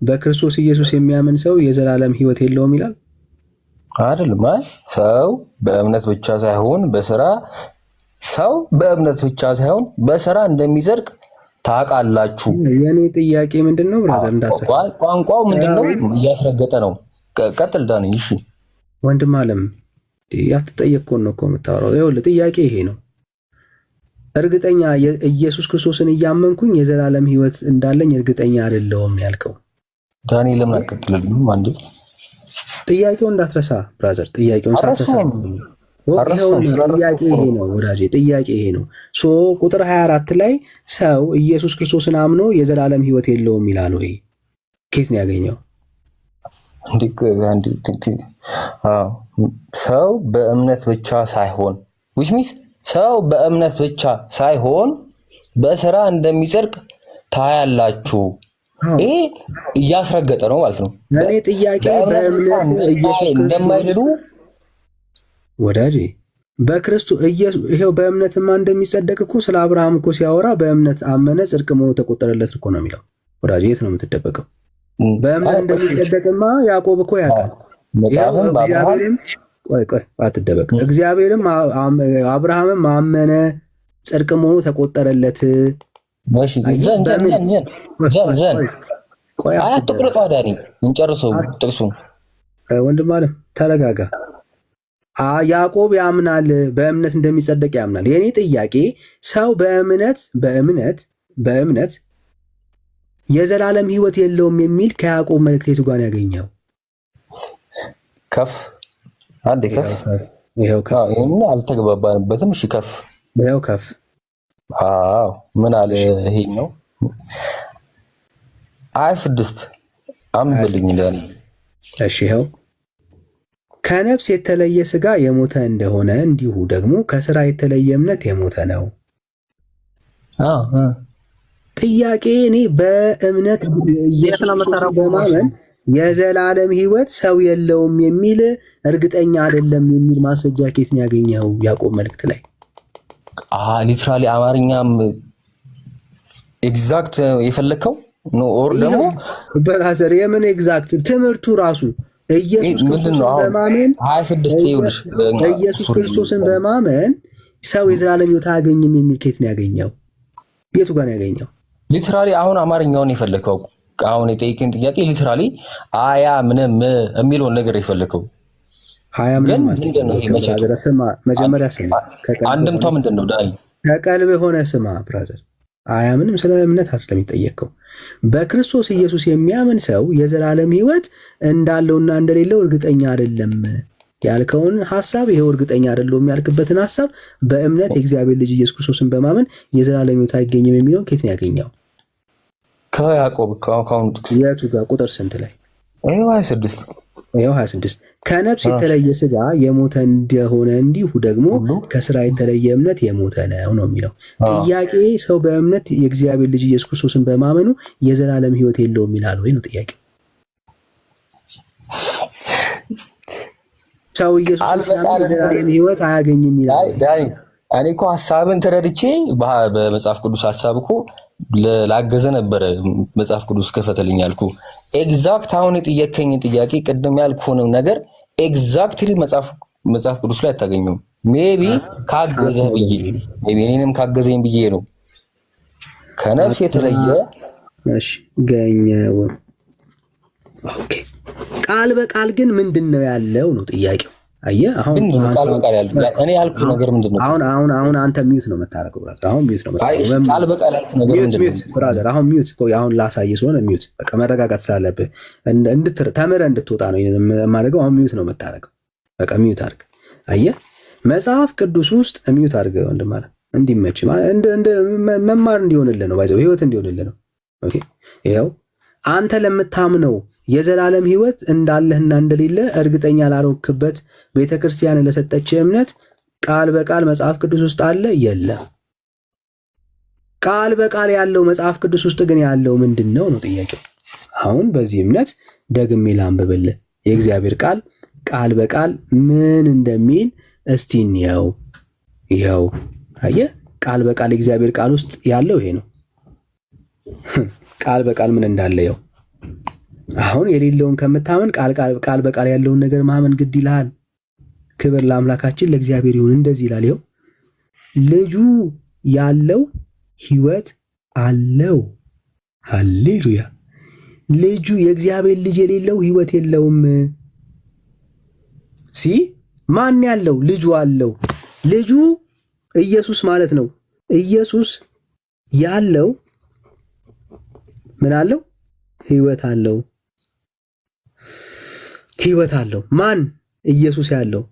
በክርስቶስ ኢየሱስ የሚያምን ሰው የዘላለም ሕይወት የለውም ይላል አይደለም? ሰው በእምነት ብቻ ሳይሆን በስራ እንደሚጸድቅ ታውቃላችሁ። የኔ ጥያቄ ምንድነው ብራዘር? ቋንቋው ምንድነው? እያስረገጠ ነው። ቀጥል ዳኒ። እሺ ወንድም አለም ያትጠየቅከው ነው እኮ የምታወራው። ይኸውልህ ጥያቄ ይሄ ነው። እርግጠኛ ኢየሱስ ክርስቶስን እያመንኩኝ የዘላለም ሕይወት እንዳለኝ እርግጠኛ አይደለሁም ያልከው ዳኒ። ለምን አትቀጥልልኝም? አንዴ ጥያቄውን እንዳትረሳ ብራዘር። ጥያቄውን ሳትረሳ ጥያቄ ይሄ ነው ወዳጄ፣ ጥያቄ ይሄ ነው። ቁጥር 24 ላይ ሰው ኢየሱስ ክርስቶስን አምኖ የዘላለም ሕይወት የለውም ይላል ወይ? ከየት ነው ያገኘው? ሰው በእምነት ብቻ ሳይሆን ሰው በእምነት ብቻ ሳይሆን በስራ እንደሚጸድቅ ታያላችሁ። ይሄ እያስረገጠ ነው ማለት ነው። እኔ ጥያቄ በእምነት ኢየሱስ እንደማይድኑ ወዳጄ በክርስቶስ ኢየሱስ ይሄው በእምነትማ እንደሚጸደቅ እኮ ስለ አብርሃም እኮ ሲያወራ በእምነት አመነ ጽድቅ መሆኑ ተቆጠረለት እኮ ነው የሚለው። ወዳጄ የት ነው የምትደበቀው? በእምነት እንደሚጸደቅማ ያዕቆብ እኮ ያውቃል። እግዚአብሔርም ቆይ አትደበቅ። እግዚአብሔርም አብርሃምም አመነ ጽድቅ መሆኑ ተቆጠረለት። እሺ ዘን አያት ተቆረጠ ዳኒ እንጨርሰው ጥቅሱን። ወንድም አለም ተረጋጋ። ያዕቆብ ያምናል፣ በእምነት እንደሚጸደቅ ያምናል። የኔ ጥያቄ ሰው በእምነት የዘላለም ሕይወት የለውም የሚል ከያዕቆብ መልእክት የቱ ጋር ያገኘው? ከፍ አንዴ ከፍ ይሄው አልተግባባንበትም። እሺ ከፍ ይሄው ከፍ ምን አለ? ይሄኛው 26 አንብልኝ ዳኒ። እሺ ይሄው ከነፍስ የተለየ ሥጋ የሞተ እንደሆነ እንዲሁ ደግሞ ከሥራ የተለየ እምነት የሞተ ነው። ጥያቄ እኔ በእምነት ኢየሱስ በማመን የዘላለም ሕይወት ሰው የለውም የሚል እርግጠኛ አይደለም የሚል ማስረጃ ከየት ነው ያገኘው? ያዕቆብ መልእክት ላይ ሊትራሊ አማርኛም ኤግዛክት የፈለከው ነው። ኦር ደግሞ በራዘር የምን ኤግዛክት ትምህርቱ ራሱ ኢየሱስ ክርስቶስን በማመን 26 ይውልሽ ኢየሱስ ክርስቶስን በማመን ሰው የዘላለም ሕይወት አያገኝም የሚል ከየት ነው ያገኘው? የቱ ጋር ነው ያገኘው? ሊትራሊ አሁን አማርኛውን የፈለከው አሁን የጠየቀኝ ጥያቄ ሊትራሊ አያ ምንም የሚለውን ነገር የፈለከው ግን ምንድነው? ይሄ መጀመሪያ ስማ፣ አንድምታው ምንድነው? ዳኒ ከቀልብ ሆነ ስማ ብራዘር። አያ ምንም ስለ እምነት አይደለም የሚጠየቀው። በክርስቶስ ኢየሱስ የሚያምን ሰው የዘላለም ሕይወት እንዳለውና እንደሌለው እርግጠኛ አይደለም ያልከውን ሐሳብ ይሄው እርግጠኛ አይደለም ያልክበትን ሐሳብ በእምነት የእግዚአብሔር ልጅ ኢየሱስ ክርስቶስን በማመን የዘላለም ሕይወት አይገኝም የሚለውን ከየት ነው ያገኘው? ከያዕቆብ ከአሁኑ ጥቅስ የቱ ጋር ቁጥር ስንት ላይ? ይኸው 26 ይኸው 26 ከነፍስ የተለየ ሥጋ የሞተ እንደሆነ እንዲሁ ደግሞ ከስራ የተለየ እምነት የሞተ ነው ነው የሚለው። ጥያቄ ሰው በእምነት የእግዚአብሔር ልጅ ኢየሱስ ክርስቶስን በማመኑ የዘላለም ሕይወት የለውም ይላል ወይ ነው ጥያቄ። ሰው ኢየሱስ የዘላለም ሕይወት አያገኝም ይላል። እኔ እኮ ሐሳብን ተረድቼ በመጽሐፍ ቅዱስ ሐሳብ እኮ ላገዘ ነበረ መጽሐፍ ቅዱስ ከፈተልኝ አልኩ። ኤግዛክት አሁን የጠየከኝ ጥያቄ ቅድም ያልኩህንም ነገር ኤግዛክትሊ መጽሐፍ ቅዱስ ላይ አታገኘውም። ሜቢ ካገዘ ብዬ ሜቢ እኔንም ካገዘኝ ብዬ ነው። ከነፍስ የተለየ እሺ ገኘው። ኦኬ ቃል በቃል ግን ምንድነው ያለው ነው ጥያቄው። አየህ አሁን ቃል በቃል ያለው እኔ ያልኩህ ነገር ምንድነው? አሁን አንተ ሚውት ነው የምታረገው ብራዘር። አሁን ሚውት ነው የምታረገው። ቃል በቃል ያልኩህ ነገር ምንድነው ብራዘር? አሁን ሚውት አሁን ላሳይህ ስለሆነ ሚውት በቃ መረጋጋት ስላለብህ ተምረህ እንድትወጣ ነው የማደርገው። አሁን ሚውት ነው የምታረገው። በቃ ሚውት አድርግ። አየህ መጽሐፍ ቅዱስ ውስጥ ሚውት አድርግ ወንድም ማለት እንዲመች እንደ መማር እንዲሆንልህ ነው። ባይዘው ህይወት እንዲሆንልህ ነው። ኦኬ ይኸው አንተ ለምታምነው የዘላለም ሕይወት እንዳለህና እንደሌለ እርግጠኛ ላልሆንክበት ቤተክርስቲያን ለሰጠች እምነት ቃል በቃል መጽሐፍ ቅዱስ ውስጥ አለ የለም? ቃል በቃል ያለው መጽሐፍ ቅዱስ ውስጥ ግን ያለው ምንድነው ነው ጥያቄው። አሁን በዚህ እምነት ደግሜ ላንብብልህ የእግዚአብሔር ቃል ቃል በቃል ምን እንደሚል እስቲ እንየው። ይኸው አየህ ቃል በቃል የእግዚአብሔር ቃል ውስጥ ያለው ይሄ ነው። ቃል በቃል ምን እንዳለ ይኸው። አሁን የሌለውን ከምታመን ቃል በቃል ያለውን ነገር ማመን ግድ ይልሃል። ክብር ለአምላካችን ለእግዚአብሔር ይሁን። እንደዚህ ይላል ይኸው ልጁ ያለው ሕይወት አለው። ሃሌሉያ። ልጁ የእግዚአብሔር ልጅ የሌለው ሕይወት የለውም። ማን ያለው? ልጁ አለው። ልጁ ኢየሱስ ማለት ነው። ኢየሱስ ያለው ምን አለው? ሕይወት አለው። ሕይወት አለው። ማን? ኢየሱስ ያለው።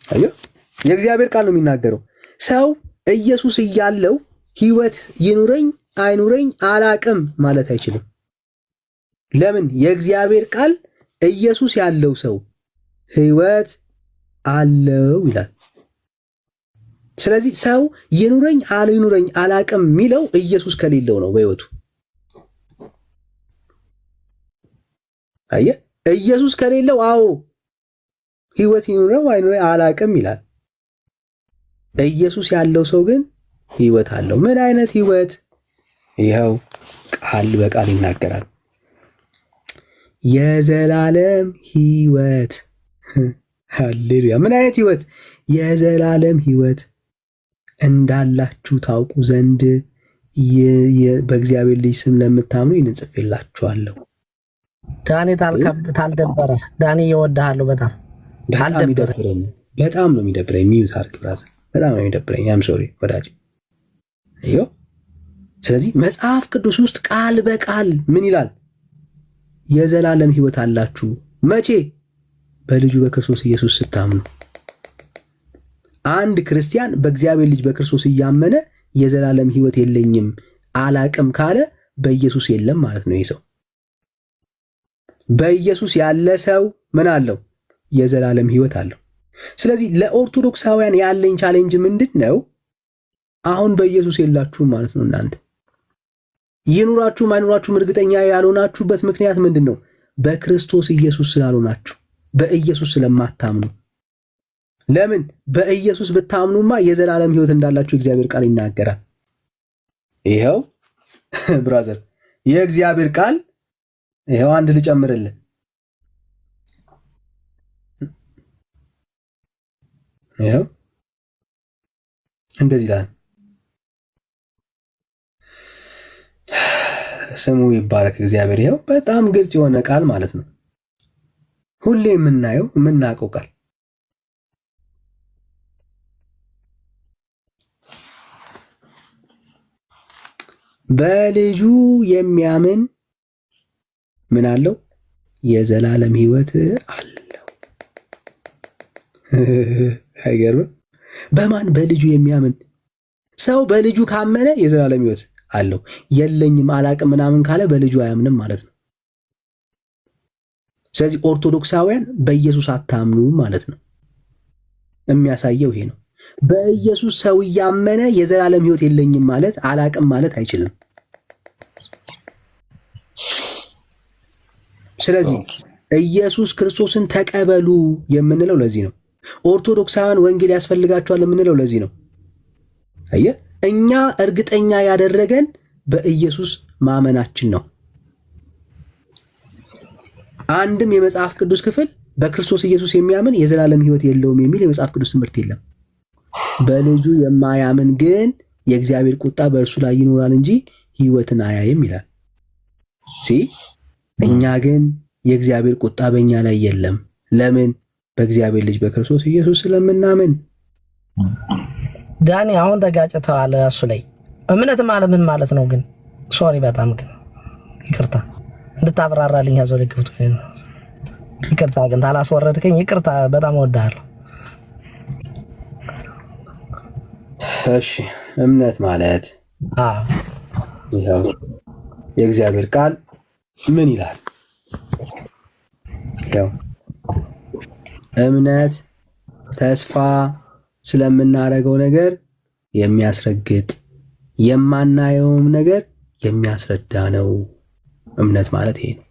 አዮ የእግዚአብሔር ቃል ነው የሚናገረው። ሰው ኢየሱስ እያለው ሕይወት ይኑረኝ አይኑረኝ አላቅም ማለት አይችልም። ለምን? የእግዚአብሔር ቃል ኢየሱስ ያለው ሰው ሕይወት አለው ይላል። ስለዚህ ሰው ይኑረኝ አይኑረኝ አላቅም የሚለው ኢየሱስ ከሌለው ነው በሕይወቱ። አየህ፣ ኢየሱስ ከሌለው አዎ ሕይወት ይኑረው አይኑረኝ አላቅም ይላል። ኢየሱስ ያለው ሰው ግን ሕይወት አለው። ምን አይነት ሕይወት? ይኸው ቃል በቃል ይናገራል። የዘላለም ሕይወት። ሃሌሉያ። ምን አይነት ሕይወት? የዘላለም ሕይወት እንዳላችሁ ታውቁ ዘንድ በእግዚአብሔር ልጅ ስም ለምታምኑ ይህንን ጽፌላችኋለሁ። ዳኒ ታልደበረ ዳኒ እወድሃለሁ። በጣም ነው የሚደብረኝ። ሚዩት አድርግ ብራዘር። በጣም ነው የሚደብረኝ። አም ሶሪ ወዳጅ። ይኸው ስለዚህ መጽሐፍ ቅዱስ ውስጥ ቃል በቃል ምን ይላል? የዘላለም ሕይወት አላችሁ። መቼ? በልጁ በክርስቶስ ኢየሱስ ስታምኑ። አንድ ክርስቲያን በእግዚአብሔር ልጅ በክርስቶስ እያመነ የዘላለም ሕይወት የለኝም አላቅም ካለ በኢየሱስ የለም ማለት ነው። ይህ ሰው በኢየሱስ ያለ ሰው ምን አለው? የዘላለም ሕይወት አለው። ስለዚህ ለኦርቶዶክሳውያን ያለኝ ቻሌንጅ ምንድን ነው? አሁን በኢየሱስ የላችሁም ማለት ነው። እናንተ ይኑራችሁም አይኑራችሁም እርግጠኛ ያልሆናችሁበት ምክንያት ምንድን ነው? በክርስቶስ ኢየሱስ ስላልሆናችሁ፣ በኢየሱስ ስለማታምኑ። ለምን? በኢየሱስ ብታምኑማ የዘላለም ሕይወት እንዳላችሁ እግዚአብሔር ቃል ይናገራል። ይኸው ብራዘር የእግዚአብሔር ቃል ይኸው አንድ ልጨምርልህ። ይኸው እንደዚህ ይላል። ስሙ ይባረክ እግዚአብሔር። ይኸው በጣም ግልጽ የሆነ ቃል ማለት ነው። ሁሌ የምናየው የምናውቀው ቃል በልጁ የሚያምን ምን አለው? የዘላለም ሕይወት አለው። አይገርምም? በማን? በልጁ የሚያምን ሰው በልጁ ካመነ የዘላለም ሕይወት አለው። የለኝም አላቅም ምናምን ካለ በልጁ አያምንም ማለት ነው። ስለዚህ ኦርቶዶክሳውያን በኢየሱስ አታምኑ ማለት ነው። የሚያሳየው ይሄ ነው። በኢየሱስ ሰው እያመነ የዘላለም ሕይወት የለኝም ማለት አላቅም ማለት አይችልም። ስለዚህ ኢየሱስ ክርስቶስን ተቀበሉ የምንለው ለዚህ ነው። ኦርቶዶክሳውያን ወንጌል ያስፈልጋቸዋል የምንለው ለዚህ ነው። አየህ፣ እኛ እርግጠኛ ያደረገን በኢየሱስ ማመናችን ነው። አንድም የመጽሐፍ ቅዱስ ክፍል በክርስቶስ ኢየሱስ የሚያምን የዘላለም ሕይወት የለውም የሚል የመጽሐፍ ቅዱስ ትምህርት የለም። በልጁ የማያምን ግን የእግዚአብሔር ቁጣ በእርሱ ላይ ይኖራል እንጂ ሕይወትን አያይም ይላል። እኛ ግን የእግዚአብሔር ቁጣ በእኛ ላይ የለም። ለምን? በእግዚአብሔር ልጅ በክርስቶስ ኢየሱስ ስለምናምን። ዳኒ አሁን ተጋጭተዋል እሱ ላይ። እምነት ማለት ምን ማለት ነው ግን? ሶሪ በጣም ግን ይቅርታ እንድታብራራልኝ ያዘው ልክፍቱ። ይቅርታ ግን ታላስወረድከኝ ይቅርታ፣ በጣም እወድሃለሁ። እሺ እምነት ማለት ይኸው የእግዚአብሔር ቃል ምን ይላል? ያው እምነት ተስፋ ስለምናደርገው ነገር የሚያስረግጥ የማናየውም ነገር የሚያስረዳ ነው። እምነት ማለት ይሄ ነው።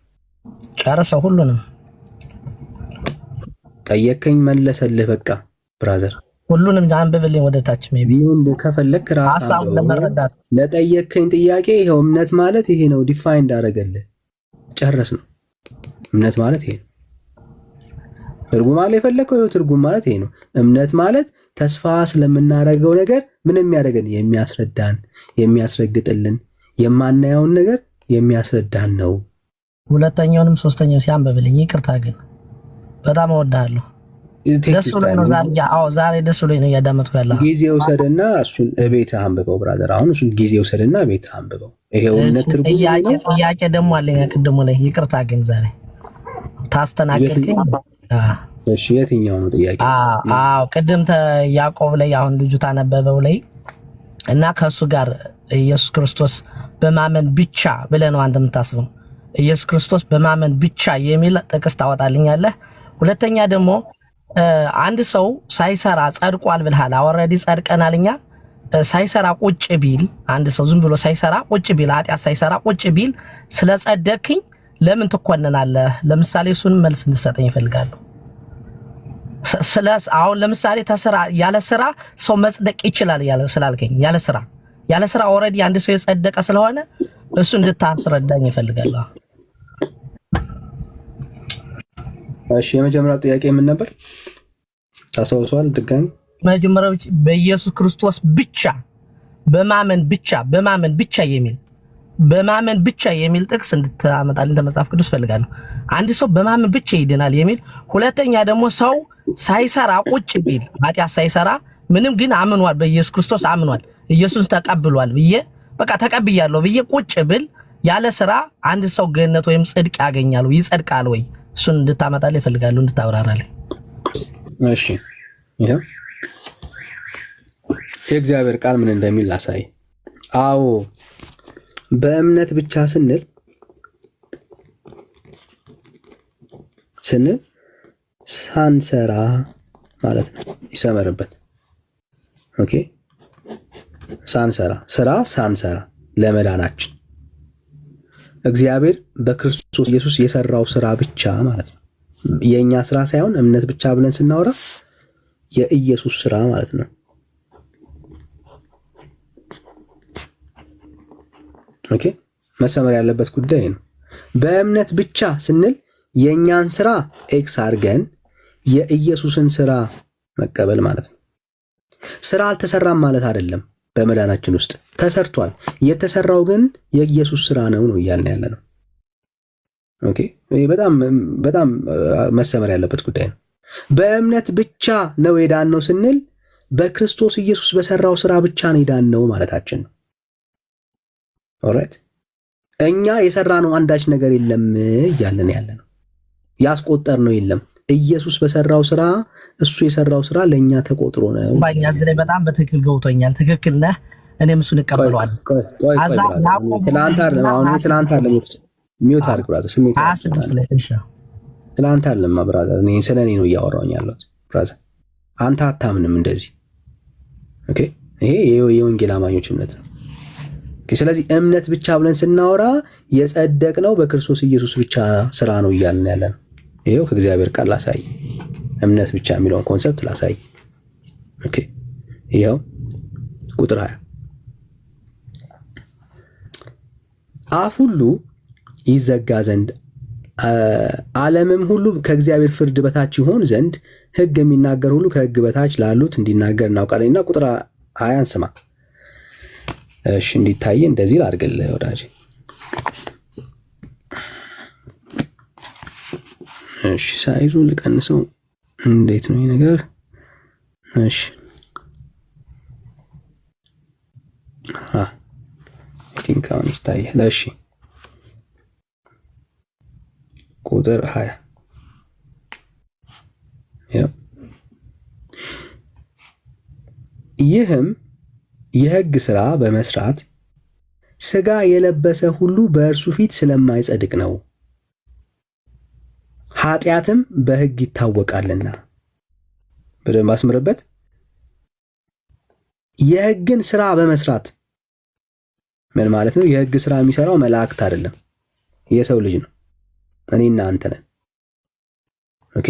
ጨርሰው ሁሉንም ጠየከኝ መለሰልህ። በቃ ብራዘር ሁሉንም አንብብልኝ ወደ ታች ሜቢ ምን ከፈለክ ራስህ ሐሳቡን ለመረዳት ለጠየከኝ ጥያቄ ይሄው እምነት ማለት ይሄ ነው። ዲፋይን እንዳደረገልህ ጨረስ ነው። እምነት ማለት ይሄ ነው። ትርጉም አለ የፈለከው ይሄው ትርጉም ማለት ይሄ ነው። እምነት ማለት ተስፋ ስለምናደርገው ነገር ምን የሚያደርገን የሚያስረዳን፣ የሚያስረግጥልን፣ የማናየውን ነገር የሚያስረዳን ነው። ሁለተኛውንም ሶስተኛው ሲያንብብልኝ ይቅርታ ግን በጣም እወድሃለሁ። ደስ ብሎኝ ነው ዛሬ። አዎ ዛሬ ደስ ብሎኝ ነው እያዳመጥኩ ያለው። ጊዜ ውሰድና እሱን እቤት አንብበው ብራዘር። አሁን እሱን ጊዜ ውሰድና እቤት አንብበው። ይሄው እምነት ትርጉም ነው። ጥያቄ ደግሞ አለኝ ቅድሙ ላይ ይቅርታ ግን ዛሬ ታስተናገድከኝ። እሺ የትኛው ነው ጥያቄ? አዎ ቅድም ያዕቆብ ላይ አሁን ልጁ ታነበበው ላይ እና ከሱ ጋር ኢየሱስ ክርስቶስ በማመን ብቻ ብለህ ነው አንተ የምታስበው። ኢየሱስ ክርስቶስ በማመን ብቻ የሚል ጥቅስ ታወጣልኛለህ። ሁለተኛ ደግሞ አንድ ሰው ሳይሰራ ጸድቋል ብልሃል። ኦልሬዲ ጸድቀናል እኛ። ሳይሰራ ቁጭ ቢል አንድ ሰው ዝም ብሎ ሳይሰራ ቁጭ ቢል ኃጢአት ሳይሰራ ቁጭ ቢል ስለጸደቅኝ ለምን ትኮነናለህ? ለምሳሌ እሱን መልስ እንድሰጠኝ ይፈልጋሉ። አሁን ለምሳሌ ተስራ ያለ ስራ ሰው መጽደቅ ይችላል ስላልከኝ ያለ ስራ ኦልሬዲ አንድ ሰው የጸደቀ ስለሆነ እሱ እንድታስረዳኝ ይፈልጋሉ። እሺ የመጀመሪያው ጥያቄ ምን ነበር? ታስታውሰዋል? ድጋሚ መጀመሪያው በኢየሱስ ክርስቶስ ብቻ በማመን ብቻ የሚል ጥቅስ እንድታመጣልኝ ተመጽሐፍ ቅዱስ ፈልጋለሁ። አንድ ሰው በማመን ብቻ ይድናል የሚል። ሁለተኛ ደግሞ ሰው ሳይሰራ ቁጭ ቢል ኃጢአት ሳይሰራ ምንም ግን አምኗል፣ በኢየሱስ ክርስቶስ አምኗል፣ ኢየሱስ ተቀብሏል ብዬ በቃ ተቀብያለሁ ብዬ ቁጭ ብል ያለ ስራ አንድ ሰው ገነት ወይም ጽድቅ ያገኛል ወይ ይጸድቃል ወይ? እሱን እንድታመጣልኝ እፈልጋለሁ፣ እንድታብራራልኝ። እሺ ይሄ የእግዚአብሔር ቃል ምን እንደሚል ላሳይ። አዎ በእምነት ብቻ ስንል ሳንሰራ ማለት ነው። ይሰመርበት። ኦኬ ሳንሰራ ለመዳናችን እግዚአብሔር በክርስቶስ ኢየሱስ የሰራው ስራ ብቻ ማለት ነው። የኛ ስራ ሳይሆን እምነት ብቻ ብለን ስናወራ የኢየሱስ ስራ ማለት ነው። ኦኬ መሰመር ያለበት ጉዳይ ነው። በእምነት ብቻ ስንል የኛን ስራ ኤክስ አድርገን የኢየሱስን ስራ መቀበል ማለት ነው። ስራ አልተሰራም ማለት አይደለም። በመዳናችን ውስጥ ተሰርቷል። የተሰራው ግን የኢየሱስ ስራ ነው እያልን ያለ ነው። ኦኬ በጣም መሰመር ያለበት ጉዳይ ነው። በእምነት ብቻ ነው የዳነው ስንል በክርስቶስ ኢየሱስ በሰራው ስራ ብቻ ነው የዳነው ማለታችን ነው። ኦልራይት እኛ የሰራነው አንዳች ነገር የለም እያለን ያለ ነው። ያስቆጠርነው የለም። ኢየሱስ በሰራው ስራ እሱ የሰራው ስራ ለእኛ ተቆጥሮ ነው። ባኛ እዚህ ላይ በጣም በትክክል ገብቶኛል። ትክክል ነህ። እኔም እሱን እቀበለዋለሁ። ስለአንተ አይደለም አሁን ስለአንተ አይደለም ሚውት አድርግ ብራዘር። ስሜት ስለአንተ አይደለም ብራዘር፣ እኔ ስለ እኔ ነው እያወራሁኝ ያለሁት ብራዘር። አንተ አታምንም እንደዚህ። ኦኬ ይሄ የወንጌል አማኞች እምነት ነው። ስለዚህ እምነት ብቻ ብለን ስናወራ የጸደቅነው በክርስቶስ ኢየሱስ ብቻ ስራ ነው እያልን ያለ ነው። ይሄው ከእግዚአብሔር ቃል ላሳይ፣ እምነት ብቻ የሚለውን ኮንሰፕት ላሳይ። ኦኬ ይሄው ቁጥር 20 አፍ ሁሉ ይዘጋ ዘንድ ዓለምም ሁሉ ከእግዚአብሔር ፍርድ በታች ይሆን ዘንድ ሕግ የሚናገር ሁሉ ከሕግ በታች ላሉት እንዲናገር እናውቃለን። እና ቁጥር 20 ስማ። እሺ እንዲታይ እንደዚህ ላድርግልህ ወዳጅ። እሺ ሳይዙን ልቀንሰው። እንዴት ነው ይሄ ነገር? እሺ ቲንክ አሁን ይታያል። እሺ ቁጥር 20 ይህም የሕግ ሥራ በመስራት ሥጋ የለበሰ ሁሉ በእርሱ ፊት ስለማይጸድቅ ነው፣ ኃጢአትም በሕግ ይታወቃልና። በደንብ አስምርበት። የሕግን ሥራ በመስራት ምን ማለት ነው? የሕግ ሥራ የሚሰራው መላእክት አይደለም፣ የሰው ልጅ ነው። እኔና አንተ ነን። ኦኬ